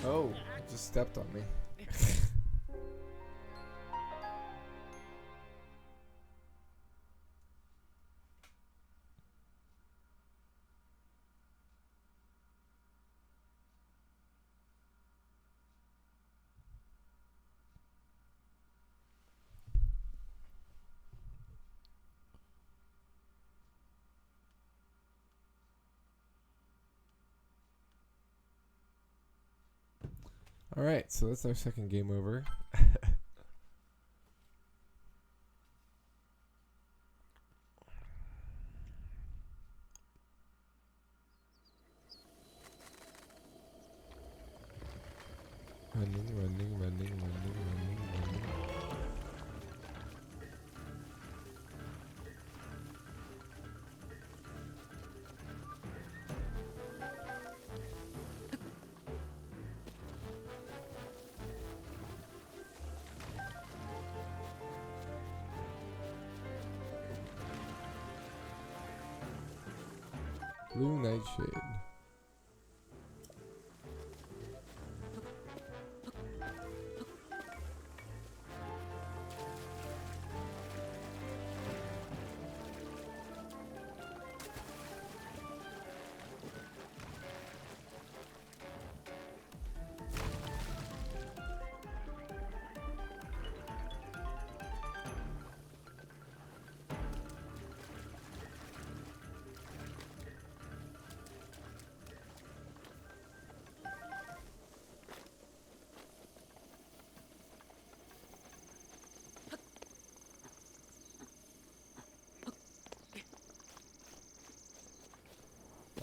Oh, it just stepped on me. Alright, so that's our second game over. Running. Blue Nightshade.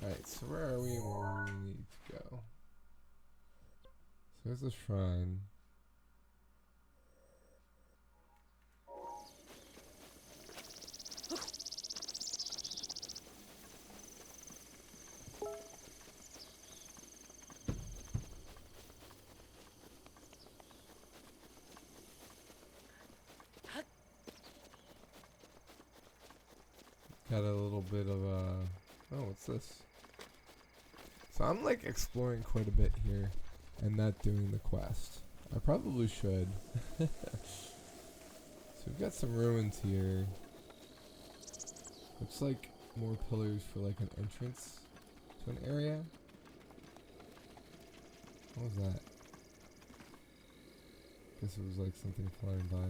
Alright, so where are we and where we need to go? So there's the shrine. Got a little bit of oh, what's this? So I'm like exploring quite a bit here and not doing the quest. I probably should. So we've got some ruins here. Looks like more pillars for like an entrance to an area. What was that? Guess it was like something flying by.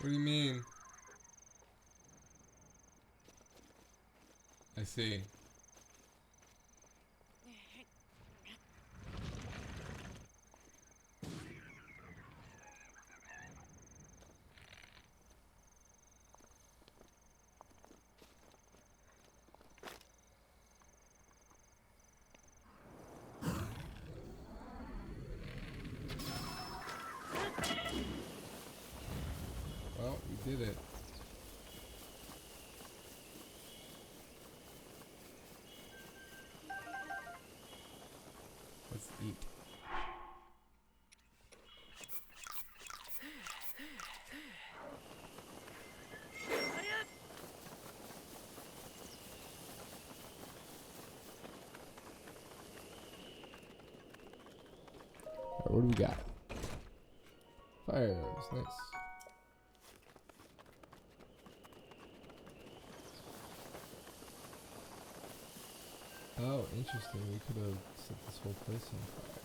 What do you mean? I see. Well, we did it. Let's eat. Alright, what do we got? Fires, nice. Oh, interesting. We could have set this whole place on fire.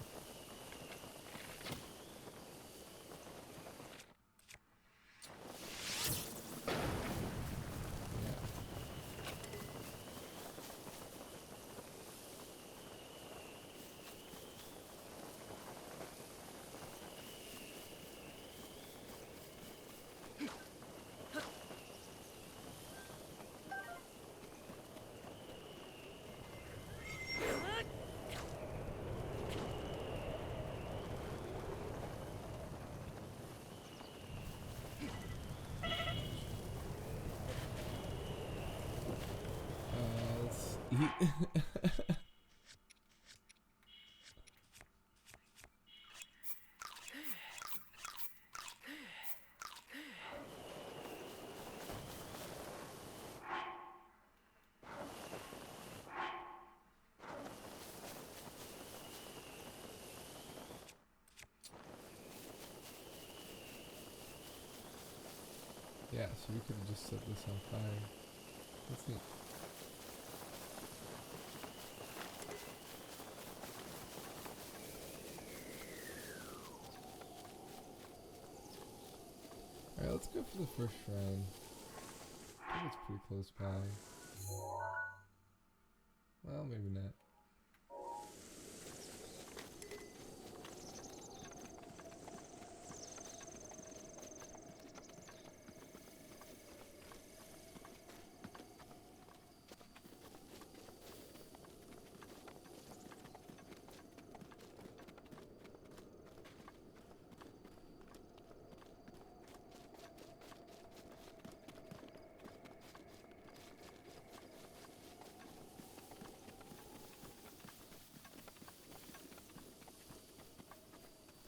Let's eat. Yeah, so we could have just set this on fire. That's neat. Alright, let's go for the first shrine. I think it's pretty close by. Well, maybe not.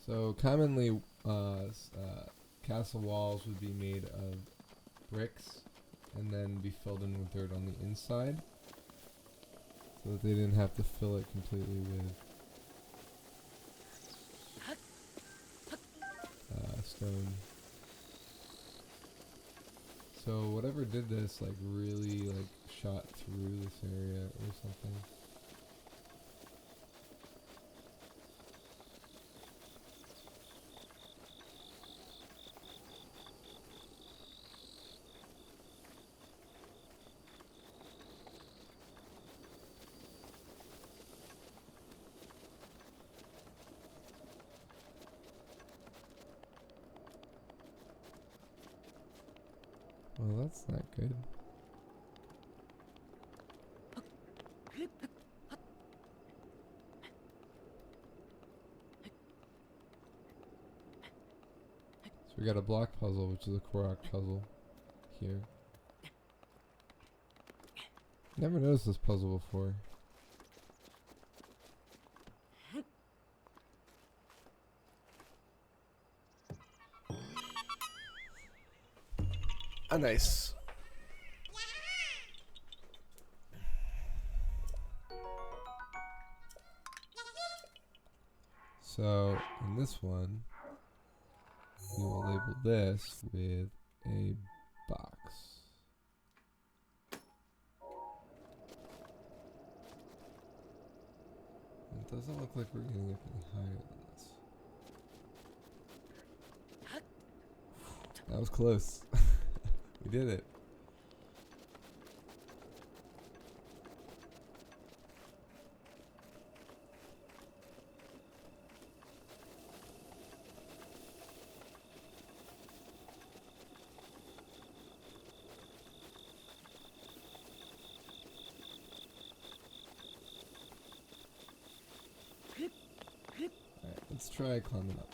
So commonly, castle walls would be made of bricks and then be filled in with dirt on the inside, so that they didn't have to fill it completely with stone. So whatever did this, like, really, like, shot through this area or something. Well, that's not good. So we got a block puzzle, which is a Korok puzzle here. Never noticed this puzzle before. Ah, nice. So in this one, we will label this with a box. It doesn't look like we're getting up any higher than this. That was close. We did it. Alright, let's try climbing up.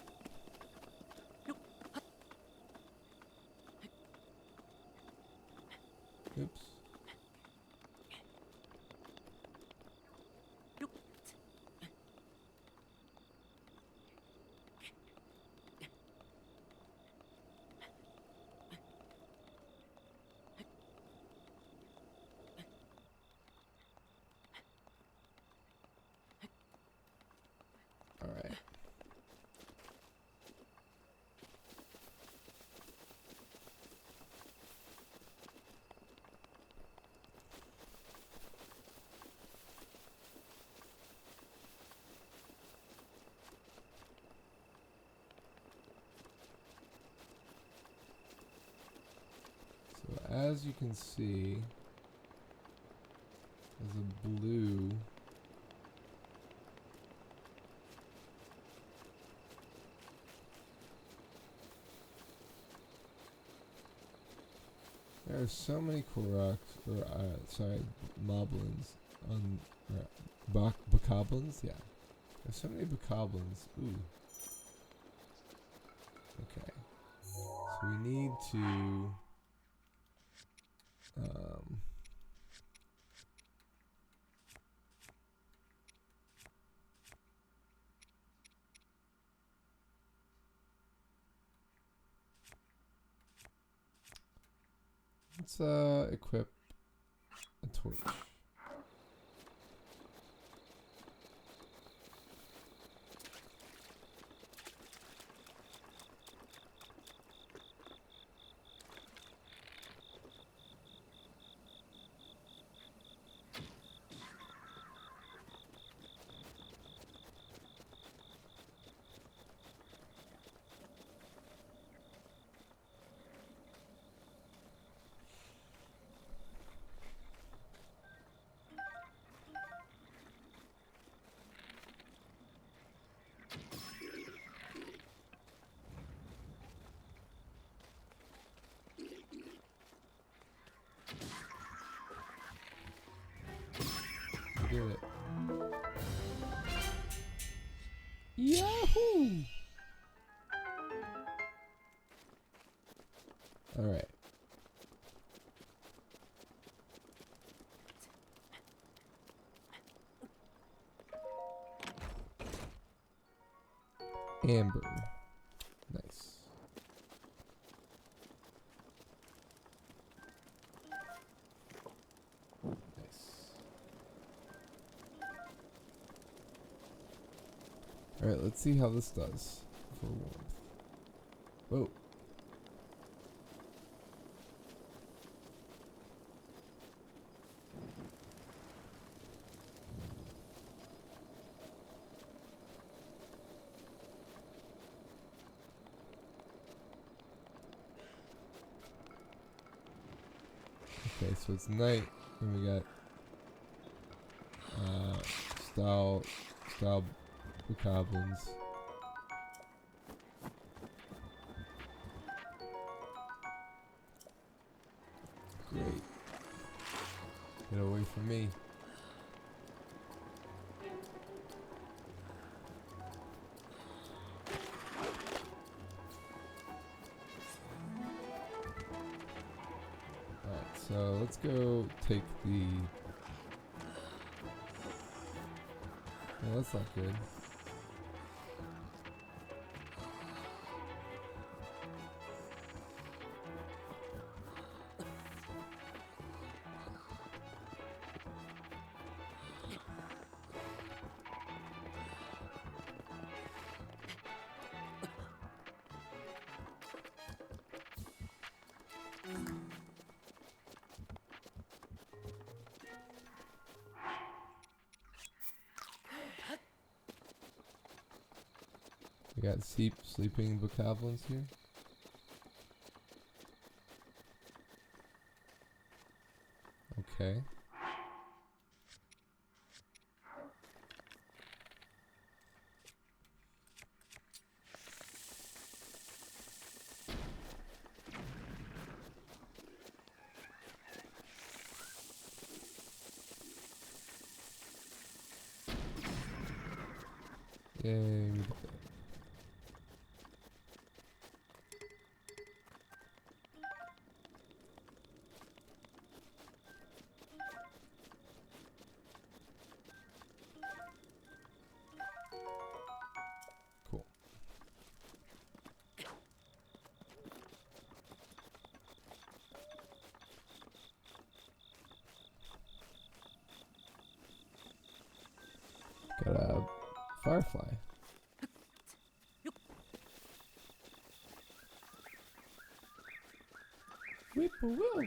Oops. Alright. So as you can see, there's a blue there are so many Koroks, or sorry, Moblins on, Bokoblins, yeah. There's so many Bokoblins. Ooh. Okay. So we need to let's equip a torch. We did it. Yahoo! Alright. Amber. Nice. Nice. Alright, let's see how this does for warmth. Whoa. Okay, so it's night, and we got style bokoblins. Great. Get away from me. Alright, so let's go take the... Well, that's not good. We got sleeping bokoblins here. Okay. Yay, we did that. Cool. Got a firefly. Whip-a-will.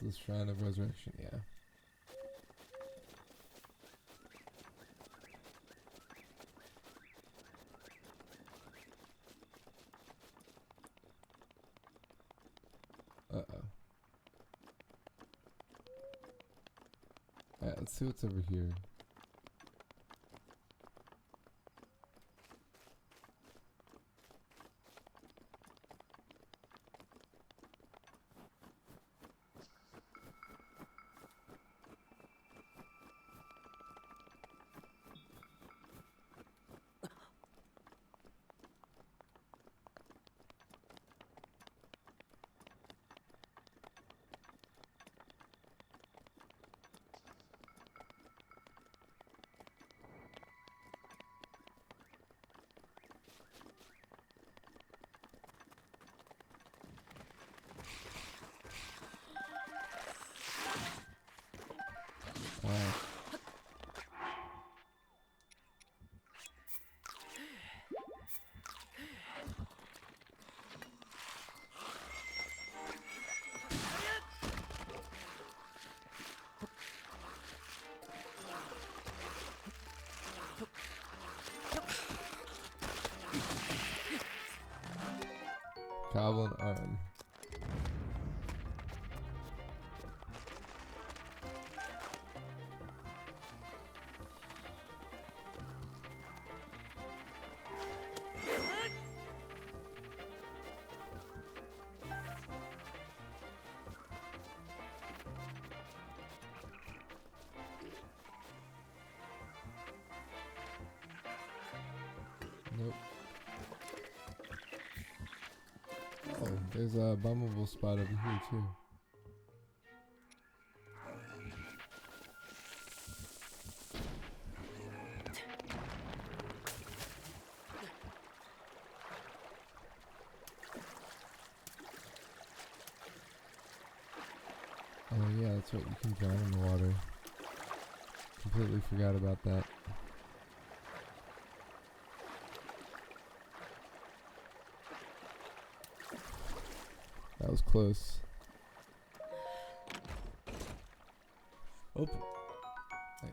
This is Shrine of Resurrection, yeah. Uh-oh. Alright, let's see what's over here. Goblin arm. Nope. Oh, there's a bombable spot over here too. that's right. You can drown in the water. Completely forgot about that. That was close. Open. Nice.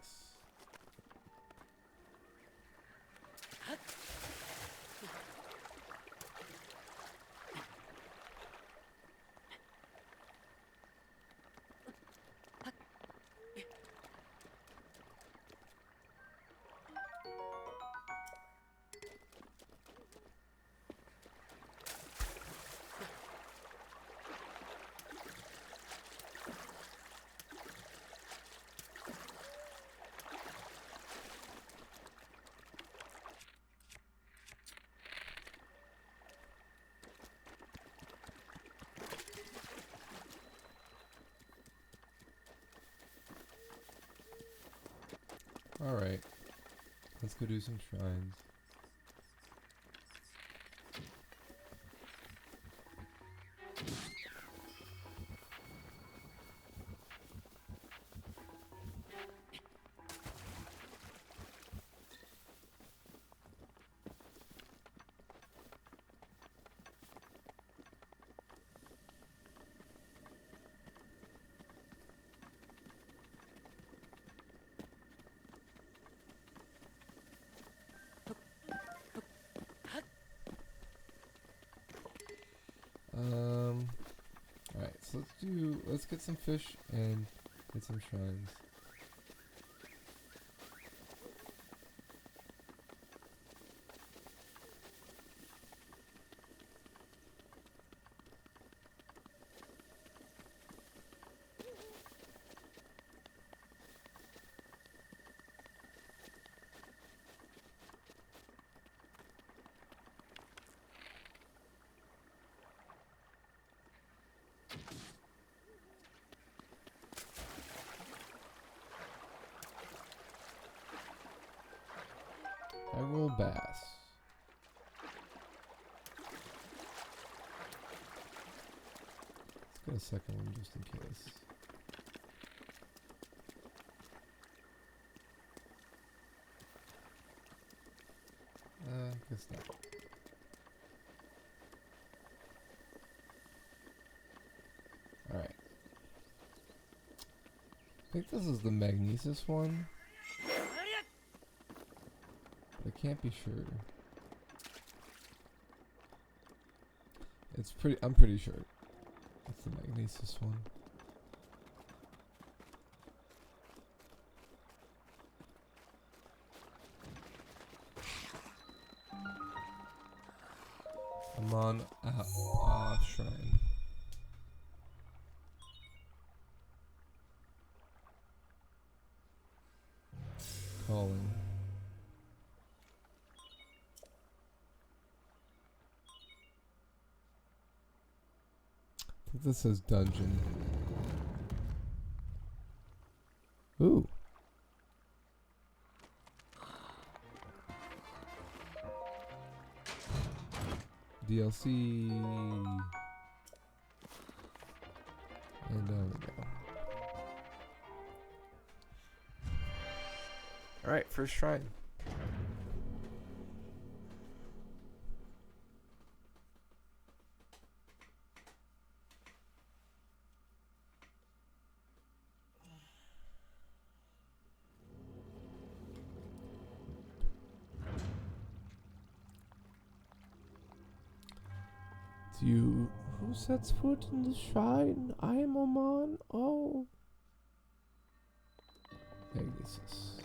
Alright. Let's go do some shrines. Alright, so let's get some fish and get some shrines. I roll bass. Let's get a second one just in case. Guess not. Alright. I think this is the Magnesis one. I can't be sure. I'm pretty sure it's the Magnesis one. Amon Shrine. Calling. I think this says dungeon. Ooh. DLC. And there we go. Alright, first shrine. You who sets foot in the shrine? I am Oman. Oh. Magnesis.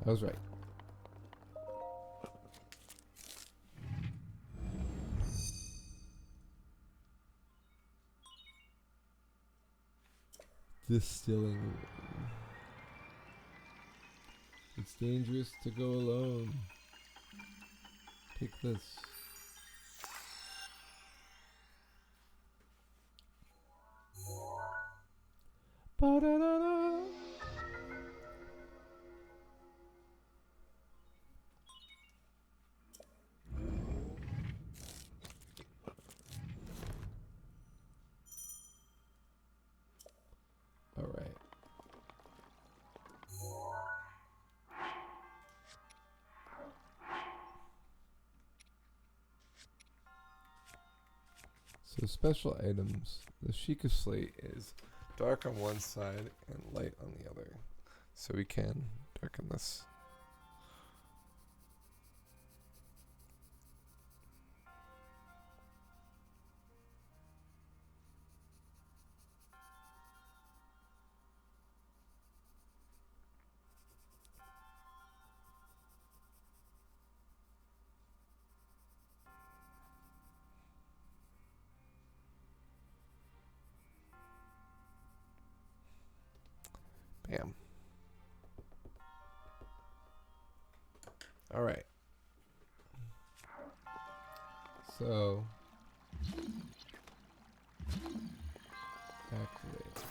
I was right. Distilling room. It's dangerous to go alone. Take this. Ba-da-da-da. So special items. The Sheikah slate is dark on one side and light on the other. So we can darken this. Bam. All right. So activate.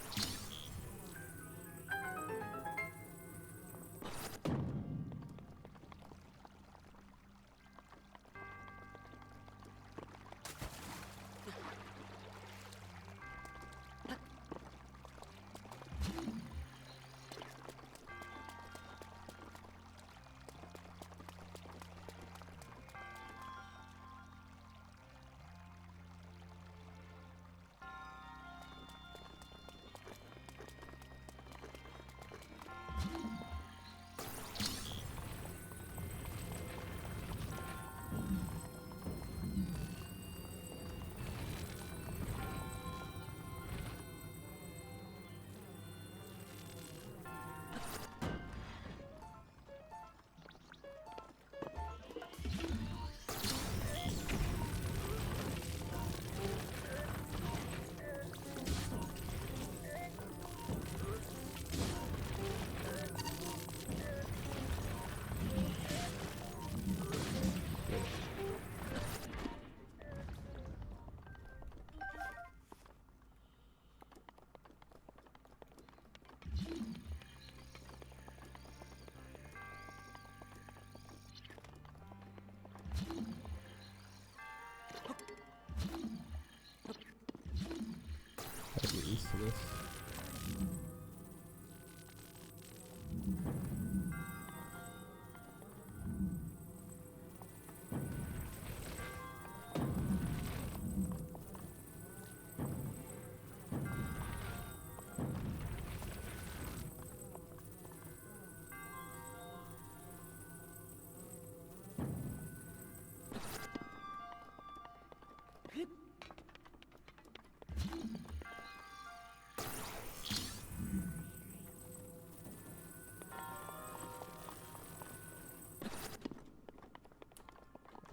Gotta get used to this.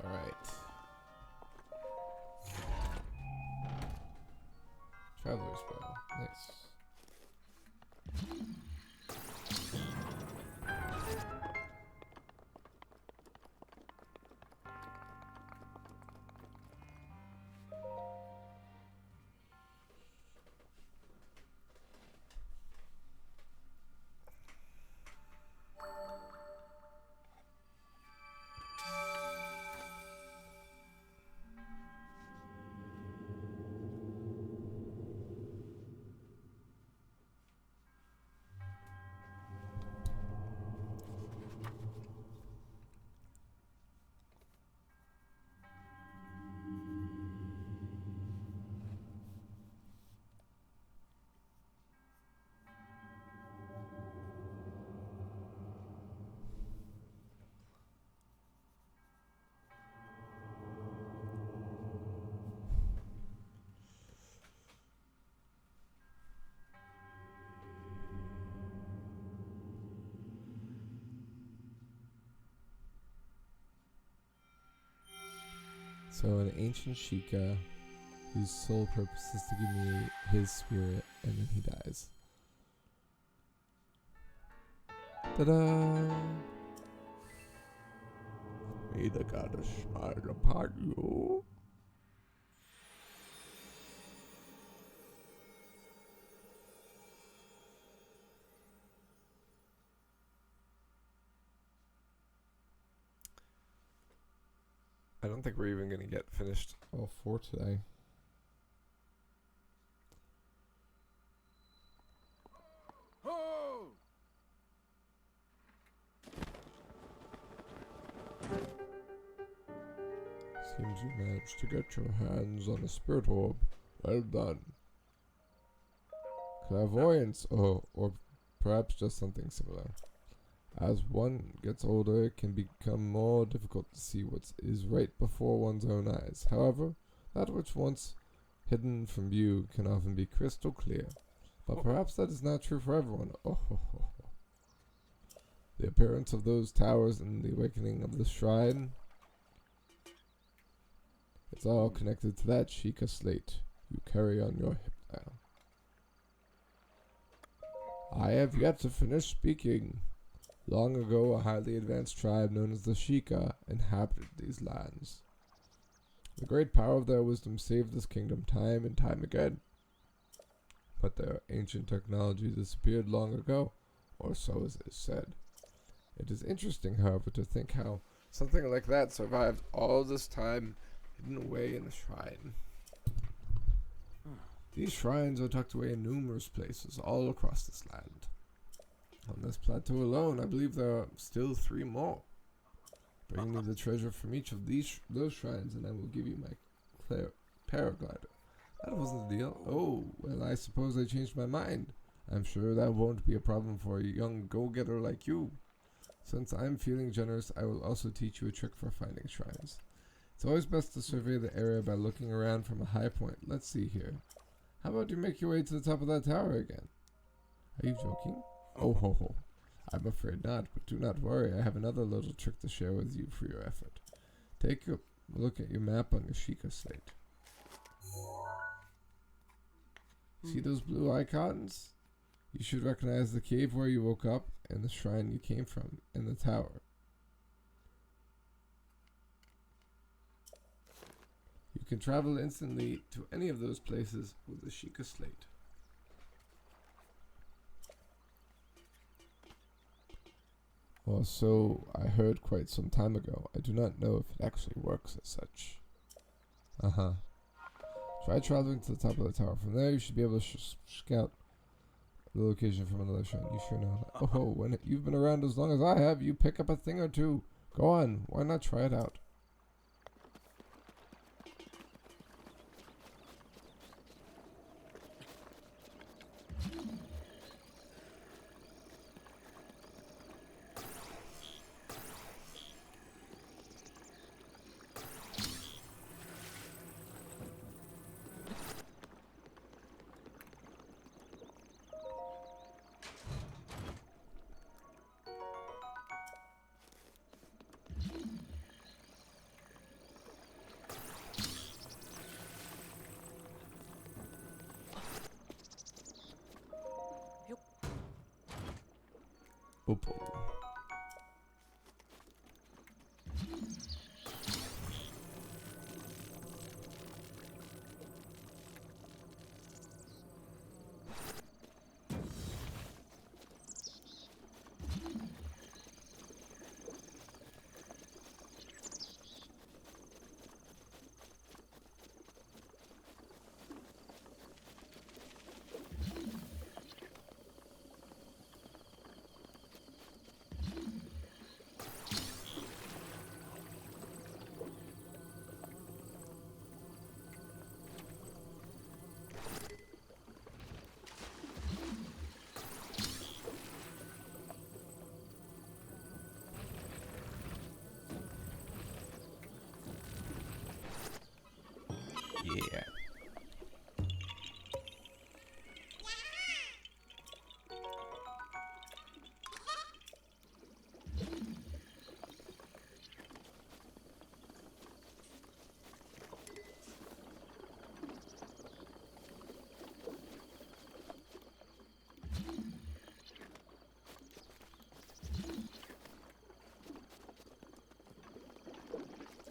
All right. Traveler's bow. Nice. So an ancient Sheikah whose sole purpose is to give me his spirit, and then he dies. Ta-da! May the goddess smile upon you. I don't think we're even going to get finished all 4 today. Seems you. managed to get your hands on a spirit orb. Well done. Clairvoyance, or perhaps just something similar. As one gets older, it can become more difficult to see what is right before one's own eyes. However, that which once hidden from view can often be crystal clear. But perhaps that is not true for everyone. The appearance of those towers and the awakening of the shrine, it's all connected to that Sheikah slate you carry on your hip now. I have yet to finish speaking. Long ago, a highly advanced tribe known as the Sheikah inhabited these lands. The great power of their wisdom saved this kingdom time and time again. But their ancient technology disappeared long ago, or so it is said. It is interesting, however, to think how something like that survived all this time hidden away in the shrine. These shrines are tucked away in numerous places all across this land. On this plateau alone, I believe there are still 3 more. Bring me the treasure from each of those shrines, and I will give you my paraglider. That wasn't the deal. Oh, well, I suppose I changed my mind. I'm sure that won't be a problem for a young go-getter like you. Since I'm feeling generous, I will also teach you a trick for finding shrines. It's always best to survey the area by looking around from a high point. Let's see here. How about you make your way to the top of that tower again? Are you joking? Oh ho ho. I'm afraid not, but do not worry. I have another little trick to share with you for your effort. Take a look at your map on your Sheikah slate. See those blue icons? You should recognize the cave where you woke up and the shrine you came from and the tower. You can travel instantly to any of those places with the Sheikah slate. Well, so I heard quite some time ago. I do not know if it actually works as such. Try traveling to the top of the tower. From there, you should be able to scout the location from another shrine. You sure know that. Oh, when you've been around as long as I have, you pick up a thing or two. Go on, why not try it out? Opal. Yeah.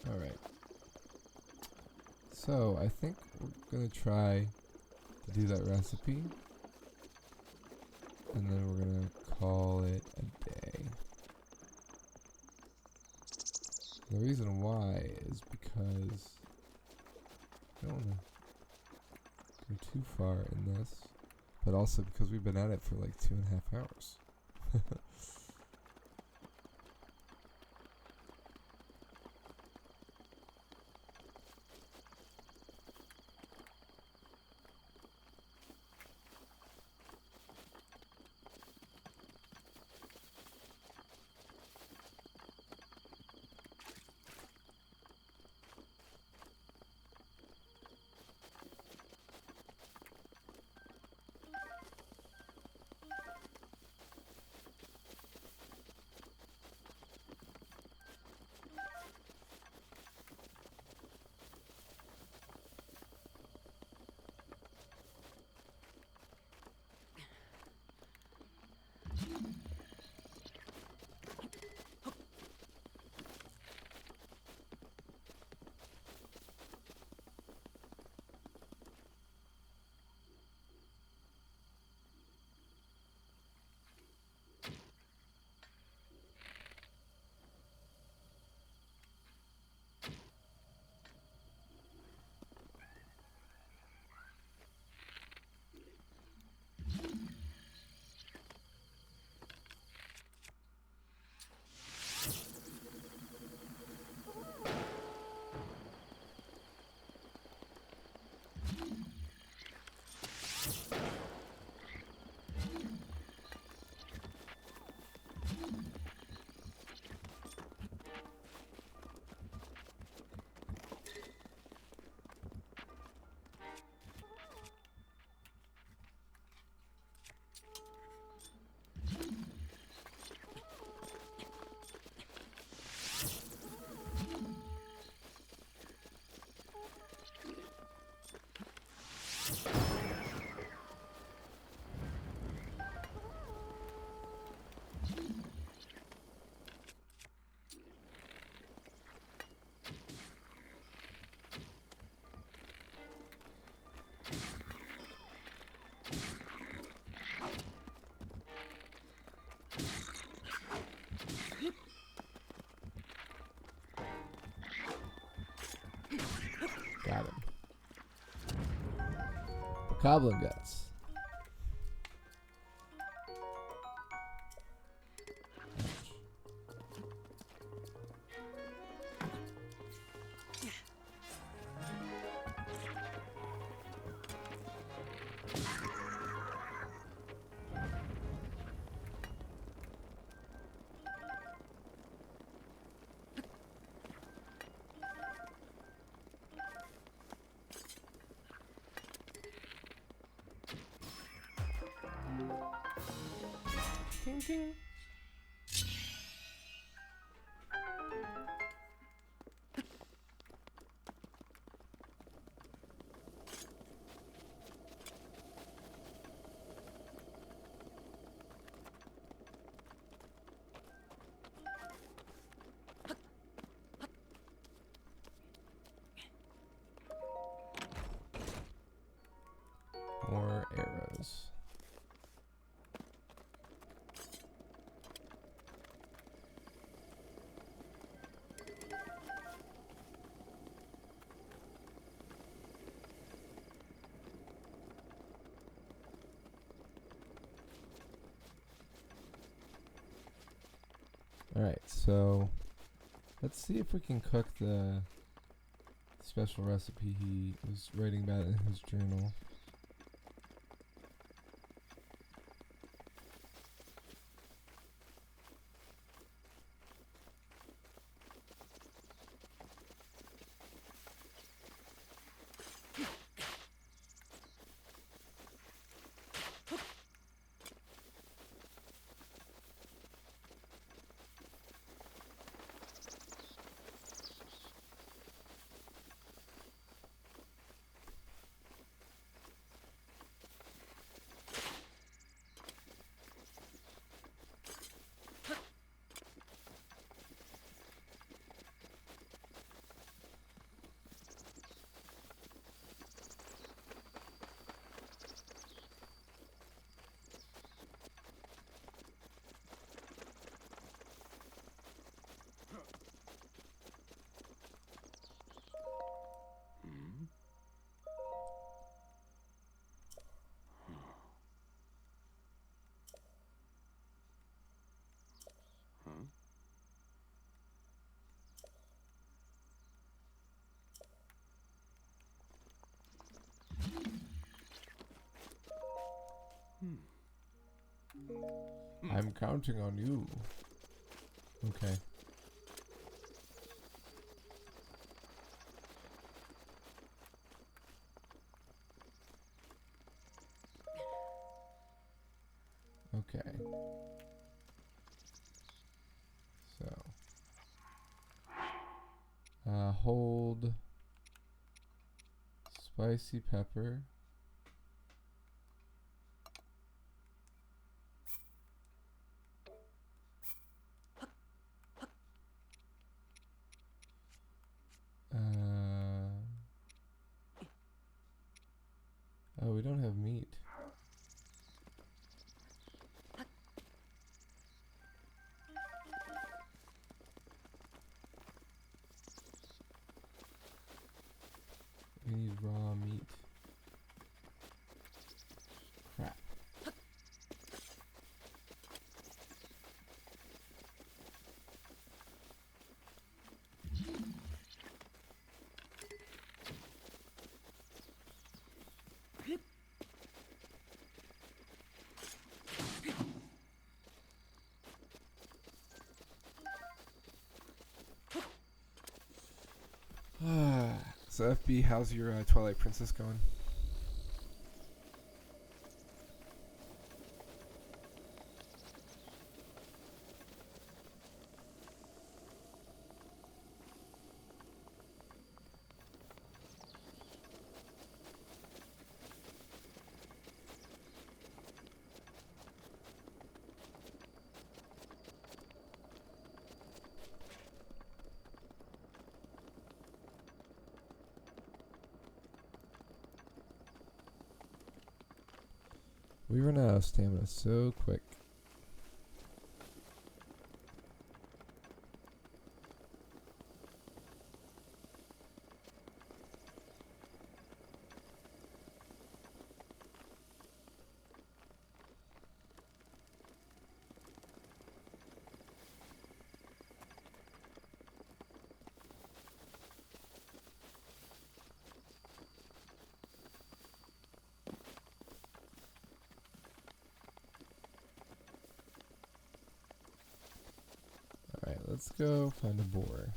All right. So I think we're gonna try to do that recipe, and then we're gonna call it a day. The reason why is because I don't wanna go too far in this, but also because we've been at it for like 2.5 hours. Got him. Goblin guts. Ding, ding. More arrows. Alright, so let's see if we can cook the special recipe he was writing about in his journal. I'm counting on you. Okay. Okay. So. Hold spicy pepper. Oh, we don't have meat. We need raw meat. Crap. So FB, how's your Twilight Princess going? We run out of stamina so quick. Let's go find a boar.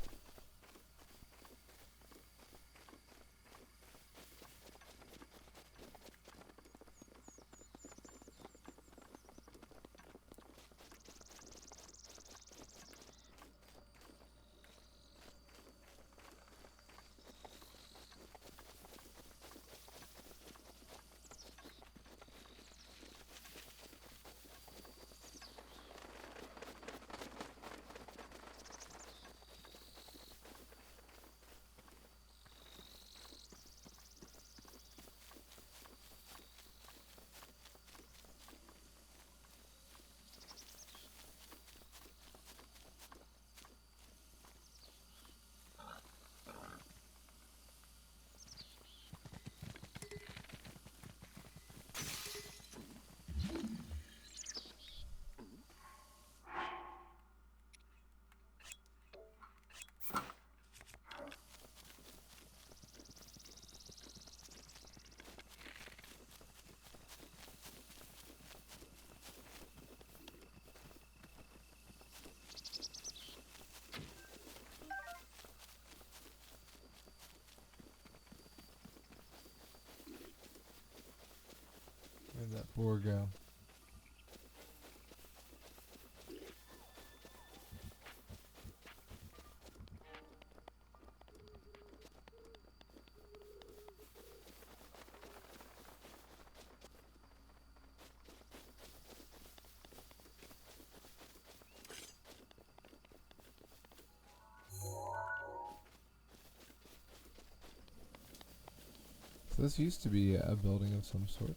Where'd that boar go? So this used to be a building of some sort.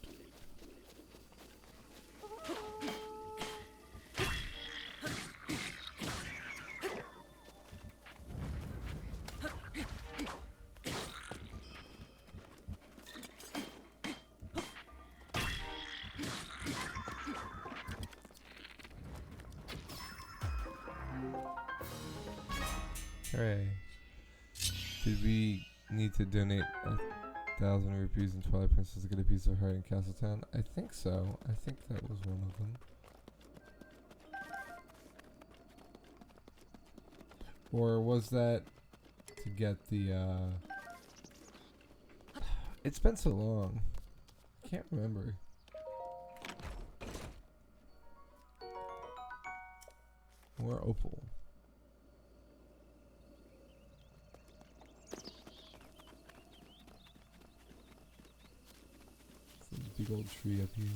Hooray. Did we need to donate 1,000 rupees and 12 pencils to get a piece of heart in Castletown? I think so. I think that was one of them. Or was that to get the, It's been so long. I can't remember. More opal. Big old tree up here.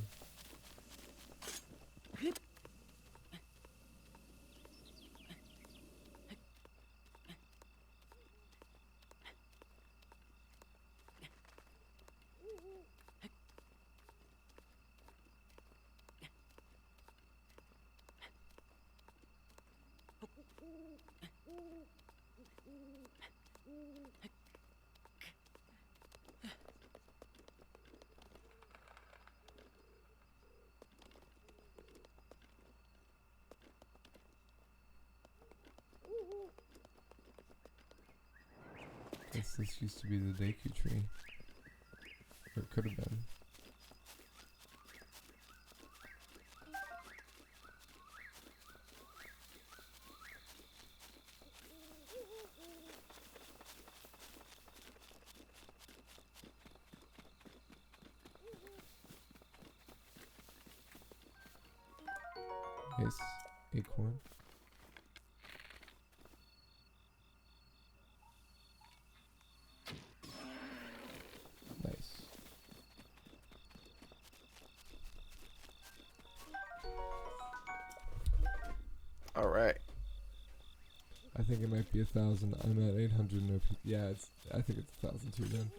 This used to be the Deku tree. Or it could have been. Nice acorn. Nice. All right. I think it might be 1,000. I'm at 800. No, yeah, it's. I think it's 1,000 too. Then.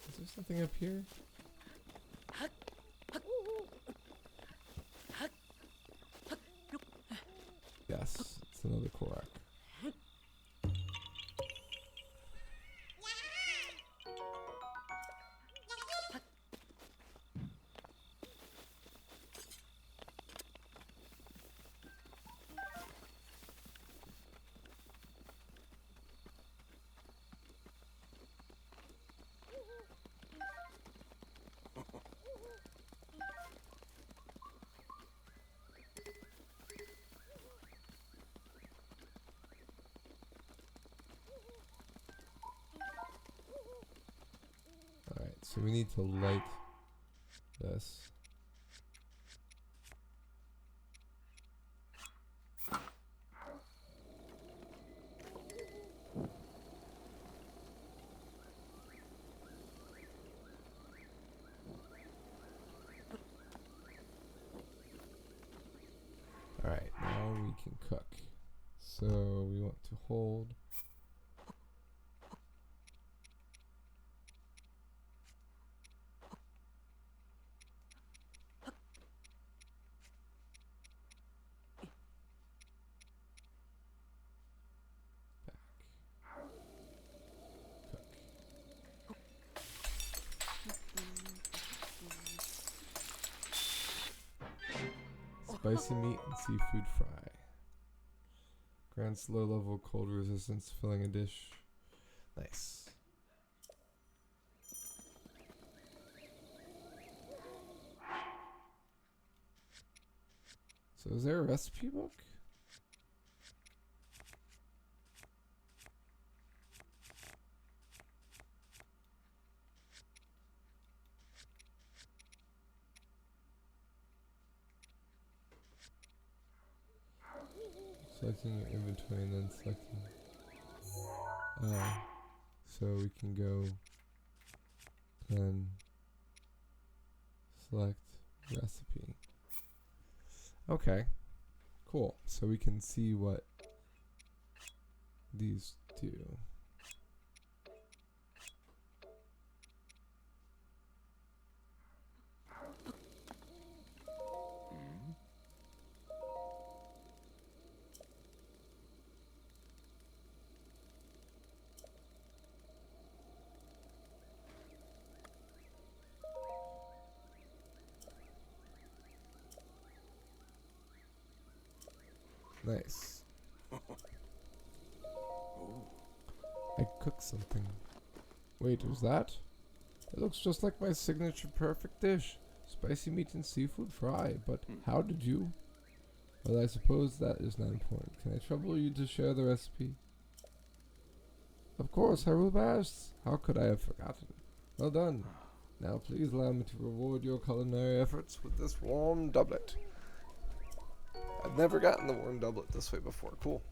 Is there something up here? Yes, it's another Korak. So we need to light this. Alright, now we can cook. So we want to hold. Spicy meat and seafood fry. Grants low level cold resistance, filling a dish. Nice. So is there a recipe book? Selecting your inventory and then selecting. So we can go and select recipe. Okay, cool. So we can see what these do. Nice. I cooked something. Wait, was that? It looks just like my signature perfect dish. Spicy meat and seafood fry. But how did you? Well, I suppose that is not important. Can I trouble you to share the recipe? Of course, Hyrule Bass. How could I have forgotten? Well done. Now please allow me to reward your culinary efforts with this warm doublet. I've never gotten the warm doublet this way before. Cool.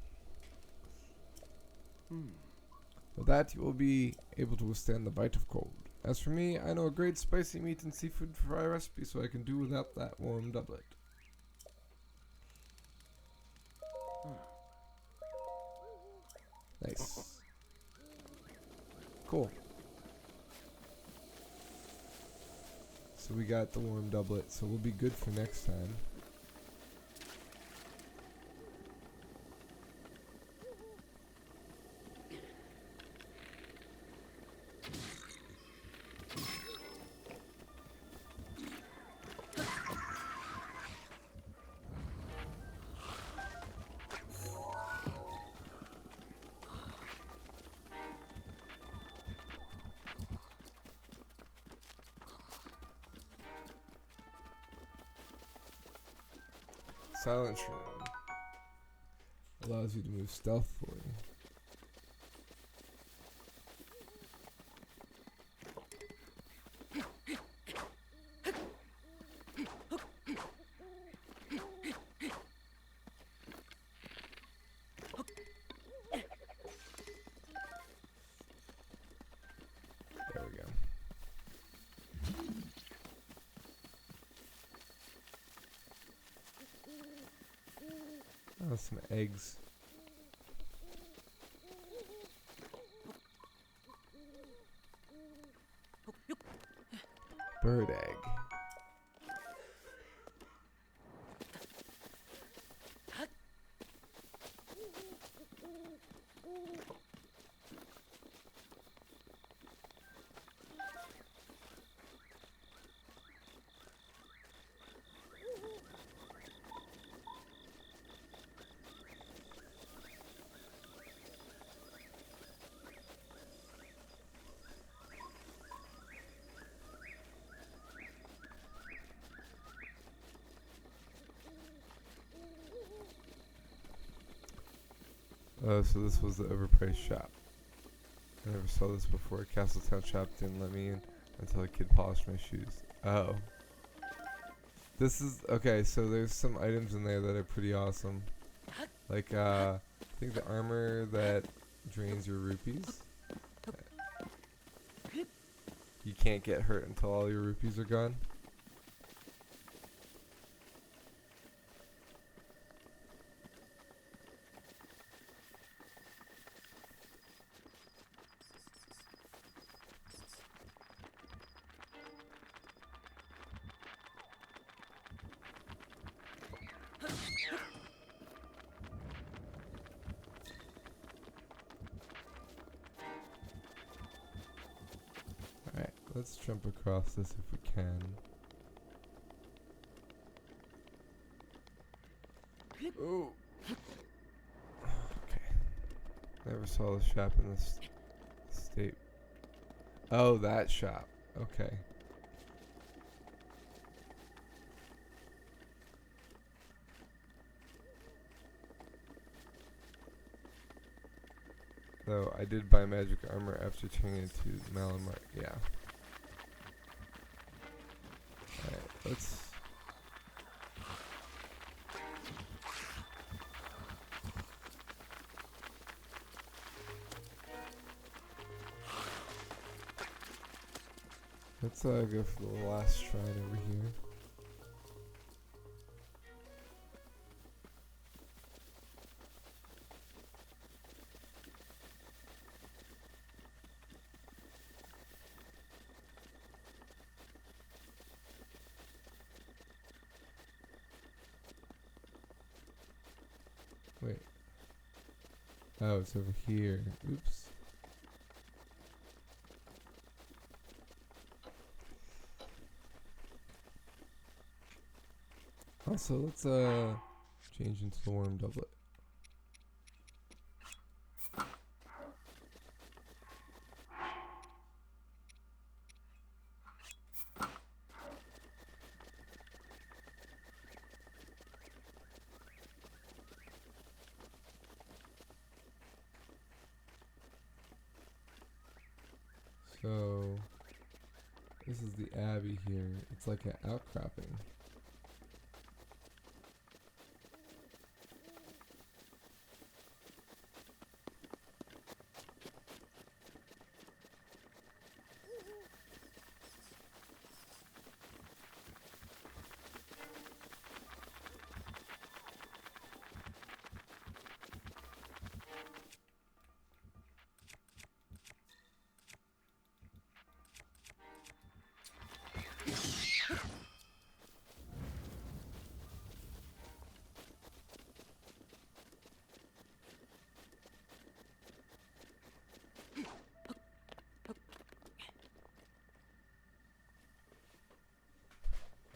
With that, you will be able to withstand the bite of cold. As for me, I know a great spicy meat and seafood fry recipe, so I can do without that warm doublet. Nice. Cool. So we got the warm doublet, so we'll be good for next time. Silent Shroom allows you to move stealthily. There we go. Oh, some eggs. Bird egg. So this was the overpriced shop. I never saw this before. Castletown shop didn't let me in. until a kid polished my shoes. Oh. This is okay, so there's some items in there that are pretty awesome. Like I think the armor that drains your rupees. You can't get hurt until all your rupees are gone. Alright, let's jump across this if we can. Ooh. Okay. Never saw the shop in this state. Oh, that shop. Okay. Though I did buy magic armor after turning into Malamar. Yeah. Alright, let's. Let's go for the last shrine over here. Wait. Oh, it's over here. Oops. Also, let's change into the worm doublet. So, this is the abbey here. It's like an outcropping.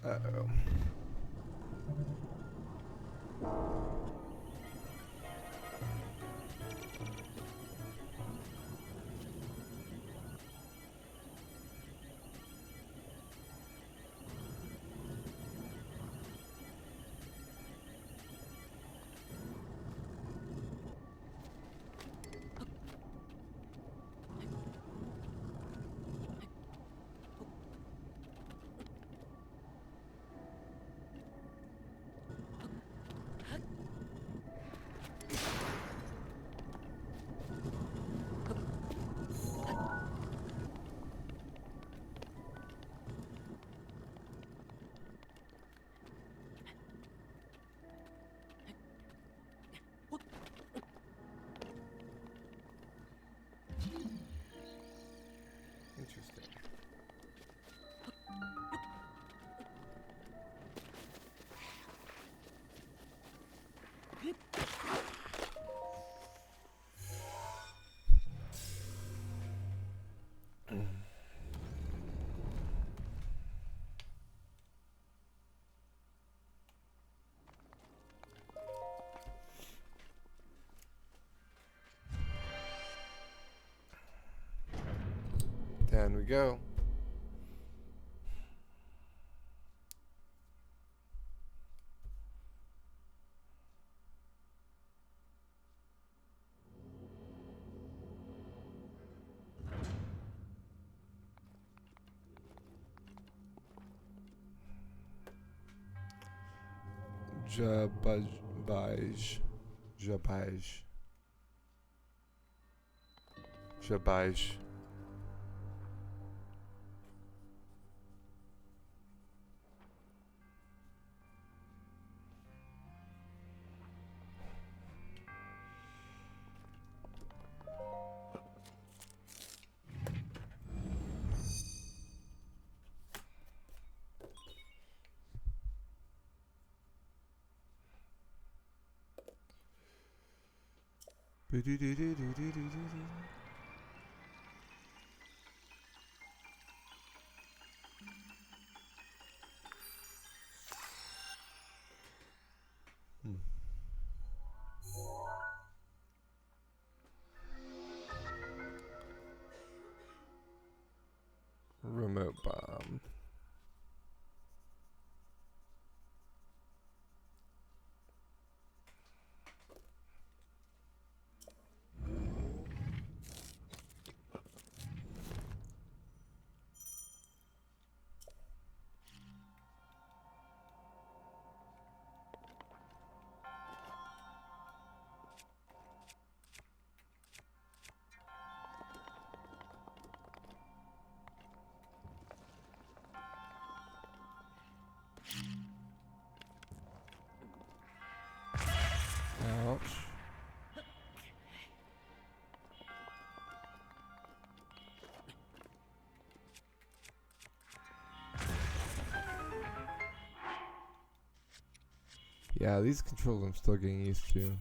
Uh-oh. Interesting. Down we go. Jabaj. Jabaj. Jabaj. Remote bomb. Ouch. Yeah, these controls I'm still getting used to.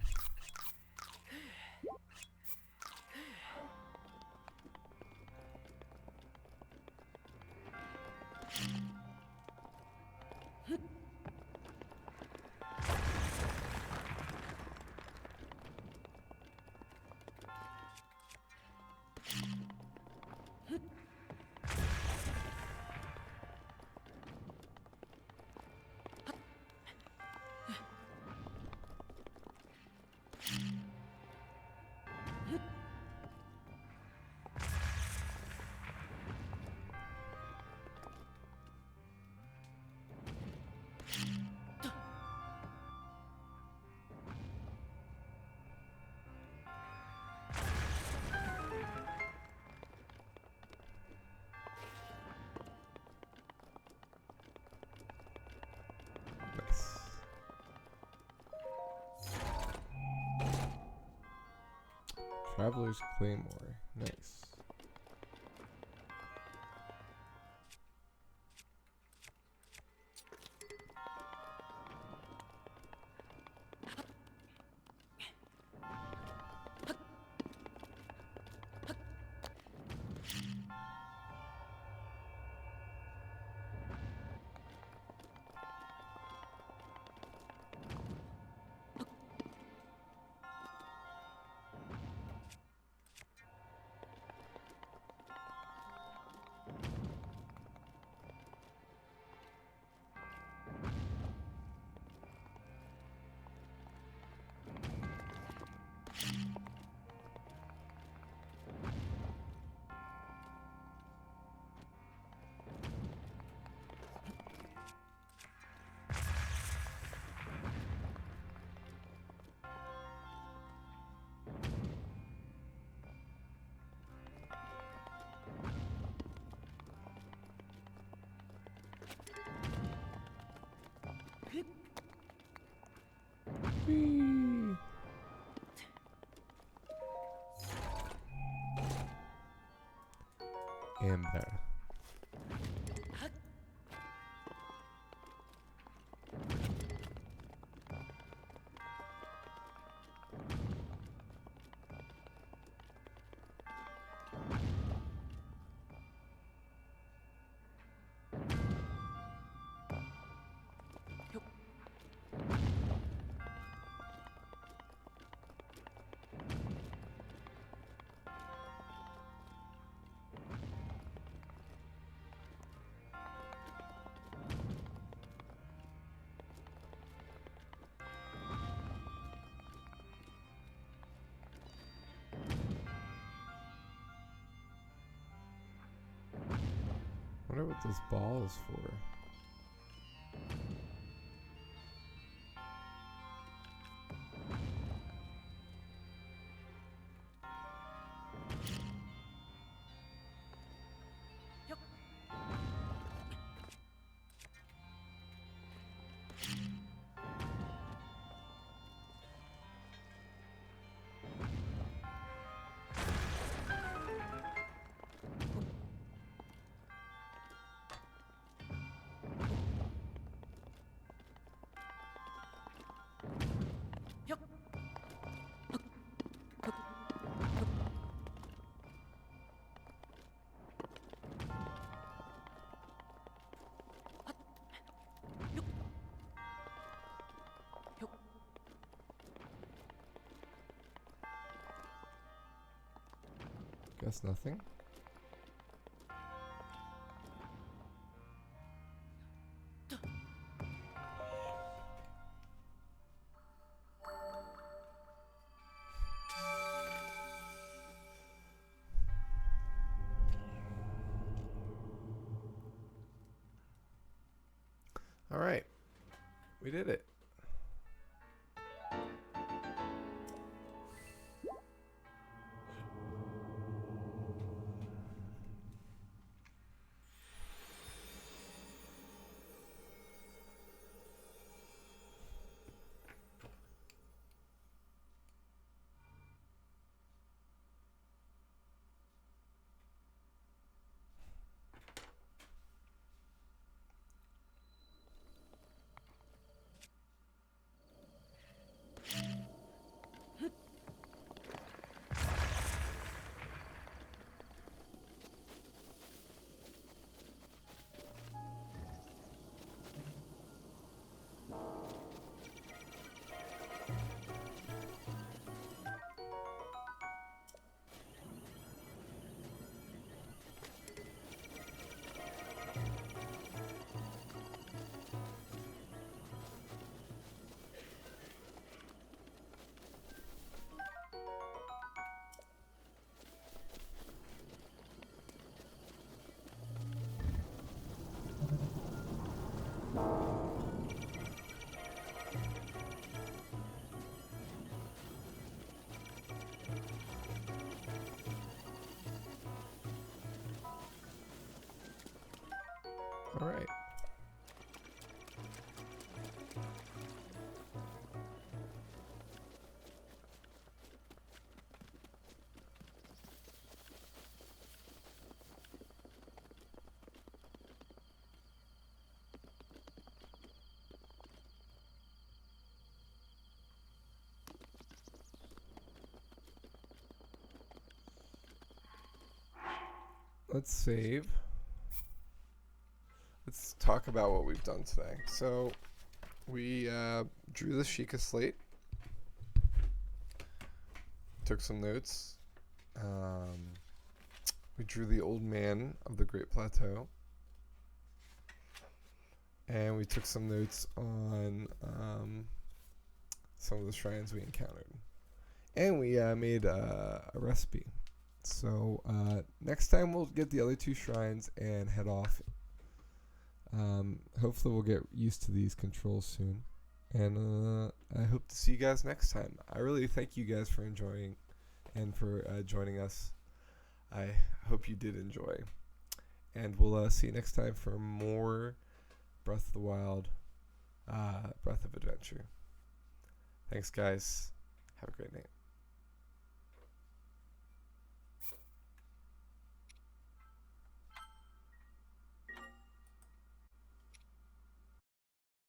Nice. Traveler's Claymore. Nice. Whee! Amber. I wonder what this ball is for. Guess nothing. All right. We did it. All right. Let's save. Let's talk about what we've done today. So we drew the Sheikah slate, took some notes. We drew the old man of the Great Plateau, and we took some notes on some of the shrines we encountered, and we made a recipe. So next time we'll get the other two shrines and head off. Hopefully we'll get used to these controls soon, and I hope to see you guys next time. I really thank you guys for enjoying and for joining us. I hope you did enjoy, and we'll see you next time for more Breath of the Wild, Breath of Adventure. Thanks guys, have a great night.